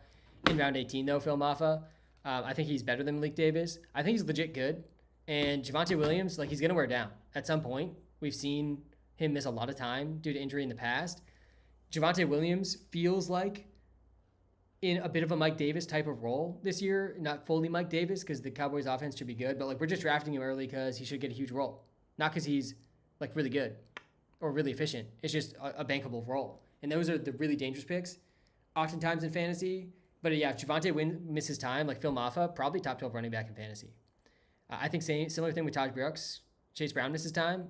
in round 18, though, Phil Maffa. I think he's better than Malik Davis. I think he's legit good. And Javonte Williams, he's going to wear down at some point. We've seen him miss a lot of time due to injury in the past. Javonte Williams feels like in a bit of a Mike Davis type of role this year. Not fully Mike Davis because the Cowboys offense should be good, but we're just drafting him early because he should get a huge role. Not because he's really good or really efficient. It's just a bankable role. And those are the really dangerous picks oftentimes in fantasy. But yeah, if Javonte misses time, like Phil Maffa, probably top 12 running back in fantasy. I think similar thing with Taj Brooks. Chase Brown misses time.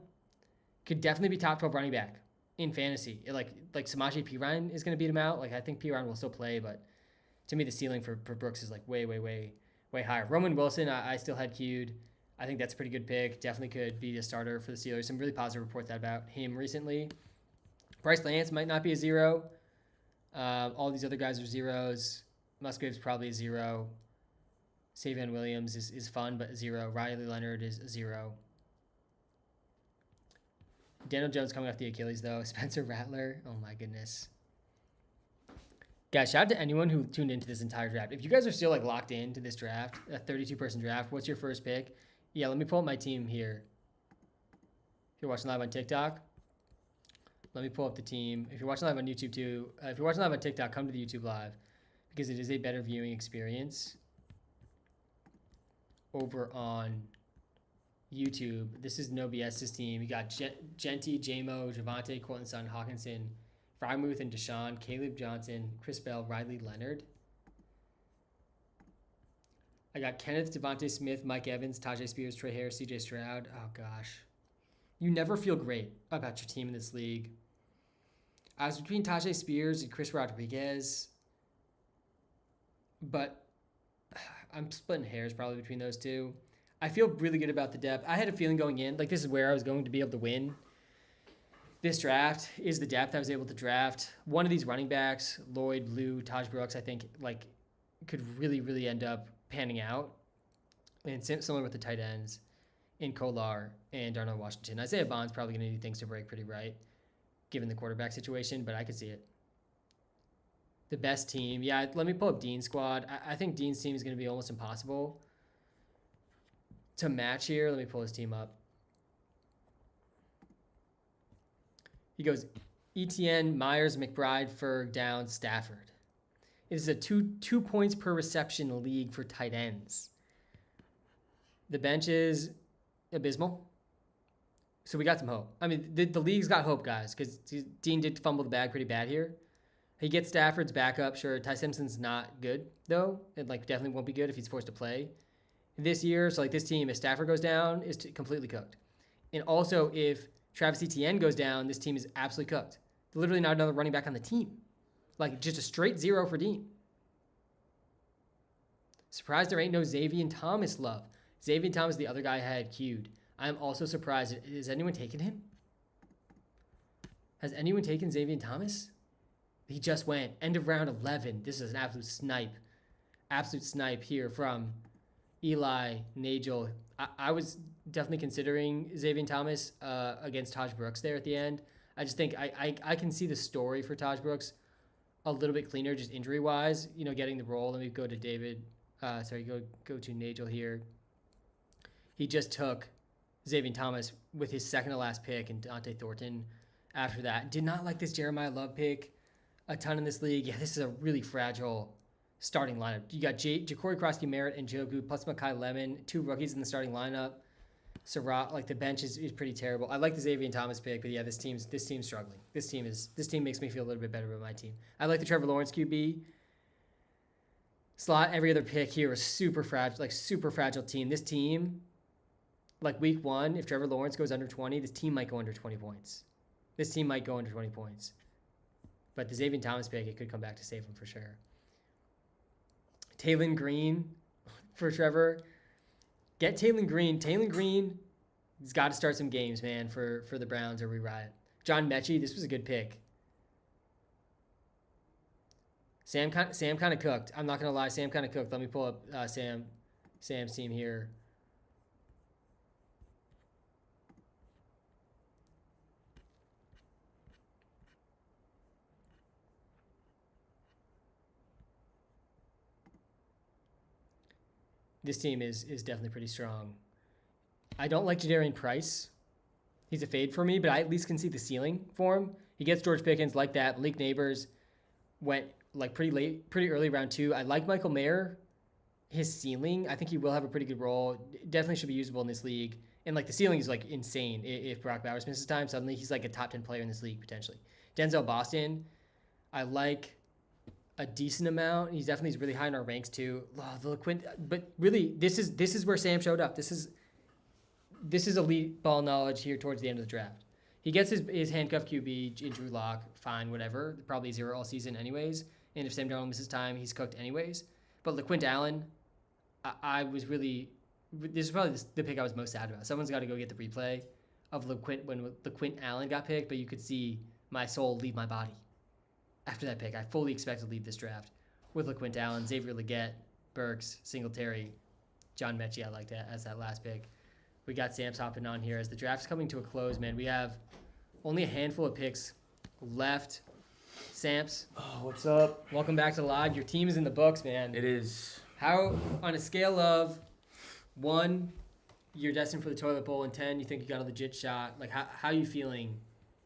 Could definitely be top 12 running back in fantasy. Like Samaje Perine is going to beat him out. I think Perine will still play, but to me the ceiling for Brooks is way higher. Roman Wilson, I still had queued. I think that's a pretty good pick. Definitely could be a starter for the Steelers. Some really positive reports about him recently. Bryce Lance might not be a 0. All these other guys are 0s. Musgrave's probably a 0. Savion Williams is fun, but 0. Riley Leonard is 0. Daniel Jones coming off the Achilles, though. Spencer Rattler. Oh, my goodness. Guys, shout out to anyone who tuned into this entire draft. If you guys are still like locked into this draft, a 32-person draft, what's your first pick? Yeah, let me pull up my team here. If you're watching live on TikTok, let me pull up the team. If you're watching live on YouTube too, if you're watching live on TikTok, come to the YouTube live because it is a better viewing experience over on YouTube. This is No BS's team. You got Genty, J-Mo, Javante, Colton Sutton, Hawkinson, Frymuth and Deshaun, Caleb Johnson, Chris Bell, Riley Leonard. I got Kenneth, Devontae Smith, Mike Evans, Tajay Spears, Trey Harris, CJ Stroud. Oh, gosh. You never feel great about your team in this league. I was between Tajay Spears and Chris Rodriguez, but I'm splitting hairs probably between those two. I feel really good about the depth. I had a feeling going in, like this is where I was going to be able to win. This draft is the depth I was able to draft. One of these running backs, Lloyd, Lou, Taj Brooks, I think like could really, really end up panning out. And similar with the tight ends in Kolar and Darnell Washington. Isaiah Bond's probably going to need things to break pretty right, given the quarterback situation, but I could see it. The best team. Yeah, let me pull up Dean's squad. I think Dean's team is going to be almost impossible to match here. Let me pull his team up. He goes ETN, Myers, McBride, Ferg, Downs, Stafford. It is a two points per reception league for tight ends. The bench is abysmal. So we got some hope. I mean, the league's got hope, guys, because Dean did fumble the bag pretty bad here. He gets Stafford's backup. Sure, Ty Simpson's not good, though. It like definitely won't be good if he's forced to play this year. So like this team, if Stafford goes down, is completely cooked. And also, if Travis Etienne goes down, this team is absolutely cooked. Literally not another running back on the team. Like just a straight 0 for Dean. Surprised there ain't no Xavier Thomas love. Xavier Thomas, the other guy I had queued. I'm also surprised. Has anyone taken him? Has anyone taken Xavier Thomas? He just went. End of round 11. This is an absolute snipe. Absolute snipe here from Eli, Nagel. I was definitely considering Xavier Thomas against Taj Brooks there at the end. I just think I can see the story for Taj Brooks a little bit cleaner, just injury-wise, you know, getting the role. Let me go to David. Go to Nagel here. He just took Xavier Thomas with his second to last pick and Dante Thornton after that. Did not like this Jeremiah Love pick a ton in this league. Yeah, this is a really fragile starting lineup. You got Ja'Cory Krosky Merritt and Joku plus Makai Lemon, 2 rookies in the starting lineup. Surratt, like the bench is pretty terrible. I like the Xavier Thomas pick, but yeah, this team's struggling. This team makes me feel a little bit better about my team. I like the Trevor Lawrence QB slot. Every other pick here is super fragile team. This team, like week 1, if Trevor Lawrence goes under 20, this team might go under 20 points. But the Xavier Thomas pick, it could come back to save him for sure. Taylon Green for Trevor. Get Taylon Green. Taylon Green has got to start some games, man, for the Browns or we riot. John Mechie, this was a good pick. Sam kind of cooked. I'm not going to lie. Sam kind of cooked. Let me pull up Sam's team here. This team is definitely pretty strong. I don't like Jadarian Price. He's a fade for me, but I at least can see the ceiling for him. He gets George Pickens like that. Malik Neighbors went like pretty early round 2. I like Michael Mayer. His ceiling, I think he will have a pretty good role. Definitely should be usable in this league. And like the ceiling is like insane. If Brock Bowers misses time, suddenly he's like a top 10 player in this league potentially. Denzel Boston, I like a decent amount. He's definitely really high in our ranks too. But really, this is where Sam showed up. This is elite ball knowledge here towards the end of the draft. He gets his handcuff QB in Drew Lock, fine, whatever. Probably 0 all season anyways. And if Sam Darnold misses time, he's cooked anyways. But LaQuint Allen, I was really, this is probably the pick I was most sad about. Someone's got to go get the replay of LaQuint when LaQuint Allen got picked, but you could see my soul leave my body after that pick. I fully expect to leave this draft with LaQuint Allen, Xavier Legette, Burks, Singletary, John Mechie, I liked as that last pick. We got Samps hopping on here as the draft's coming to a close, man. We have only a handful of picks left. Samps, Oh, what's up? welcome back to Live. Your team is in the books, man. It is. How, on a scale of 1, you're destined for the toilet bowl, and 10, you think you got a legit shot, like how are you feeling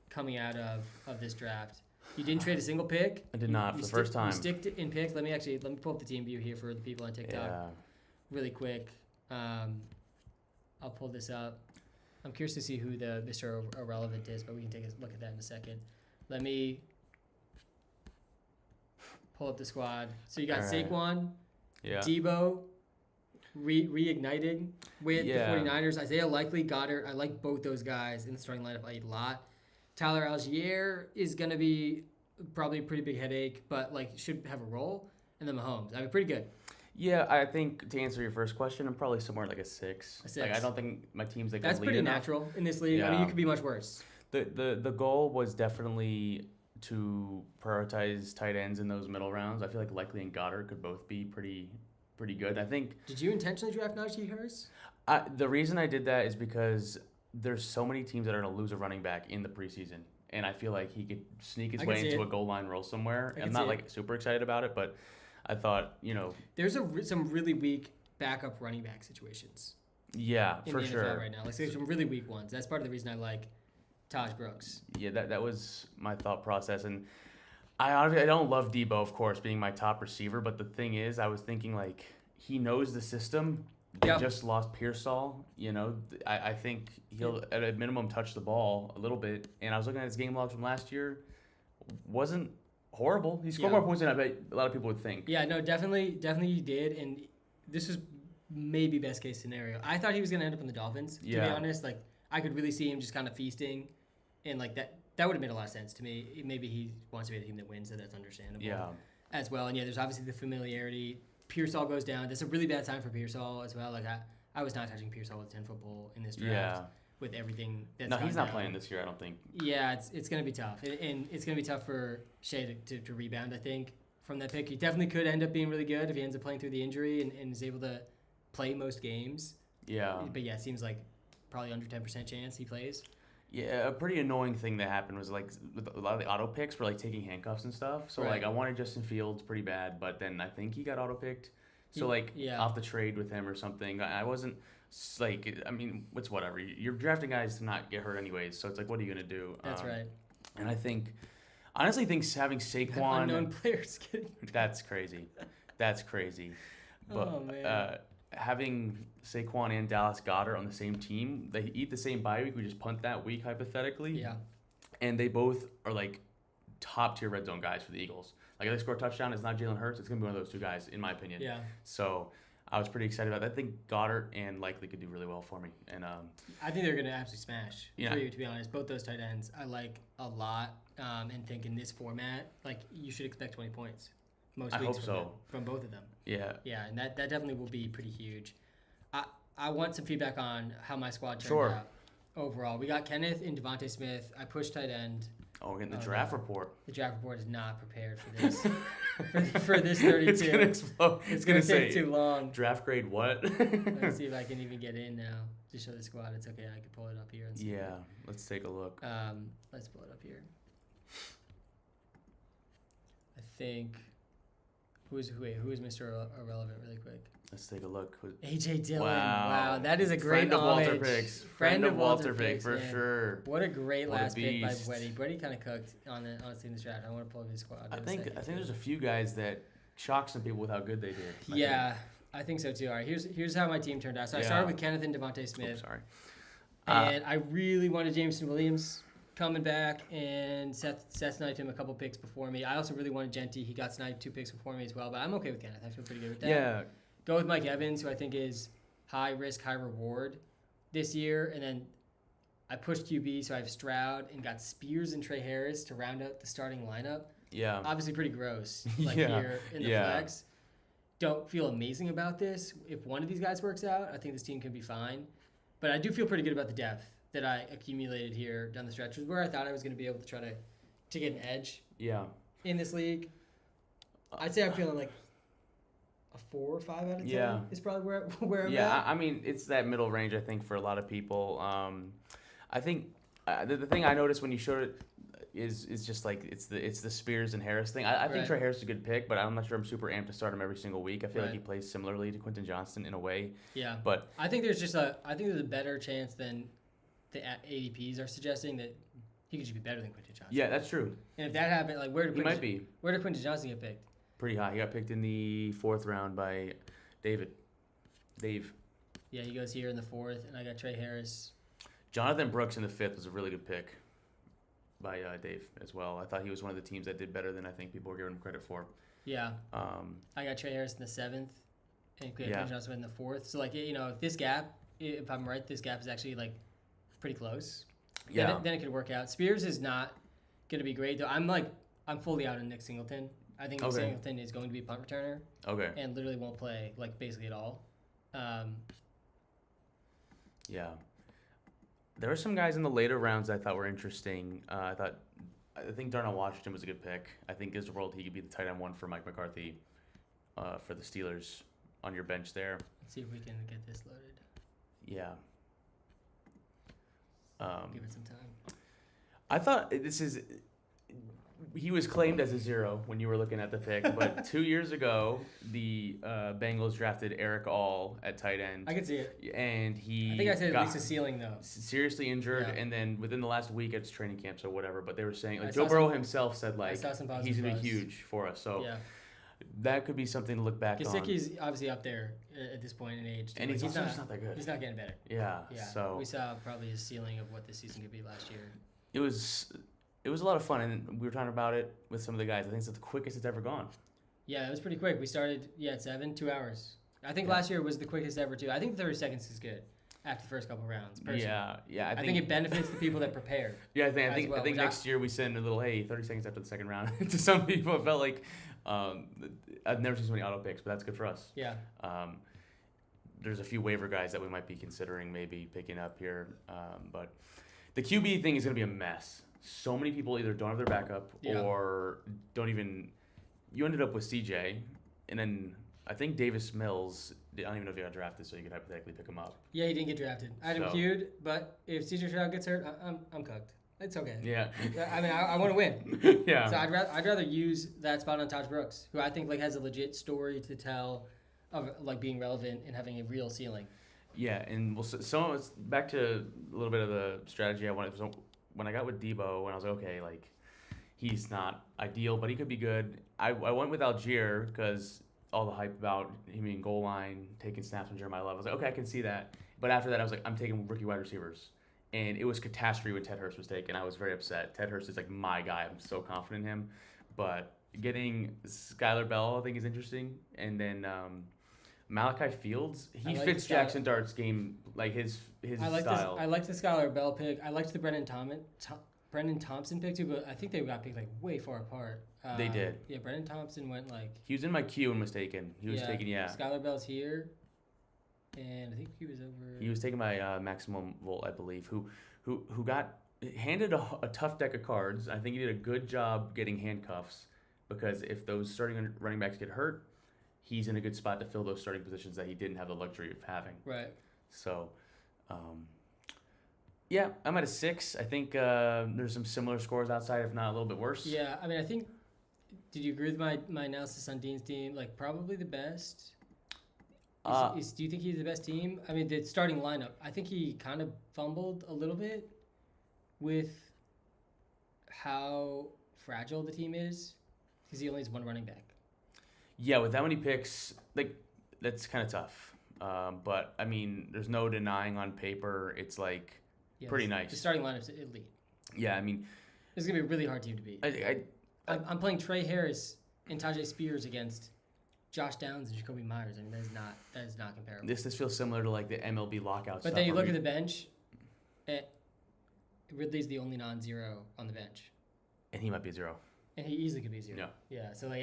coming out of this draft? You didn't trade a single pick. I did not for the first time. You sticked in picks. Let me pull up the team view here for the people on TikTok Yeah. really quick. I'll pull this up. I'm curious to see who the Mr. Irrelevant is, but we can take a look at that in a second. Let me pull up the squad. So you got All right. Saquon, Yeah. Debo, reigniting with Yeah. the 49ers. Isaiah Likely, Goddard. I like both those guys in the starting lineup a lot. Tyler Algier is going to be probably a pretty big headache, but like should have a role. And then Mahomes. I mean, pretty good. Yeah, I think to answer your first question, I'm probably somewhere like a 6. A 6. Like I don't think my team's like That's elite pretty enough. natural in this league. I mean, Yeah. you could be much worse. The goal was definitely to prioritize tight ends in those middle rounds. I feel like Likely and Goddard could both be pretty good. I think Did you intentionally draft Najee Harris? the reason I did that is because there's so many teams that are going to lose a running back in the preseason, and I feel like he could sneak his I can way see into it. a goal line role somewhere. I can I'm see not it. like super excited about it, but I thought, There's some really weak backup running back situations yeah, in for the NFL sure. right now. Like there's some really weak ones. That's part of the reason I like Taj Brooks. Yeah, that was my thought process, and I don't love Debo, of course, being my top receiver, but the thing is, I was thinking like he knows the system. They Yeah. just lost Pearsall. I think he'll at a minimum touch the ball a little bit, and I was looking at his game logs from last year. Wasn't horrible. He scored Yeah. more points than I bet a lot of people would think. Yeah, no, definitely he did, and this is maybe best case scenario. I thought he was gonna end up in the Dolphins. To be Yeah. honest, like I could really see him just kind of feasting, and like that would have made a lot of sense to me. Maybe he wants to be the team that wins, so that's understandable. Yeah. As well, and yeah, there's obviously the familiarity. Pearsall goes down. That's a really bad time for Pearsall as well. Like I was not touching Pearsall with 10 football in this draft Yeah. with everything that's No, he's gone not down. playing this year, I don't think. Yeah, it's going to be tough. And it's going to be tough for Shea to rebound, I think, from that pick. He definitely could end up being really good if he ends up playing through the injury and is able to play most games. Yeah. But yeah, it seems like probably under 10% chance he plays. Yeah, a pretty annoying thing that happened was like with a lot of the auto picks were like taking handcuffs and stuff. So Right. like I wanted Justin Fields pretty bad, but then I think he got auto picked. So like Yeah. off the trade with him or something. I wasn't like I mean it's whatever. You're drafting guys to not get hurt anyways. So it's like what are you gonna do? That's right. And I honestly think having Saquon Unknown players getting. that's crazy. That's crazy. But Oh, man. having Saquon and Dallas Goedert on the same team, they eat the same bye week. We just punt that week hypothetically. Yeah. And they both are like top tier red zone guys for the Eagles. Like if they score a touchdown, it's not Jalen Hurts. It's gonna be one of those two guys, in my opinion. Yeah. So I was pretty excited about that. I think Goddard and Likely could do really well for me. And I think they're going to absolutely smash Yeah. for you, to be honest. Both those tight ends I like a lot, and think in this format, like you should expect 20 points most I weeks hope from, so. from both of them. yeah, Yeah, and that definitely will be pretty huge. I want some feedback on how my squad turned Sure. out overall. We got Kenneth and Devontae Smith. I pushed tight end. oh, we're getting the Oh, draft no. report. The draft report is not prepared for this. for this 32. It's gonna explode. It's gonna say take too long. draft grade what? Let's see if I can even get in now to show the squad. It's okay. I can pull it up here and see. Yeah, let's take a look. Let's pull it up here. I think who is Mr. Irrelevant really quick? Let's take a look. AJ Dillon. Wow. Wow, that is a great Friend of homage. WalterPicks. Friend of WalterPicks for man. sure. What a great What a last pick by beast. Bweddy. Bweddy kind of cooked on honestly in this draft. I want to pull up his squad. I in a think second, there's too. a few guys that shocked some people with how good they did. I think. Yeah, I think so too. All right, here's how my team turned out. So I Yeah. started with Kenneth and Devontae Oh, Smith. sorry. And I really wanted Jameson Williams coming back, and Seth sniped him a couple picks before me. I also really wanted Genty. He got sniped 2 picks before me as well, but I'm okay with Kenneth. I feel pretty good with that. Yeah, Go with Mike Evans, who I think is high risk, high reward this year. And then I pushed QB, so I have Stroud and got Spears and Trey Harris to round out the starting lineup. yeah. Obviously pretty gross like Yeah, here in the yeah. flex. Don't feel amazing about this. If one of these guys works out, I think this team can be fine. But I do feel pretty good about the depth that I accumulated here down the stretch. It was where I thought I was going to be able to try to get an edge Yeah. in this league. I'd say I'm feeling like a 4 or 5 out of 10 Yeah. is probably where I'm Yeah, at. I mean, it's that middle range, I think, for a lot of people. I think the thing I noticed when you showed it is just like it's the Spears and Harris thing. I think Right. Trey Harris is a good pick, but I'm not sure I'm super amped to start him every single week. I feel like Right. he plays similarly to Quentin Johnston in a way, Yeah. but I think there's a better chance than the ADPs are suggesting that he could just be better than Quentin Johnson. yeah, that's true. And if that happened, like He might be where did Quentin Johnson get picked? pretty high. He got picked in the 4th round by Dave. Yeah, he goes here in the 4th, and I got Trey Harris. Jonathan Brooks in the 5th was a really good pick by Dave as well. I thought he was one of the teams that did better than I think people were giving him credit for. Yeah. I got Trey Harris in the 7th, and Quentin Johnson in the 4th. So like if this gap, if I'm right, this gap is actually like pretty close. Yeah. Then it could work out. Spears is not going to be great though. I'm fully out on Nick Singleton. I think Nick Okay. Singleton is going to be a punt returner Okay. and literally won't play like basically at all. Yeah. There were some guys in the later rounds I thought were interesting. I think Darnell Washington was a good pick. I think as a world he could be the tight end 1 for Mike McCarthy for the Steelers on your bench there. Let's see if we can get this loaded. Yeah. Give it some time. I thought he was claimed as a 0 when you were looking at the pick, but 2 years ago the Bengals drafted Eric All at tight end. I can see it. And he I think I said got at least a ceiling though. seriously injured, Yeah. and then within the last week it's training camps or whatever. But they were saying I like saw Joe Burrow some- himself said like saw some positive he's gonna be buzz. huge for us. So Yeah. that could be something to look back on. Gesicki's obviously up there at this point in age. And Like, he's also just not that good. He's not getting better. Yeah. Yeah. So we saw probably his ceiling of what this season could be last year. it was a lot of fun, and we were talking about it with some of the guys. I think it's the quickest it's ever gone. Yeah, it was pretty quick. We started at 7, 2 hours. I think Yeah. last year was the quickest ever too. I think 30 seconds is good after the first couple rounds. Personally. Yeah. I think it benefits the people that prepared. Yeah, I think as well, which next year we send a little 30 seconds after the second round to some people. It felt like I've never seen so many auto picks, but that's good for us. Yeah. There's a few waiver guys that we might be considering maybe picking up here, but the QB thing is going to be a mess. So many people either don't have their backup Yeah. or don't even. You ended up with CJ, and then I think Davis Mills. I don't even know if he got drafted, so you could hypothetically pick him up. Yeah, he didn't get drafted. I had him So- queued, but if CJ Stroud gets hurt, I'm cooked. It's okay. Yeah. I mean, I want to win. Yeah. So I'd rather use that spot on Taj Brooks, who I think like has a legit story to tell of like being relevant and having a real ceiling. Yeah, and so it's back to a little bit of the strategy I wanted. So when I got with Debo, and I was like, okay, like he's not ideal, but he could be good. I went with Algier because all the hype about him being goal line, taking snaps from Jeremiah Love. I was like, okay, I can see that. But after that, I was like, I'm taking rookie wide receivers. And it was catastrophe when Ted Hurst was taken. I was very upset. Ted Hurst is like my guy. I'm so confident in him. But getting Skylar Bell, I think, is interesting. And then Malachi Fields, he like fits Skylar- Jackson Dart's game, like his I like style. I liked the Skylar Bell pick. I liked the Brendan Thompson pick too, but I think they got picked like way far apart. They did. Yeah, Brendan Thompson went like. He was in my queue and was taken. He was taken, yeah. Skylar Bell's here, and I think he was over. He was taken by Maximum Volt, I believe, who got handed a tough deck of cards. I think he did a good job getting handcuffs because if those starting running backs get hurt, he's in a good spot to fill those starting positions that he didn't have the luxury of having. Right. So, yeah, I'm at a 6. I think there's some similar scores outside, if not a little bit worse. Yeah, I mean, I think. Did you agree with my analysis on Dean's team? Like, probably the best. Do you think he's the best team? I mean, the starting lineup. I think he kind of fumbled a little bit with how fragile the team is because he only has one running back. Yeah, with that many picks, like that's kind of tough. But I mean, there's no denying on paper it's like Yeah, pretty the nice. starting lineup's elite. Yeah, I mean, This is gonna be a really hard team to beat. I'm playing Trey Harris and Tajay Spears against Josh Downs and Jacoby Myers. I mean, that is not comparable. this feels similar to like the MLB lockout stuff. But then you where look at the bench. Ridley's the only non-zero on the bench, and he might be a 0. and he easily could be 0. Yeah. Yeah. So like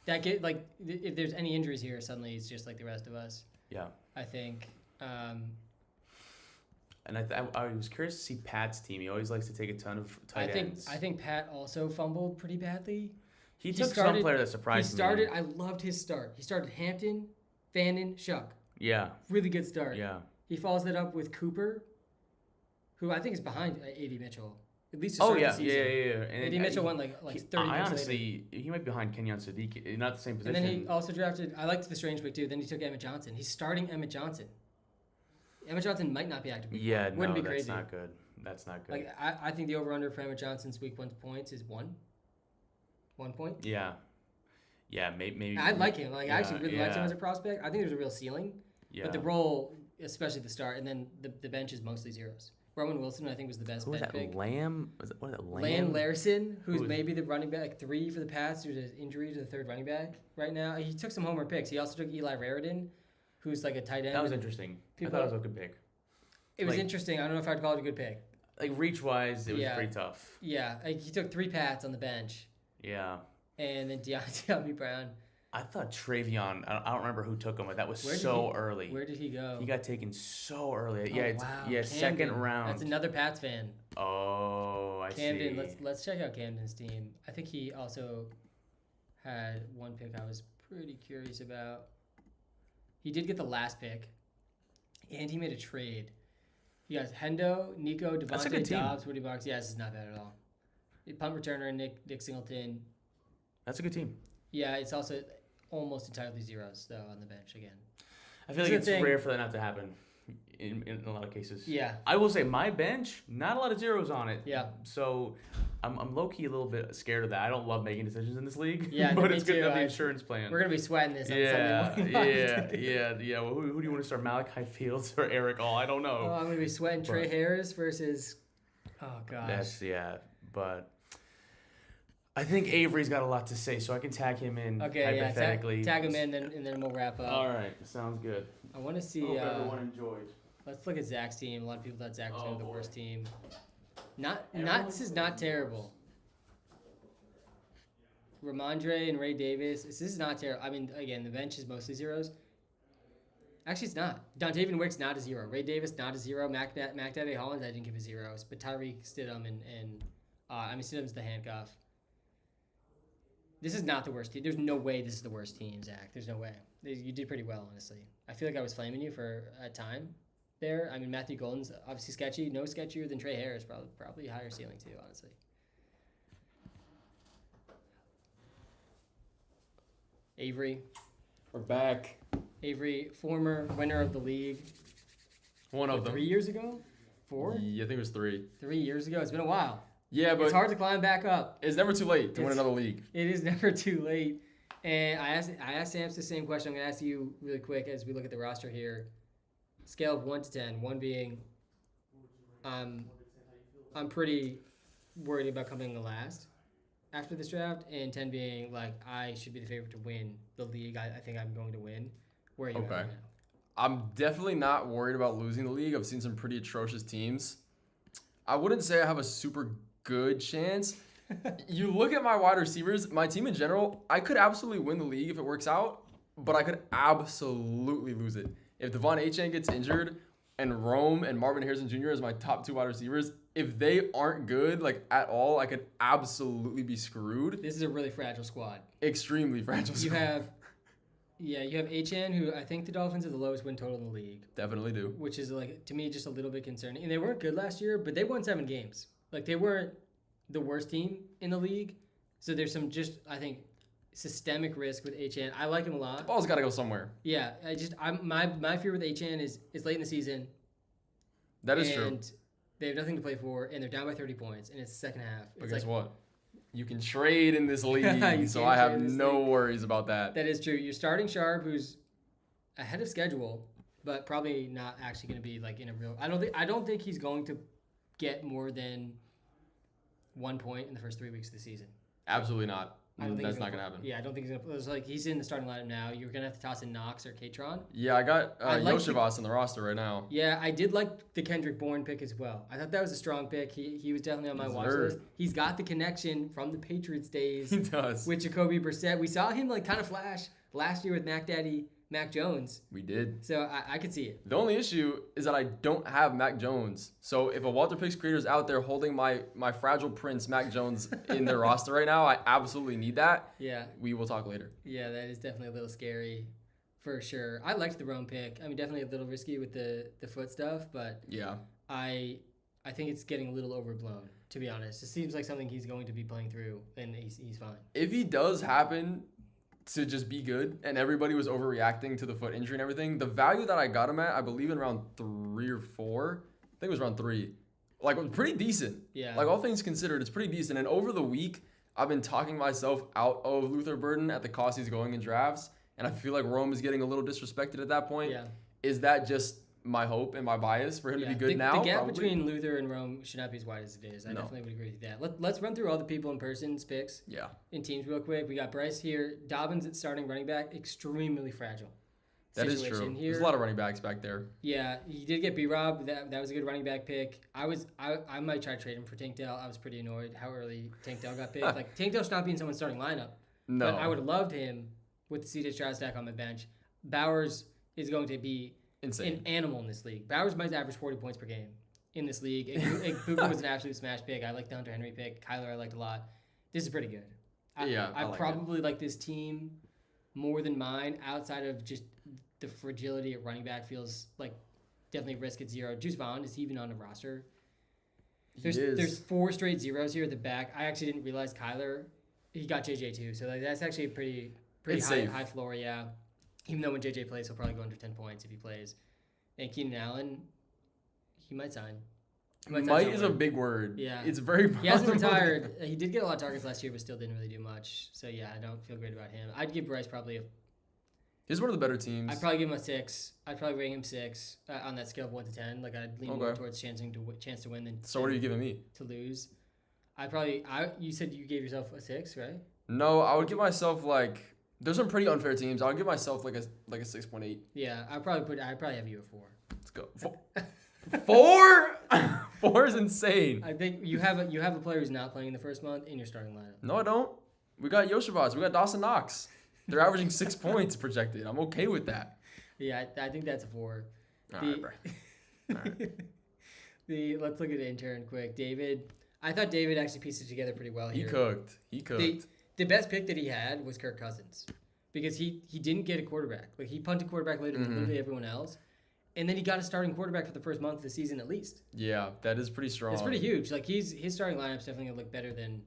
that get like if there's any injuries here, suddenly he's just like the rest of us. Yeah. I think. And I was curious to see Pat's team. He always likes to take a ton of tight ends. I think Pat also fumbled pretty badly. He took some player that He surprised started. me. I loved his start. He started Hampton, Fannin, Shuck. Yeah. Really good start. Yeah. He follows that up with Cooper, who I think is behind A.D. Mitchell. At least to Oh start yeah, the season. yeah. And A.D. Mitchell went like 30 I picks honestly, he might be behind Kenyon Sadiq, not the same later. position. And then he also drafted. I liked the Strange pick too. Then he took Emmett Johnson. He's starting Emmett Johnson. Emmett Johnson might not be active. Yeah, Wouldn't be that's crazy. not good. That's not good. Like I think the over/under for Emmett Johnson's week 1 points is 1. 1 point. Yeah. Yeah, maybe. I like him. Like I actually really liked him yeah. as a prospect. I think there's a real ceiling. Yeah. But the role, especially the start, and then the bench is mostly zeros. Roman Wilson, I think, was the best Who was bench that? pick. Lamb? What is that? Lan Larson, who's Who is- maybe the running back 3 for the Pats due to his injury to the third running back right now. He took some homer picks. He also took Eli Raritan, who's like a tight end. That was interesting. I thought it was a good pick. It was like- interesting. I don't know if I'd call it a good pick. Like reach wise, it was Yeah. pretty tough. Yeah, he took 3 Pats on the bench, Yeah. and then Deontay Brown. I thought Travion. I don't remember who took him, but that was Where did so he- early. Where did he go? He got taken so early. Oh, Yeah, it's, wow. yeah, Camden. second round. That's another Pats fan. Oh, I Camden, see. let's check out Camden's team. I think he also had one pick I was pretty curious about. He did get the last pick, and he made a trade. He has Hendo, Nico, That's a Devontae, good team. Dobbs, Woody Marks. Yeah, this is not bad at all. Punt returner, Nick Singleton. That's a good team. Yeah, it's also almost entirely zeros, though, on the bench again. I feel This like is it's the thing. rare for that not to happen in a lot of cases. Yeah. I will say my bench, not a lot of zeros on it. Yeah. So I'm low key a little bit scared of that. I don't love making decisions in this league. Yeah, but me it's good to too. have the I- insurance plan. We're going to be sweating this on yeah, Sunday morning. yeah. Well, who do you want to start, Malachi Fields or Eric All? I don't know. Oh, I'm going to be sweating Trey But- Harris versus... Oh, gosh. But I think Avery's got a lot to say, so I can tag him in Okay, yeah, hypothetically. tag him in, and then we'll wrap up. All right, sounds good. I want to see. Hope everyone enjoyed. Let's look at Zach's team. A lot of people thought Zach was Oh, gonna be the boy. worst team. Not. Everyone- This is not terrible. Ramondre and Ray Davis. This is not terrible. I mean, again, the bench is mostly zeros. Actually, it's not. Dontavian Wick's not a zero. Ray Davis not a zero. Mac Daddy Hollins I didn't give a zeros, but Tyreek Stidham and Stidham's the handcuff. This is not the worst team. There's no way this is the worst team, Zach. There's no way. You did pretty well, honestly. I feel like I was flaming you for a time there. I mean, Matthew Golden's obviously sketchy. No sketchier than Trey Harris. Probably higher ceiling too, honestly. Avery. We're back. Avery, former winner of the league. One of them. 3 years ago? 4? Yeah, I think it was 3. 3 years ago. It's been a while. Yeah, but It's hard to climb back up. it's never too late to win It's- another league. It is never too late. And I asked Samps the same question. I'm going to ask you really quick as we look at the roster here. Scale of 1 to 10. 1 being I'm pretty worried about coming in last after this draft, and 10 being like I should be the favorite to win the league. I think I'm going to win. Where are you at Okay. right now? I'm definitely not worried about losing the league. I've seen some pretty atrocious teams. I wouldn't say I have a super good chance. You look at my wide receivers, my team in general, I could absolutely win the league if it works out, but I could absolutely lose it. If Devon Achane gets injured and Rome and Marvin Harrison Jr. as my top 2 wide receivers, if they aren't good, like at all, I could absolutely be screwed. This is a really fragile squad. Extremely fragile. You squad. have Achane, who I think the Dolphins are the lowest win total in the league, Definitely do. which is like to me just a little bit concerning. And they weren't good last year, but they won 7 games. Like they weren't the worst team in the league. So there's some just I think systemic risk with Achane. I like him a lot. Ball's got to go somewhere. Yeah, my fear with Achane is late in the season. That is true. And they have nothing to play for, and they're down by 30 points, and it's the second half. But It's guess like, what? You can trade in this league, You so can I have trade in this no league. worries about that. That is true. You're starting Sharp, who's ahead of schedule, but probably not actually going to be like in a real. I don't think he's going to get more than 1 point in the first 3 weeks of the season. Absolutely not. I don't think That's he's not going to happen. Yeah, I don't think he's going to. It's like he's in the starting lineup now. You're going to have to toss in Knox or Katron. Yeah, I got I like Yoshivas in the roster right now. Yeah, I did like the Kendrick Bourne pick as well. I thought that was a strong pick. He was definitely on my watch Deserved. list. He's got the connection from the Patriots days He does. with Jacoby Brissett. We saw him like kind of flash last year with Mac Daddy Mac Jones. We did. So I could see it. The only issue is that I don't have Mac Jones. So if a WalterPicks creator is out there holding my fragile prince Mac Jones in their roster right now, I absolutely need that. Yeah. We will talk later. Yeah, that is definitely a little scary for sure. I liked the Rome pick. I mean, definitely a little risky with the foot stuff, but Yeah. I think it's getting a little overblown, to be honest. It seems like something he's going to be playing through, and he's fine. If he does happen to just be good and everybody was overreacting to the foot injury and everything, the value that I got him at, I believe in round 3 or 4, I think it was round 3, like, it was pretty decent. Yeah. Like, all things considered, it's pretty decent. And over the week, I've been talking myself out of Luther Burden at the cost he's going in drafts, and I feel like Rome is getting a little disrespected at that point. Yeah. Is that just my hope and my bias for him to be good now? The gap Probably. between Luther and Rome should not be as wide as it is. I definitely would agree with that. Let's run through all the people in person's picks Yeah. in teams real quick. We got Bryce here. Dobbins at starting running back, extremely fragile. That is true. Situation here. There's a lot of running backs back there. Yeah, he did get B-Rob. That was a good running back pick. I might try to trade him for Tank Dell. I was pretty annoyed how early Tank Dell got picked. Like, Tank Dell should not be in someone's starting lineup. No. But I would have loved him with the C.J. Stroud stack on my bench. Bowers is going to be Insane. an animal in this league. Bowers might average 40 points per game in this league. Puka was an absolute smash pick. I like the Hunter Henry pick. Kyler I liked a lot. This is pretty good. I like probably like this team more than mine outside of just the fragility at running back feels like definitely risk at 0. Juice Vaughn is even on the roster. There's 4 straight zeros here at the back. I actually didn't realize Kyler, he got JJ too. So like that's actually a pretty high floor, yeah. Even though when JJ plays, he'll probably go under 10 points if he plays. And Keenan Allen, he might sign. Might is a big word. Yeah. It's very possible. He hasn't retired. He did get a lot of targets last year, but still didn't really do much. So yeah, I don't feel great about him. I'd give Bryce probably He's one of the better teams. I'd probably give him a 6. I'd probably rate him 6 on that scale of 1 to 10. Like I'd lean more towards chance to win than So what are you giving me? to lose. You said you gave yourself a 6, right? No, I would give myself like there's some pretty unfair teams. I would give myself like a 6.8. Yeah, I'd probably have you a 4. Let's go. 4? 4 is insane. I think you have a player who's not playing the first month in your starting lineup. No, I don't. We got Yoshibots. We got Dawson Knox. They're averaging 6 points projected. I'm okay with that. Yeah, I think that's a 4. All right, bro. All right. Let's look at the intern quick. David. I thought David actually pieced it together pretty well here. He cooked. The best pick that he had was Kirk Cousins because he didn't get a quarterback. Like he punted quarterback later than literally everyone else. And then he got a starting quarterback for the first month of the season at least. Yeah, that is pretty strong. It's pretty huge. Like his starting lineup's definitely going to look better than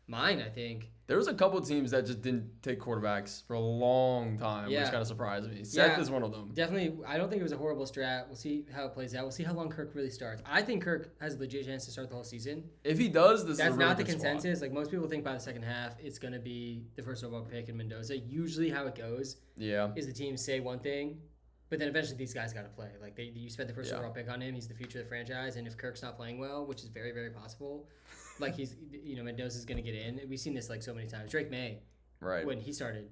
mine, I think. There was a couple of teams that just didn't take quarterbacks for a long time, which kind of surprised me. Seth is one of them. Definitely, I don't think it was a horrible strat. We'll see how it plays out. We'll see how long Kirk really starts. I think Kirk has a legit chance to start the whole season. If he does, this is a really not the good consensus. squad. Like most people think by the second half, it's going to be the first overall pick in Mendoza. Usually how it goes is the teams say one thing, but then eventually these guys got to play. Like you spent the first overall pick on him. He's the future of the franchise. And if Kirk's not playing well, which is very, very possible, like Mendoza's going to get in. We've seen this like so many times. Drake May, right? When he started,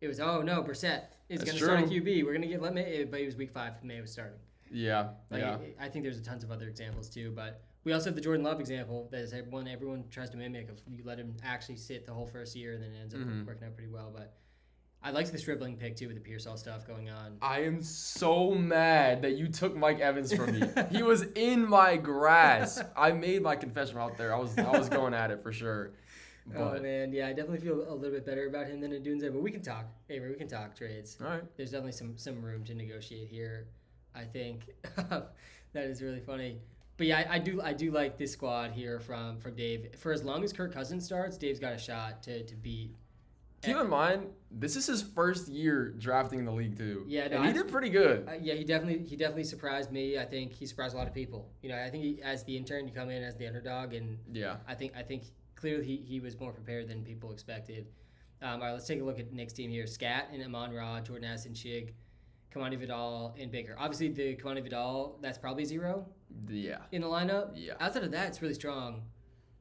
it was, oh no, Brissett is going to true. start a QB. We're going to let May, but he was week 5. May was starting. Yeah, I think there's tons of other examples too, but we also have the Jordan Love example that is everyone tries to mimic. Of you let him actually sit the whole first year, and then it ends up working out pretty well. But I liked the Stribling pick too with the Pearsall stuff going on. I am so mad that you took Mike Evans from me. He was in my grasp. I made my confession out there. I was going at it for sure. But, oh man, yeah, I definitely feel a little bit better about him than Adunze, but we can talk. Avery, we can talk trades. all right. There's definitely some room to negotiate here. I think that is really funny. But yeah, I do like this squad here from Dave. For as long as Kirk Cousins starts, Dave's got a shot to beat. Keep in mind, this is his first year drafting in the league too. Yeah, no, and he did pretty good. Yeah, he definitely surprised me. I think he surprised a lot of people. I think as the intern, you come in as the underdog, and I think clearly he was more prepared than people expected. All right, let's take a look at Nick's team here. Scat and Amon Ra, Jordan Addison, Shig, Kamani Vidal, and Baker. Obviously, the Kamani Vidal, that's probably 0 in the lineup. Yeah. Outside of that, it's really strong.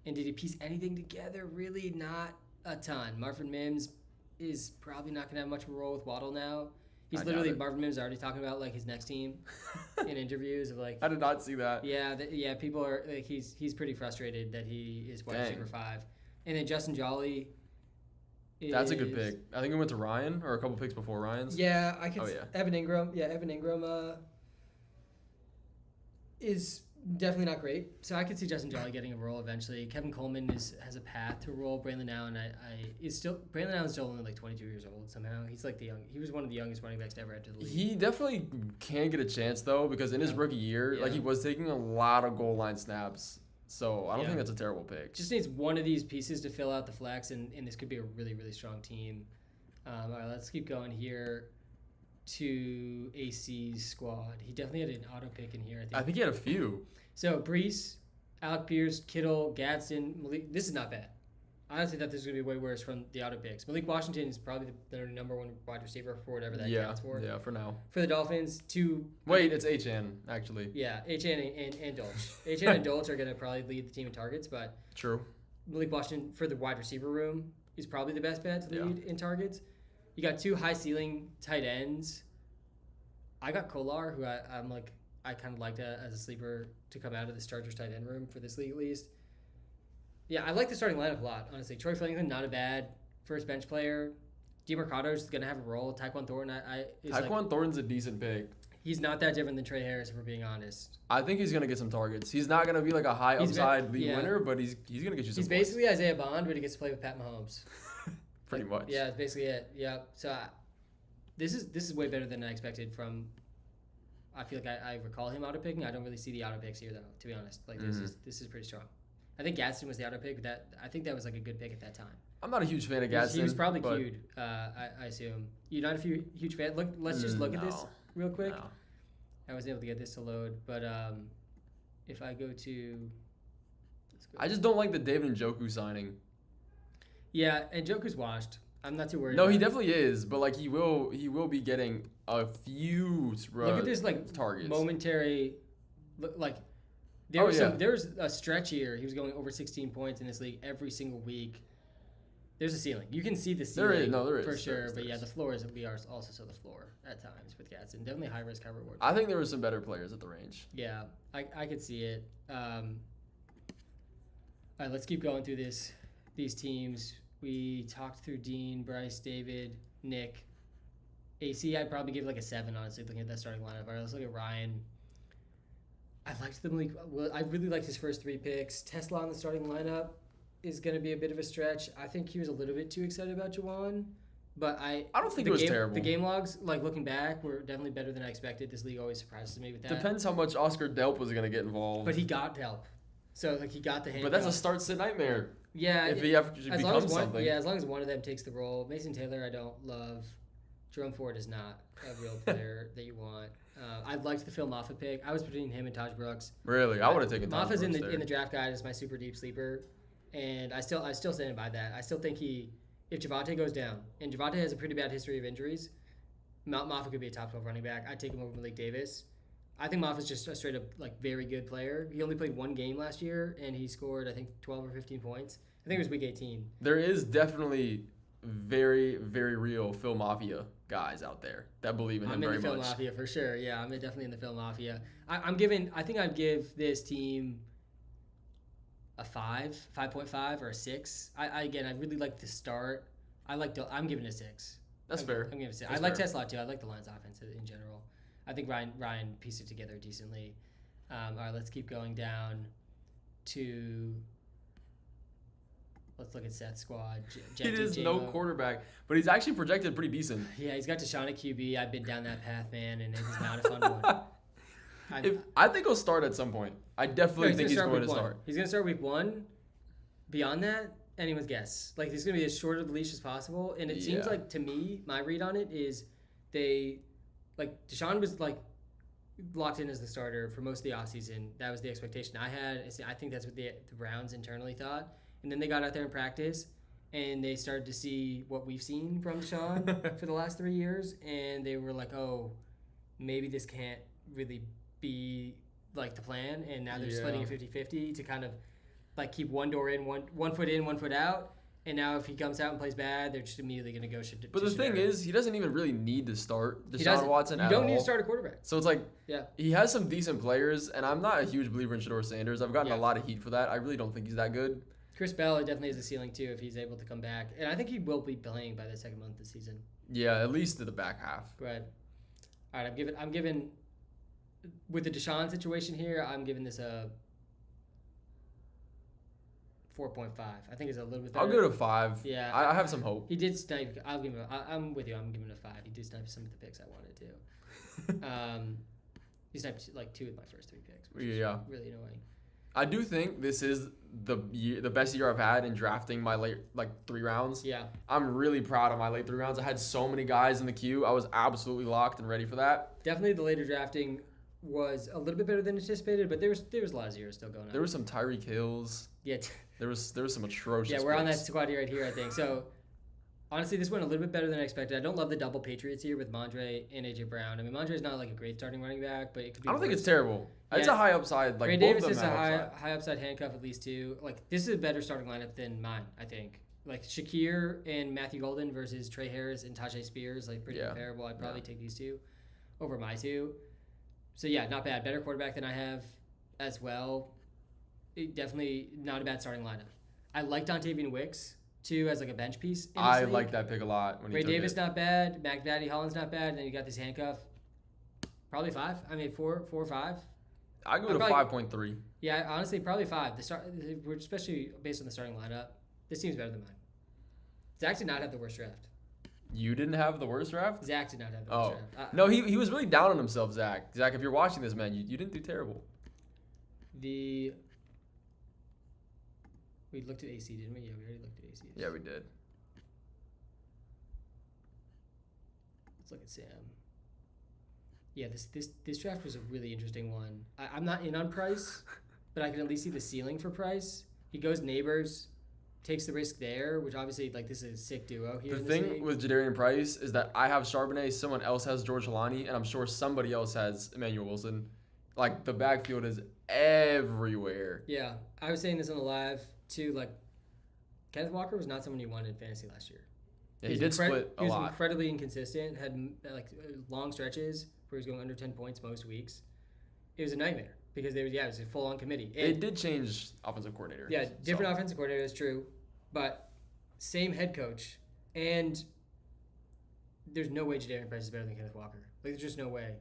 And did he piece anything together? Really not a ton. Marvin Mims is probably not going to have much of a role with Waddle now. Marvin Mims already talking about like his next team in interviews of like. I did not see that. Yeah, people are like he's pretty frustrated that he is wide receiver 5, and then Justin Jolly. That's a good pick. I think we went to Ryan or a couple picks before Ryan's. Yeah, I could. Oh, yeah. Evan Ingram. Yeah, Evan Ingram is definitely not great. So I could see Justin Jolly getting a role eventually. Kevin Coleman has a path to a role. Brandon Allen, Brandon Allen's still only like 22 years old somehow. He's like he was one of the youngest running backs to ever enter the league. He definitely can get a chance though, because in his rookie year, like he was taking a lot of goal line snaps. So I don't think that's a terrible pick. Just needs one of these pieces to fill out the flex, and this could be a really, really strong team. All right, let's keep going here to AC's squad. He definitely had an auto pick in here, I think he had a few. So Brees, Alec Pierce, Kittle, Gadsden, Malik. This is not bad. I honestly thought this was going to be way worse from the auto picks. Malik Washington is probably their number one wide receiver for whatever that counts for. Yeah, for now. For the Dolphins, Wait, it's HN, actually. Yeah, HN and Dolch. HN and Dolch are going to probably lead the team in targets, but True. Malik Washington for the wide receiver room is probably the best bet to lead in targets. You got 2 high ceiling tight ends. I got Kolar, who I kind of liked as a sleeper to come out of this Chargers tight end room for this league at least. Yeah, I like the starting lineup a lot, honestly. Troy Franklin, not a bad first bench player. DeMarcado's going to have a role. Tyquan Thornton, Thornton's a decent pick. He's not that different than Trey Harris, if we're being honest. I think he's going to get some targets. He's not going to be like a high upside league winner, but he's going to get you some He's basically Isaiah Bond, but he gets to play with Pat Mahomes. Pretty much. Yeah, that's basically it. Yeah. So this is way better than I expected from. I feel like I recall him auto picking. I don't really see the auto picks here though, to be honest. Like this is pretty strong. I think Gadsden was the auto pick, but I think that was like a good pick at that time. I'm not a huge fan of Gadsden. He was probably queued, I assume. You're not a huge fan. Let's just look at this real quick. No. I wasn't able to get this to load, but if I go to, I just don't like the David Njoku signing. Yeah, and Njoku's washed. I'm not too worried. No, he definitely is, but like he will be getting a few look at this like targets. Momentary, like there was a stretch here. He was going over 16 points in this league every single week. There's a ceiling. You can see the ceiling. There is for sure. There is. But yeah, the floor is. We are also saw the floor at times with Gadsden. Definitely high risk, high reward. I think there were some better players at the range. Yeah, I could see it. All right, let's keep going through these teams. We talked through Dean, Bryce, David, Nick. AC, I'd probably give like a 7, honestly, looking at that starting lineup. All right, let's look at Ryan. I liked the Malik. Well, I really liked his first 3 picks. Tesla on the starting lineup is going to be a bit of a stretch. I think he was a little bit too excited about Juwan, but I don't think it was terrible. The game logs, like looking back, were definitely better than I expected. This league always surprises me with that. Depends how much Oscar Delp was going to get involved. But he got help. So like he got the hand. But that's a start-sit nightmare. Yeah, if he ever becomes something. Yeah, as long as one of them takes the role. Mason Taylor, I don't love. Jerome Ford is not a real player that you want. I liked the Phil Moffitt pick. I was between him and Taj Brooks. Really, I would have taken Taj Moffitt's Brooks in the draft guide as my super deep sleeper, and I still stand by that. I still think if Javonte goes down, and Javonte has a pretty bad history of injuries, Moffitt could be a top 12 running back. I'd take him over Malik Davis. I think Moffitt's just a straight up like very good player. He only played 1 game last year, and he scored I think 12 or 15 points. I think it was week 18. There is definitely very, very real Phil Mafia guys out there that believe in him very much. I'm in the Phil Mafia for sure. Yeah, I'm definitely in the Phil Mafia. I think I'd give this team a 5.5 or a 6. I really like the start. I'm giving it a 6. That's fair. I'm giving it a 6. I like Tesla too. I like the Lions offense in general. I think Ryan pieced it together decently. All right, let's keep going down to. Let's look at Seth's squad. He is no quarterback, but he's actually projected pretty decent. Yeah, he's got Deshaun at QB. I've been down that path, man, and it's not a fun one. I think he'll start at some point. I definitely think he's going to start. He's going to start week 1. Beyond that, anyone's guess. Like, he's going to be as short of the leash as possible. And it seems like, to me, my read on it is Deshaun was, locked in as the starter for most of the offseason. That was the expectation I had. I think that's what the Browns internally thought. And then they got out there in practice, and they started to see what we've seen from Deshaun for the last 3 years. And they were like, oh, maybe this can't really be like the plan. And now they're splitting it 50-50 to kind of keep one door in, one foot in, one foot out. And now if he comes out and plays bad, they're just immediately going to go ship. But the thing is, he doesn't even really need to start Deshaun Watson at all. You don't need to start a quarterback. So it's he has some decent players, and I'm not a huge believer in Shedeur Sanders. I've gotten a lot of heat for that. I really don't think he's that good. Chris Bell definitely has a ceiling too if he's able to come back, and I think he will be playing by the second month of the season. Yeah, at least to the back half. Right. All right. I'm giving with the Deshaun situation here. I'm giving this a 4.5. I think it's a little bit better. I'll give it a 5. Yeah. I have some hope. He did snipe. I'm with you. I'm giving it a 5. He did snipe some of the picks I wanted to. He sniped like 2 of my first 3 picks, which is really annoying. I do think this is the best year I've had in drafting my late 3 rounds. Yeah. I'm really proud of my late 3 rounds. I had so many guys in the queue. I was absolutely locked and ready for that. Definitely the later drafting was a little bit better than anticipated, but there was a lot of zeros still going on. There was some Tyreek Hills. Yeah. There was some atrocious. Yeah, we're on that picks. squad right here, I think. So honestly, this went a little bit better than I expected. I don't love the double Patriots here with Mondre and AJ Brown. I mean, Mondre's not like a great starting running back, but it could be. I don't think worse. it's terrible. It's Yeah. a high upside. Like Ray both Davis of is them a have upside. high upside handcuff at least too. Like this is a better starting lineup than mine, I think. Like Shakir and Matthew Golden versus Trey Harris and Tajay Spears, like pretty comparable. I'd probably take these 2 over my 2. So yeah, not bad. Better quarterback than I have as well. Definitely not a bad starting lineup. I like Dontavian Wicks too as like a bench piece. I like that pick a lot. When Ray he took Davis it. not bad. Daddy Holland's not bad. And then you got this handcuff. Probably 5. I mean 4 or 5. I go to probably- 5.3. Yeah, honestly, probably 5. Especially based on the starting lineup. This team's better than mine. Zach did not have the worst draft. You didn't have the worst draft? Zach did not have the worst draft. No, he was really down on himself, Zach. Zach, if you're watching this, man, you didn't do terrible. We looked at AC, didn't we? Yeah, we already looked at AC. Yeah, we did. Let's look at Sam. Yeah, this draft was a really interesting one. I'm not in on Price, but I can at least see the ceiling for Price. He goes Neighbors, takes the risk there, which obviously like this is a sick duo here. The in this thing league. with Jadarian Price is that I have Charbonnet, someone else has George Halani, and I'm sure somebody else has Emmanuel Wilson. Like the backfield is everywhere. Yeah, I was saying this on the live too. Like Kenneth Walker was not someone you wanted in fantasy last year. Yeah, he did split a He was lot. incredibly inconsistent. Had like long stretches where he was going under 10 points most weeks. It was a nightmare because it was a full on committee. They did change offensive coordinator. Yeah, different offensive coordinator is true, but same head coach, and there's no way Jadarian Price is better than Kenneth Walker. Like there's just no way.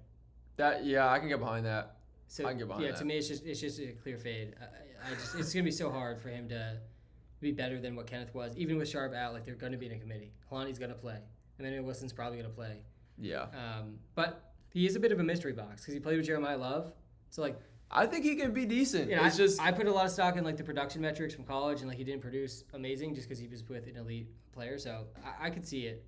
I can get behind that. So I can get behind that. to me, it's just a clear fade. It's gonna be so hard for him to be better than what Kenneth was, even with Sharp out. Like they're gonna be in a committee. Kalani's gonna play, and then Wilson's probably gonna play. Yeah. But he is a bit of a mystery box because he played with Jeremiah Love. So like, I think he can be decent. yeah, It's I put a lot of stock in like the production metrics from college, and like he didn't produce amazing just because he was with an elite player. So I could see it.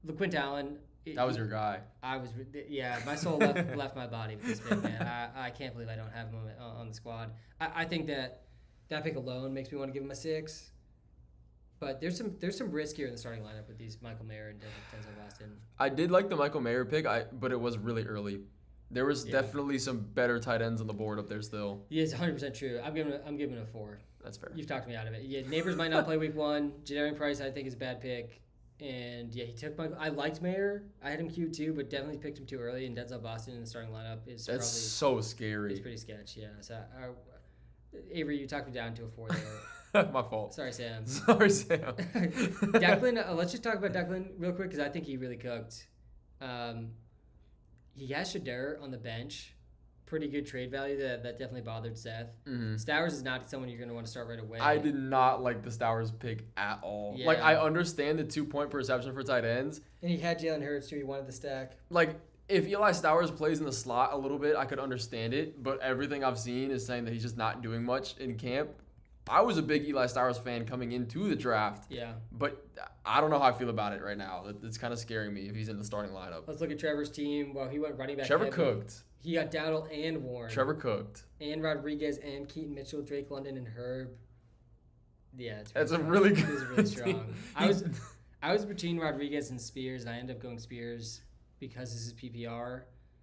LaQuint Allen. that was your guy. My soul left my body with this pick, man. I can't believe I don't have him on the squad. I think that pick alone makes me want to give him a 6. But there's some risk here in the starting lineup with these Michael Mayer and Denzel Boston. I did like the Michael Mayer pick, but it was really early. There was definitely some better tight ends on the board up there still. Yeah, it's 100% true. I'm giving it a 4. That's fair. You've talked me out of it. Yeah, Neighbors might not play week 1. Jadarian Price I think is a bad pick. And yeah, he took I liked Mayer. I had him queued too, but definitely picked him too early. And Denzel Boston in the starting lineup is That's so scary. It's pretty sketch, yeah. So Avery, you talked me down to a 4 there. My fault. Sorry, Sam. Sorry, Sam. Declan, let's just talk about Declan real quick because I think he really cooked. He has Shadur on the bench. Pretty good trade value. That definitely bothered Seth. Mm-hmm. Stowers is not someone you're going to want to start right away. I did not like the Stowers pick at all. Yeah. Like, I understand the 2-point per reception for tight ends. And he had Jalen Hurts too. He wanted the stack. Like, if Eli Stowers plays in the slot a little bit, I could understand it. But everything I've seen is saying that he's just not doing much in camp. I was a big Eli Stowers fan coming into the draft. Yeah. But I don't know how I feel about it right now. It's kind of scaring me if he's in the starting lineup. Let's look at Trevor's team. Well, he went running back. Trevor heavy. cooked. He got Dowdle and Warren. Trevor cooked. And Rodriguez and Keaton Mitchell, Drake London and Herb. Yeah, That's a really good It was really strong. team. I was between Rodriguez and Spears, and I ended up going Spears because this is PPR.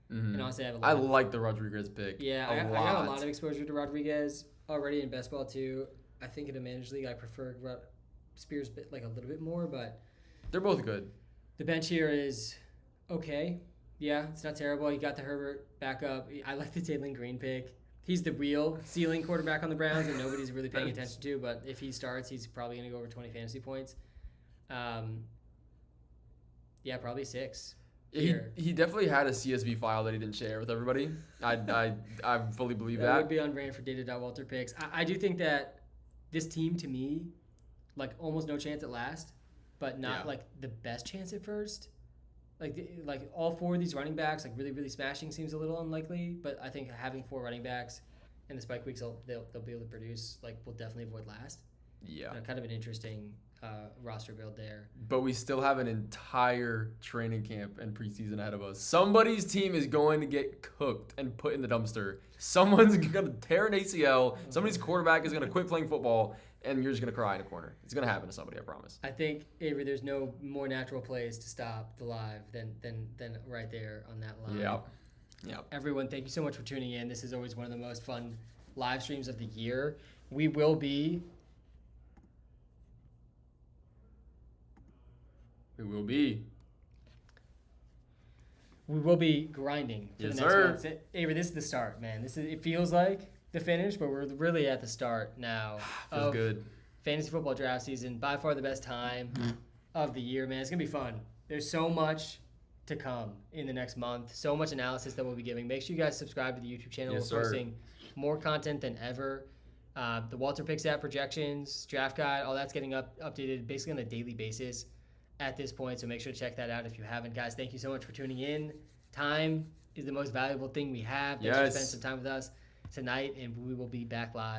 Mm-hmm. And honestly, I like the Rodriguez pick. Yeah, I got a lot of exposure to Rodriguez already in best ball too. I think in a managed league, I prefer Spears like a little bit more, but They're both good. the bench here is okay. Yeah, it's not terrible. He got the Herbert backup. I like the Taylor Green pick. he's the real ceiling quarterback on the Browns that nobody's really paying attention to. But if he starts, he's probably going to go over 20 fantasy points. Yeah, probably 6. He definitely had a CSV file that he didn't share with everybody. I fully believe That that. would be on brand for data.walterpicks. I do think that this team, to me, like almost no chance at last, but not like the best chance at first. Like all 4 of these running backs, like really, really smashing seems a little unlikely. But I think having 4 running backs in the spike weeks, they'll be able to produce. Like, will definitely avoid last. Yeah. Kind of an interesting roster build there. But we still have an entire training camp and preseason ahead of us. Somebody's team is going to get cooked and put in the dumpster. Someone's going to tear an ACL. Somebody's quarterback is going to quit playing football, and you're just going to cry in a corner. It's going to happen to somebody, I promise. I think, Avery, there's no more natural place to stop the live than right there on that line. Yep. Everyone, thank you so much for tuning in. This is always one of the most fun live streams of the year. We will be grinding for Yes, the next sir. month. Avery, this is the start, man. It feels like the finish, but we're really at the start now. Feels good. Fantasy football draft season, by far the best time of the year, man. It's gonna be fun. There's so much to come in the next month. So much analysis that we'll be giving. Make sure you guys subscribe to the YouTube channel. Yes, We're sir. posting more content than ever. The WalterPicks app projections, draft guide, all that's getting updated basically on a daily basis at this point. So make sure to check that out if you haven't, guys. Thank you so much for tuning in. Time is the most valuable thing we have. Thanks for Yes. spending some time with us tonight, and we will be back live